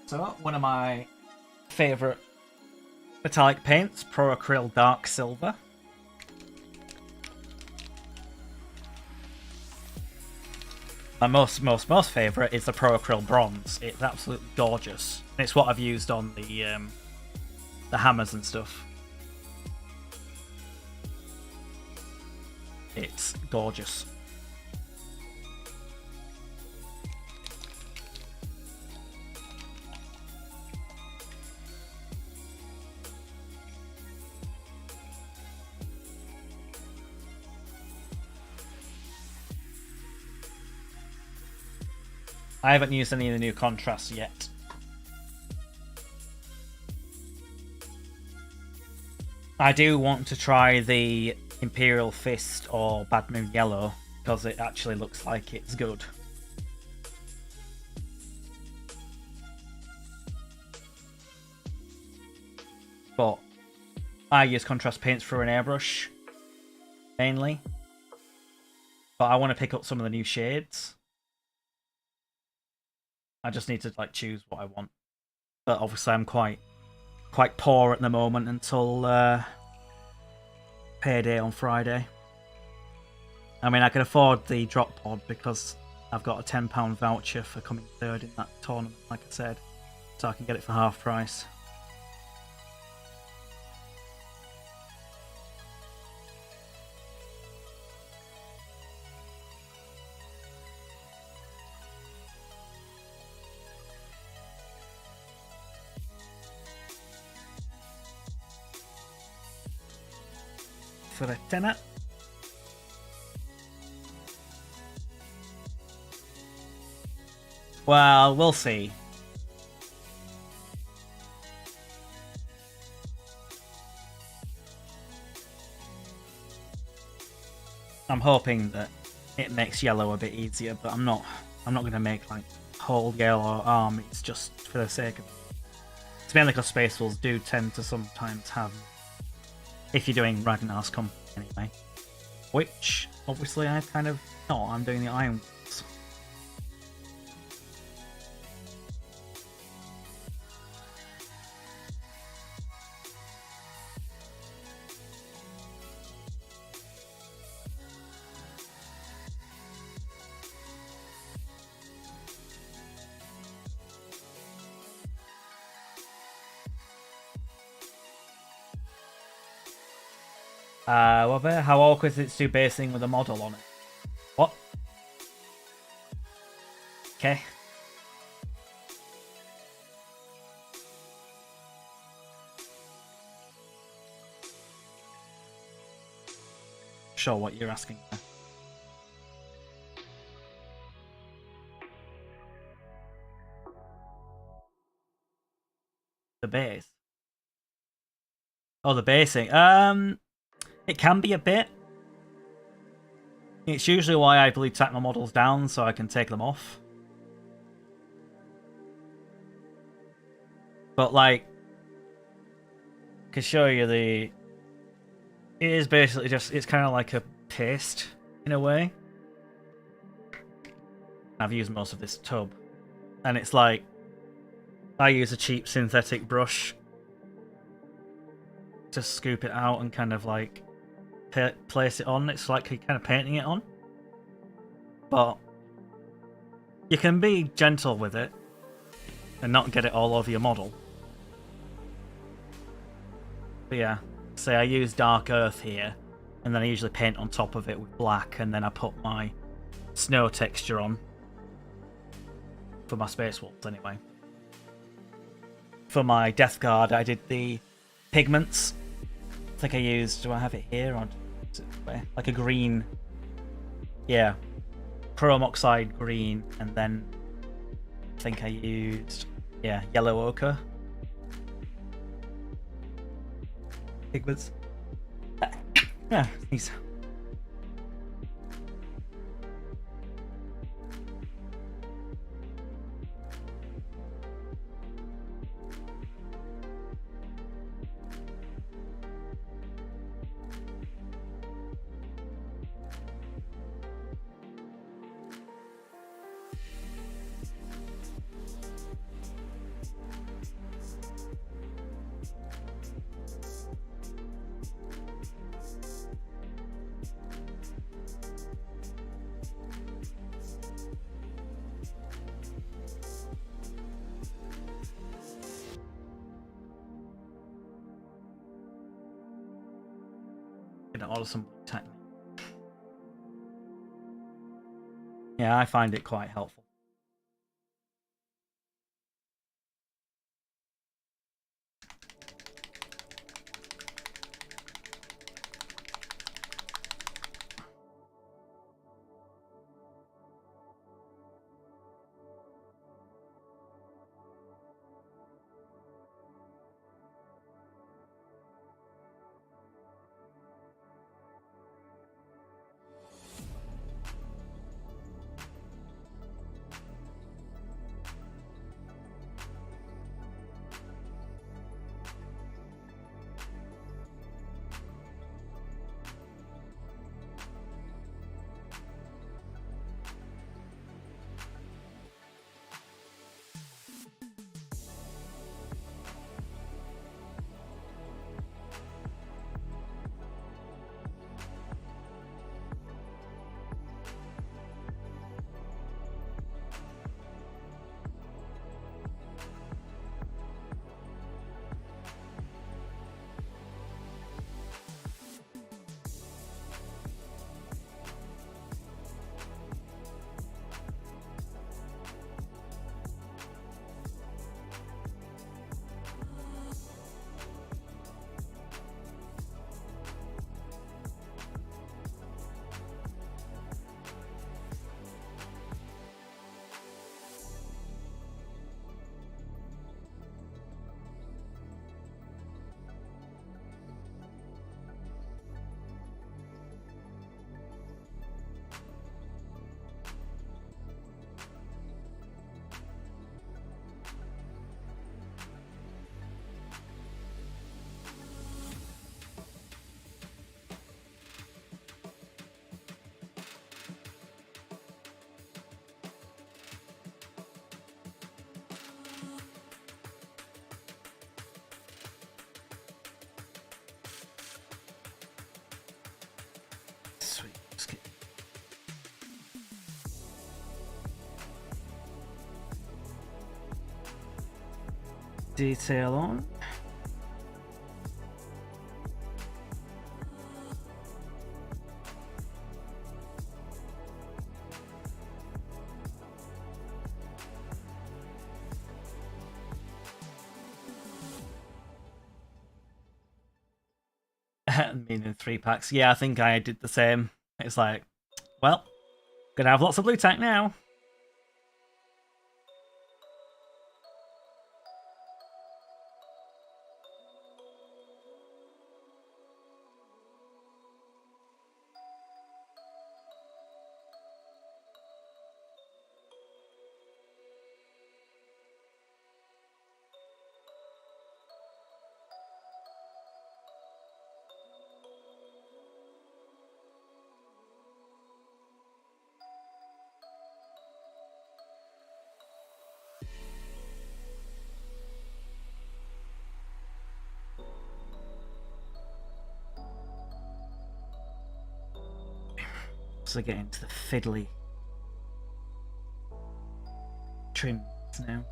So, one of my favourite metallic paints, Pro Acryl Dark Silver. My most favourite is the Pro Acryl Bronze. It's absolutely gorgeous. It's what I've used on the hammers and stuff. It's gorgeous. I haven't used any of the new contrasts yet. I do want to try the Imperial Fist or Bad Moon Yellow because it actually looks like it's good. But I use contrast paints for an airbrush mainly. But I want to pick up some of the new shades. I just need to like choose what I want. But obviously I'm quite poor at the moment until payday on Friday. I mean, I can afford the drop pod because I've got a £10 voucher for coming third in that tournament, like I said. So I can get it for half price. For a tenner. Well, we'll see. I'm hoping that it makes yellow a bit easier, but I'm not going to make like whole yellow arm. It's just for the sake of it. It's mainly because Space Wolves do tend to sometimes have, if you're doing Ragnar's company anyway. Which, obviously, I've kind of not. I'm doing the Iron Wolves. What about how awkward is it to do basing with a model on it? What? Okay. Sure what you're asking there. The base. Oh, the basing. It can be a bit. It's usually why I bleed tack my models down so I can take them off. But like, I can show you the. It is basically just. It's kind of like a paste in a way. I've used most of this tub, and it's like I use a cheap synthetic brush to scoop it out and kind of like place it on. It's like you're kind of painting it on, but you can be gentle with it and not get it all over your model. But yeah, say I use dark earth here, and then I usually paint on top of it with black, and then I put my snow texture on for my Space Wolves anyway. For my Death Guard, I did the pigments. I think I used, do I have it here or like a green, yeah, chrome oxide green, and then I think I used, yeah, yellow ochre. pigments. Ah, sneeze. Gonna order some tech. Yeah, I find it quite helpful. Sweet. Let's get detail on. Meaning 3-packs. Yeah, I think I did the same. It's like, well, gonna have lots of blue tack now. So get into the fiddly trims now.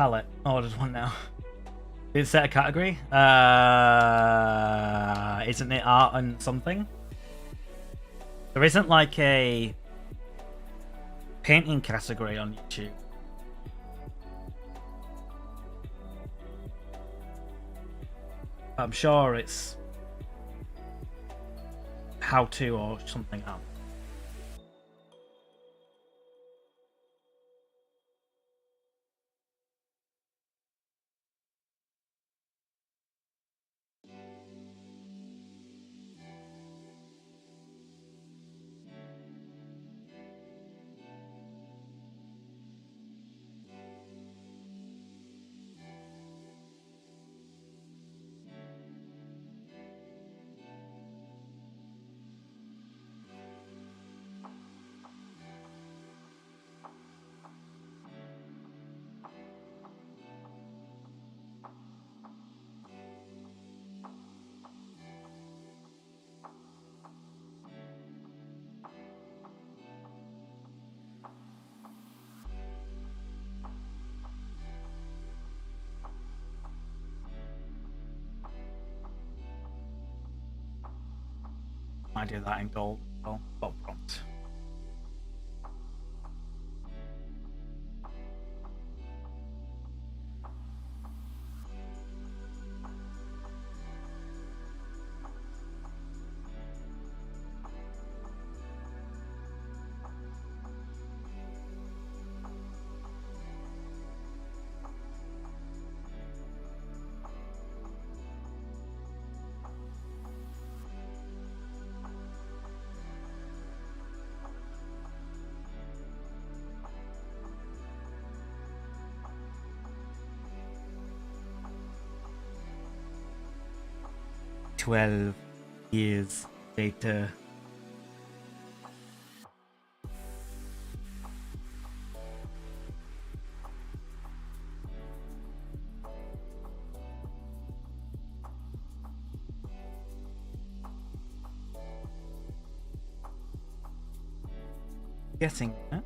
palette. Oh, there's one now. Did it set a category? Isn't it art and something? There isn't like a painting category on YouTube. I'm sure it's how to or something else. I do that in gold. Well, prompt. "12 years later." Guessing that.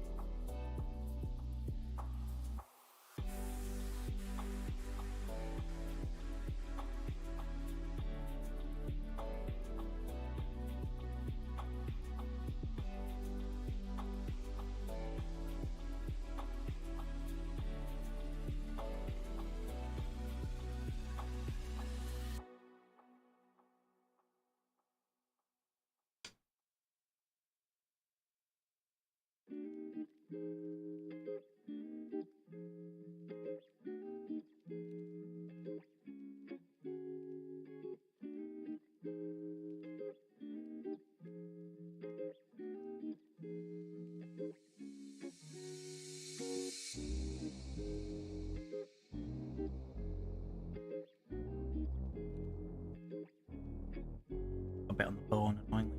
A bit on the bone, annoyingly.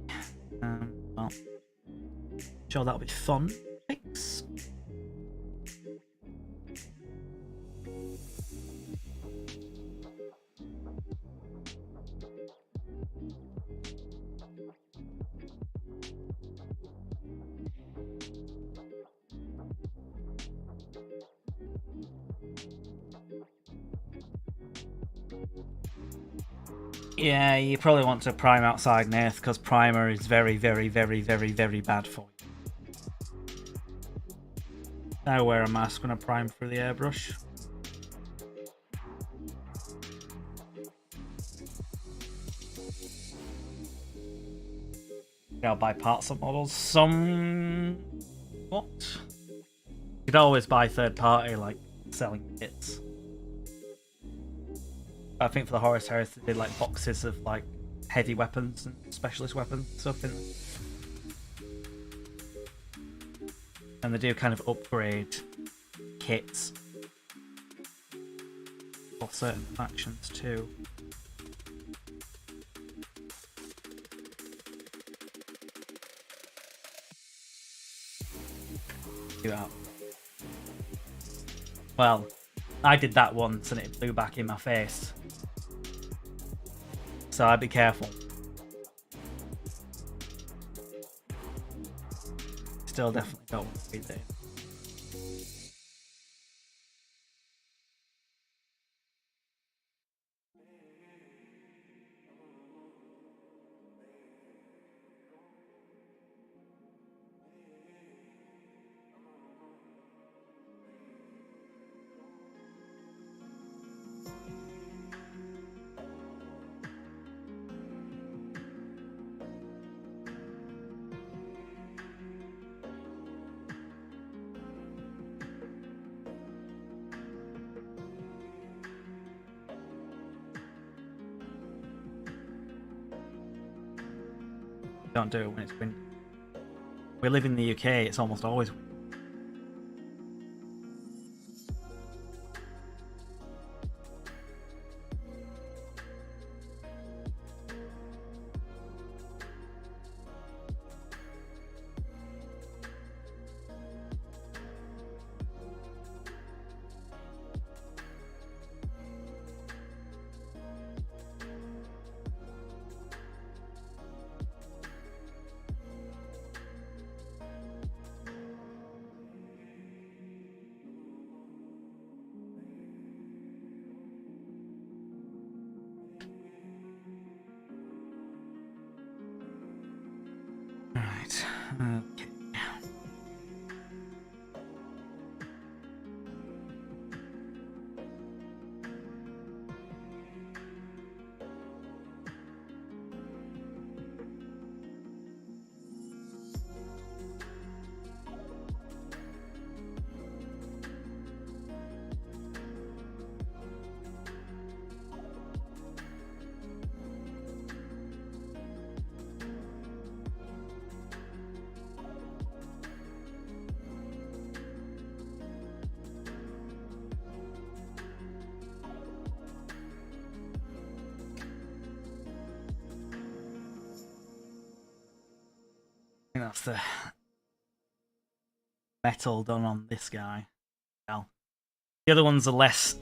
Well, sure that'll be fun. Thanks. Yeah, you probably want to prime outside Nath because primer is very, very, very, very, very bad for you. I wear a mask when I prime through the airbrush. I'll buy parts of models. What? You could always buy third party, like selling kits. I think for the Horus Heresy they did like boxes of like heavy weapons and specialist weapons and stuff in them. And they do kind of upgrade kits for certain factions too. Well, I did that once and it blew back in my face. So I'd be careful. Still definitely don't want to be there. Don't do it when it's windy. We live in the UK, it's almost always windy. Right. Okay. I think that's the metal done on this guy. Well, the other ones are less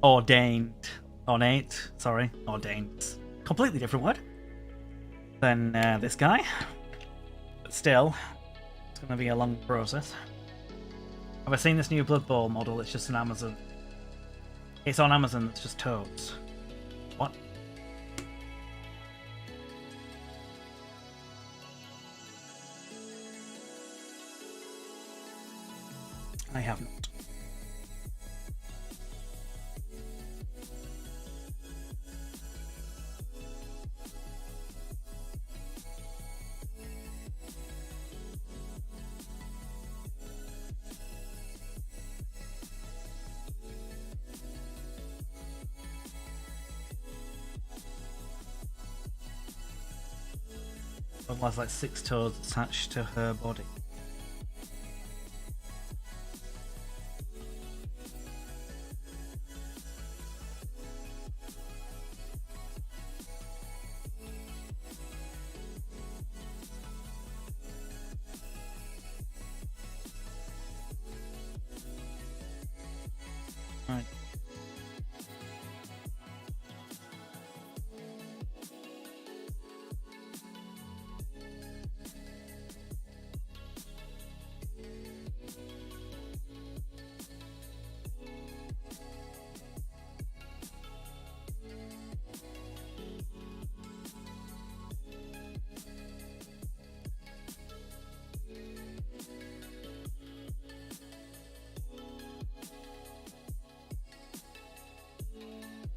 ordained. Completely different word than this guy. But still, it's going to be a long process. Have I seen this new Blood Bowl model? It's just an Amazon. It's on Amazon, it's just toads. What? I have not. One has like 6 toads attached to her body. Right.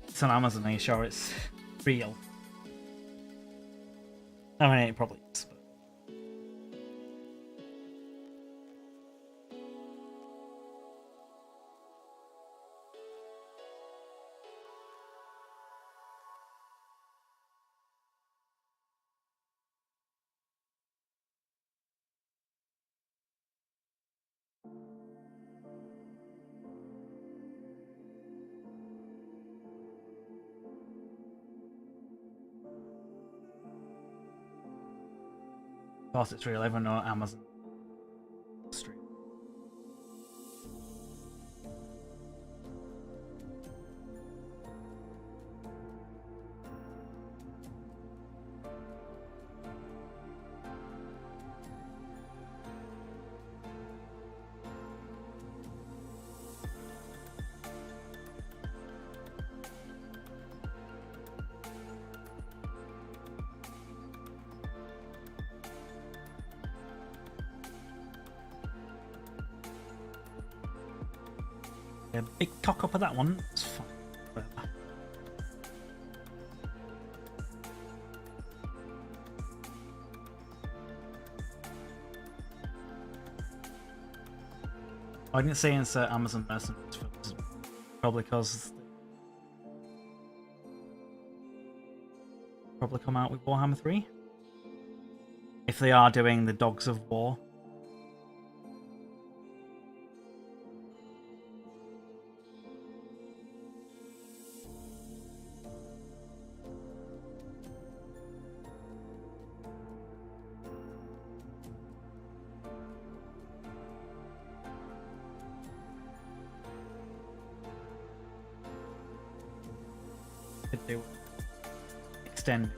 It's on Amazon, are you sure it's real? I mean, it probably is. But... Of course, it's real. Everyone knows Amazon. Stream. A big cock up of that one. It's fine. Whatever. I didn't say insert Amazon Mercenaries films. Probably because probably come out with Warhammer 3. if they are doing the Dogs of War. Could do extend.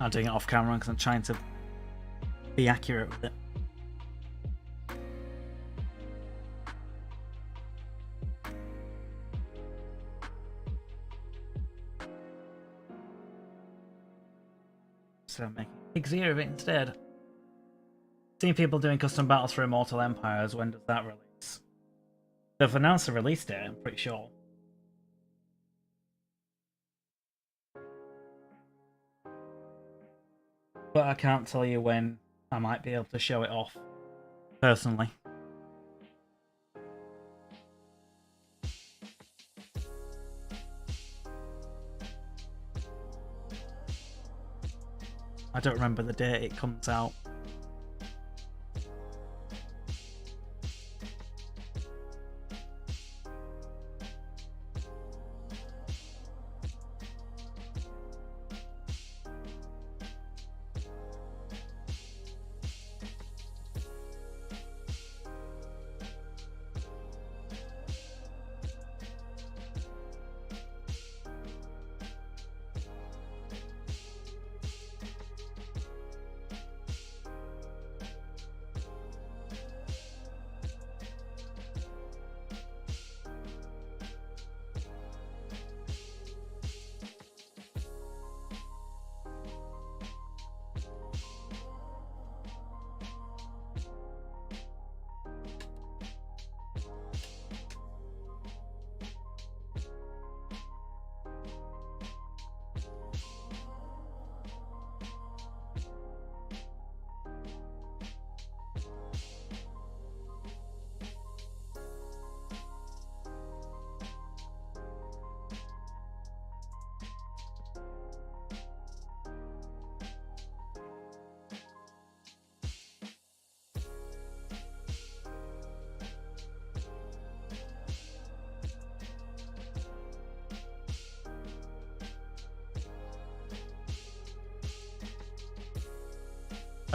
I'm doing it off camera because I'm trying to be accurate with it. So I'm making a big zero of it instead. Seeing people doing custom battles for Immortal Empires, when does that release? They've announced the release date, I'm pretty sure. But I can't tell you when I might be able to show it off, personally. I don't remember the date it comes out.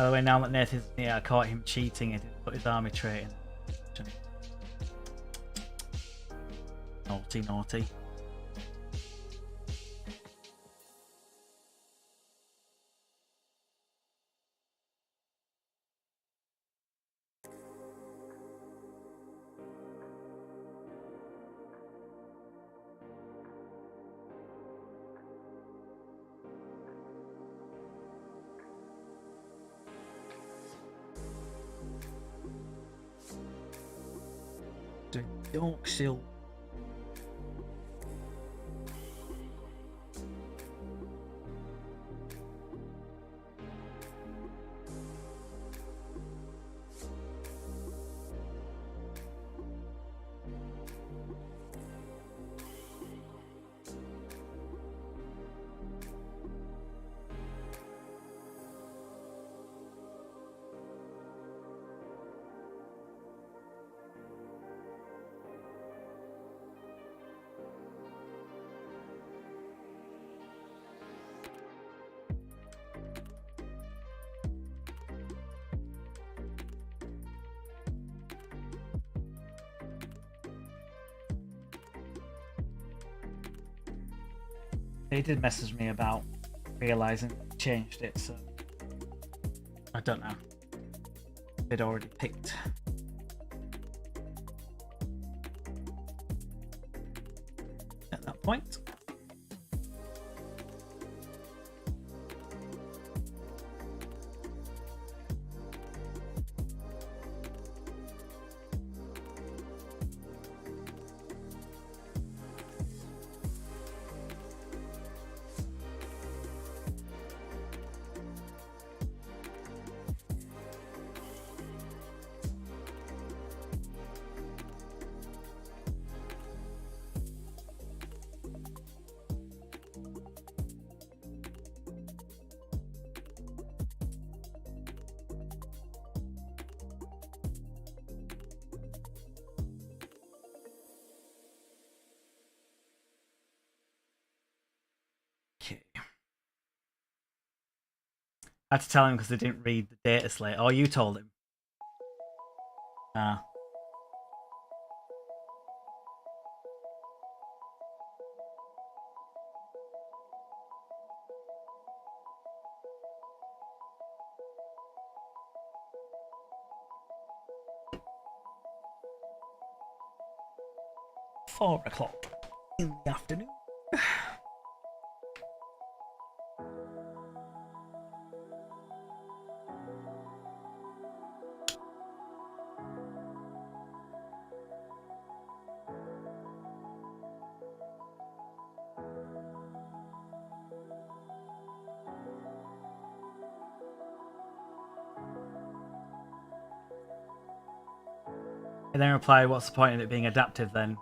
By the way, now that Nathan's near, I caught him cheating. He didn't put his army trait in. Naughty, naughty. Yorkshire. They did message me about realizing they changed it, so I don't know. They'd already picked. At that point. I had to tell him because they didn't read the data slate. Oh, you told him? Ah. 4 o'clock in the afternoon. And then reply, what's the point of it being adaptive then?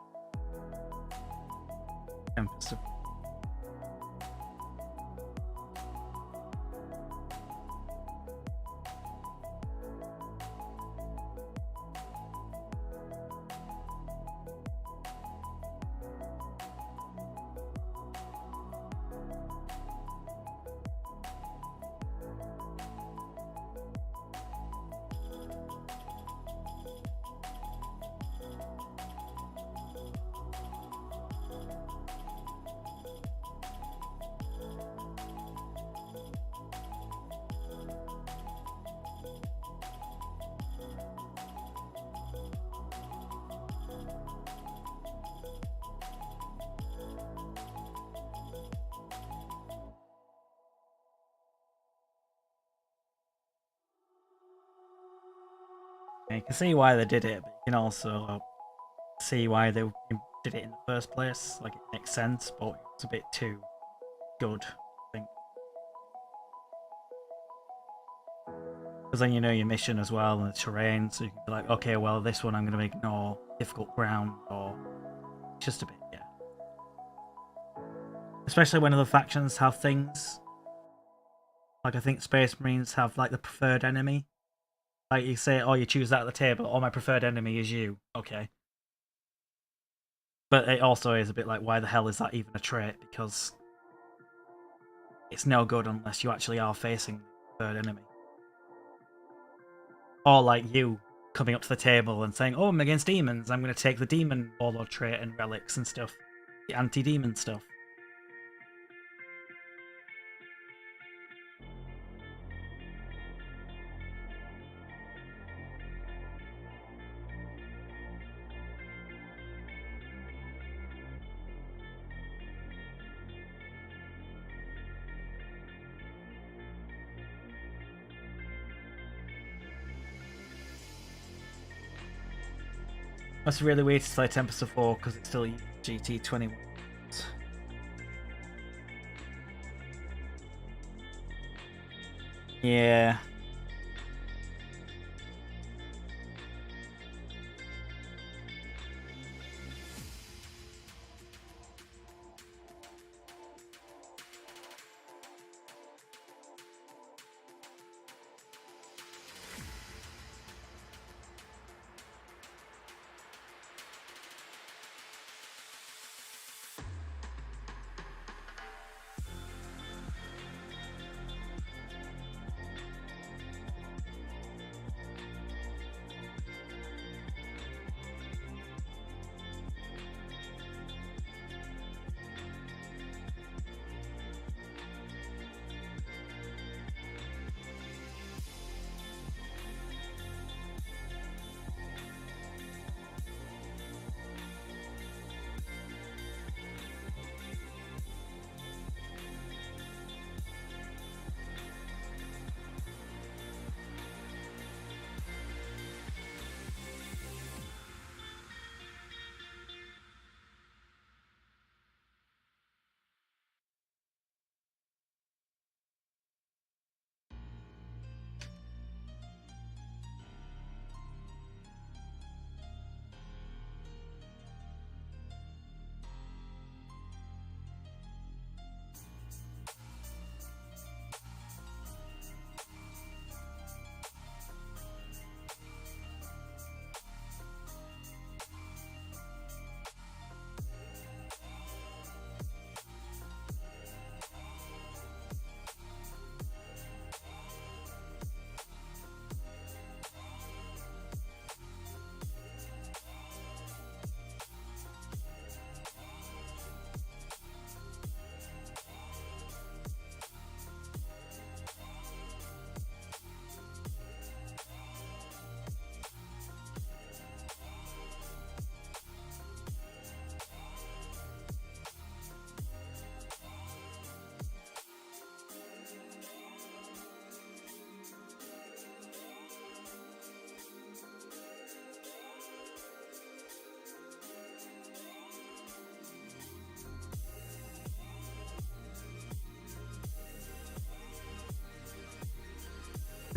You can see why they did it, but you can also see why they did it in the first place. Like, it makes sense, but it's a bit too good, I think. Because then you know your mission as well and the terrain, so you can be like, okay, well, this one I'm going to ignore difficult ground, or just a bit, yeah. Especially when other factions have things. Like, I think Space Marines have, like, the preferred enemy. Like, you say, oh, you choose that at the table, oh, my preferred enemy is you. Okay. But it also is a bit like, why the hell is that even a trait? Because it's no good unless you actually are facing the preferred enemy. Or like you coming up to the table and saying, "Oh, I'm against demons. I'm going to take the demon warlord trait and relics and stuff, the anti-demon stuff." That's really weird to play Tempest of 4 because it's still GT21. Yeah.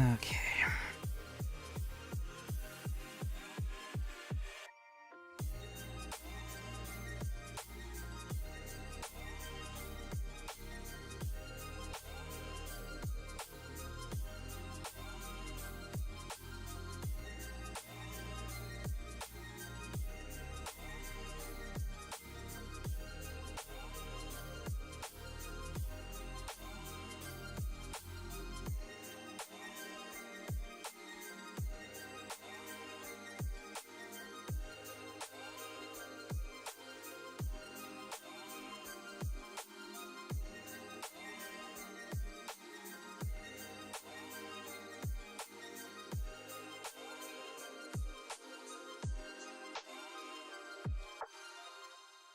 Okay.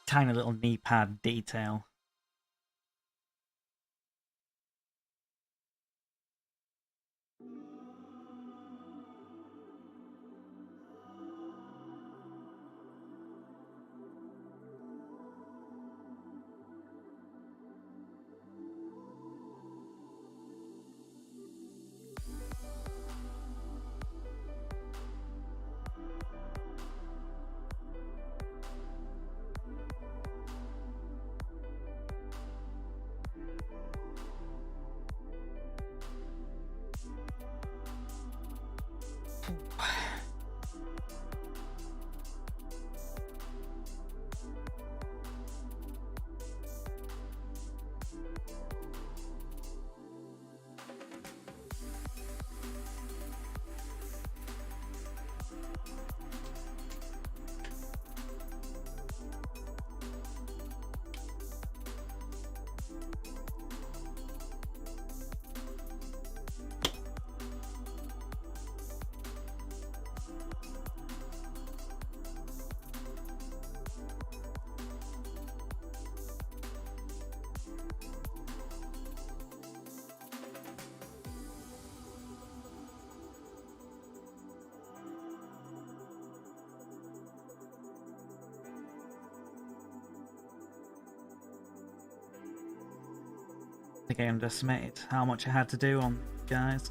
Tiny little knee pad detail. think I underestimated how much I had to do on guys.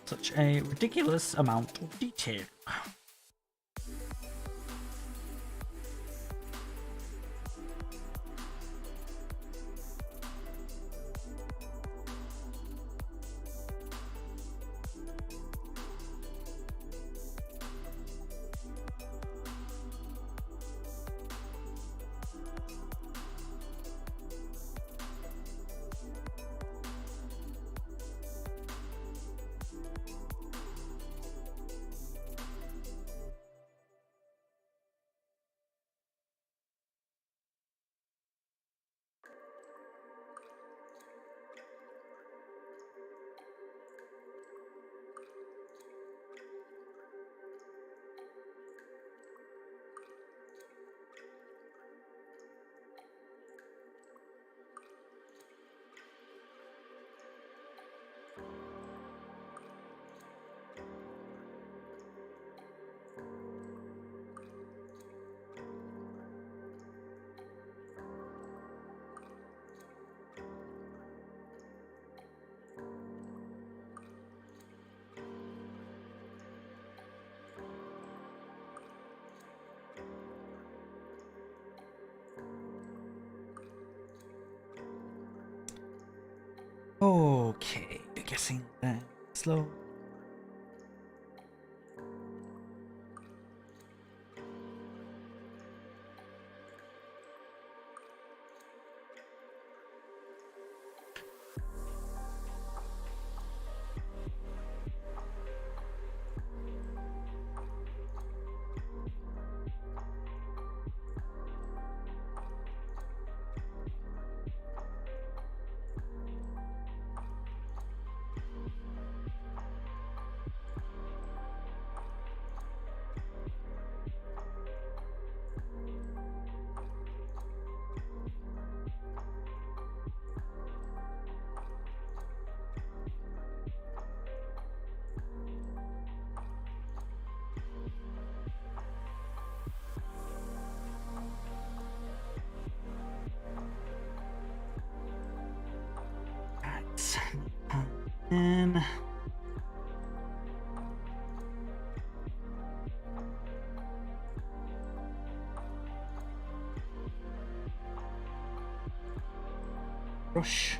Such a ridiculous amount of detail. Okay, guessing that slow. And brush.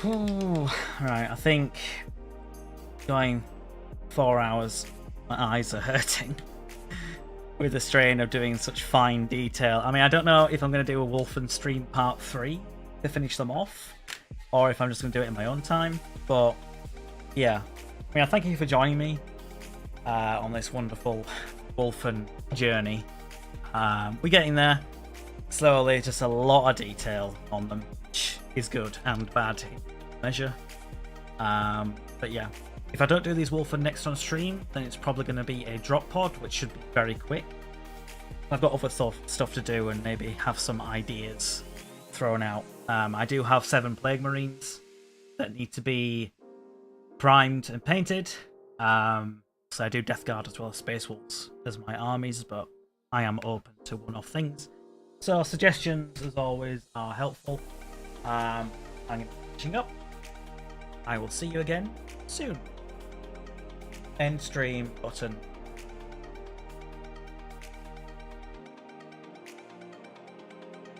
Right, I think going 4 hours, my eyes are hurting with the strain of doing such fine detail. I mean, I don't know if I'm going to do a Wulfen stream part 3 to finish them off, or if I'm just going to do it in my own time. But yeah, I mean, I thank you for joining me on this wonderful Wulfen journey. We're getting there slowly, just a lot of detail on them, which is good and bad in measure. But yeah, if I don't do these Wulfen next on stream, then it's probably going to be a drop pod, which should be very quick. I've got other stuff to do and maybe have some ideas thrown out. I do have 7 Plague Marines that need to be primed and painted. So I do Death Guard as well as Space Wolves as my armies, but I am open to one-off things. So suggestions, as always, are helpful. I'm going to be finishing up. I will see you again soon. End stream button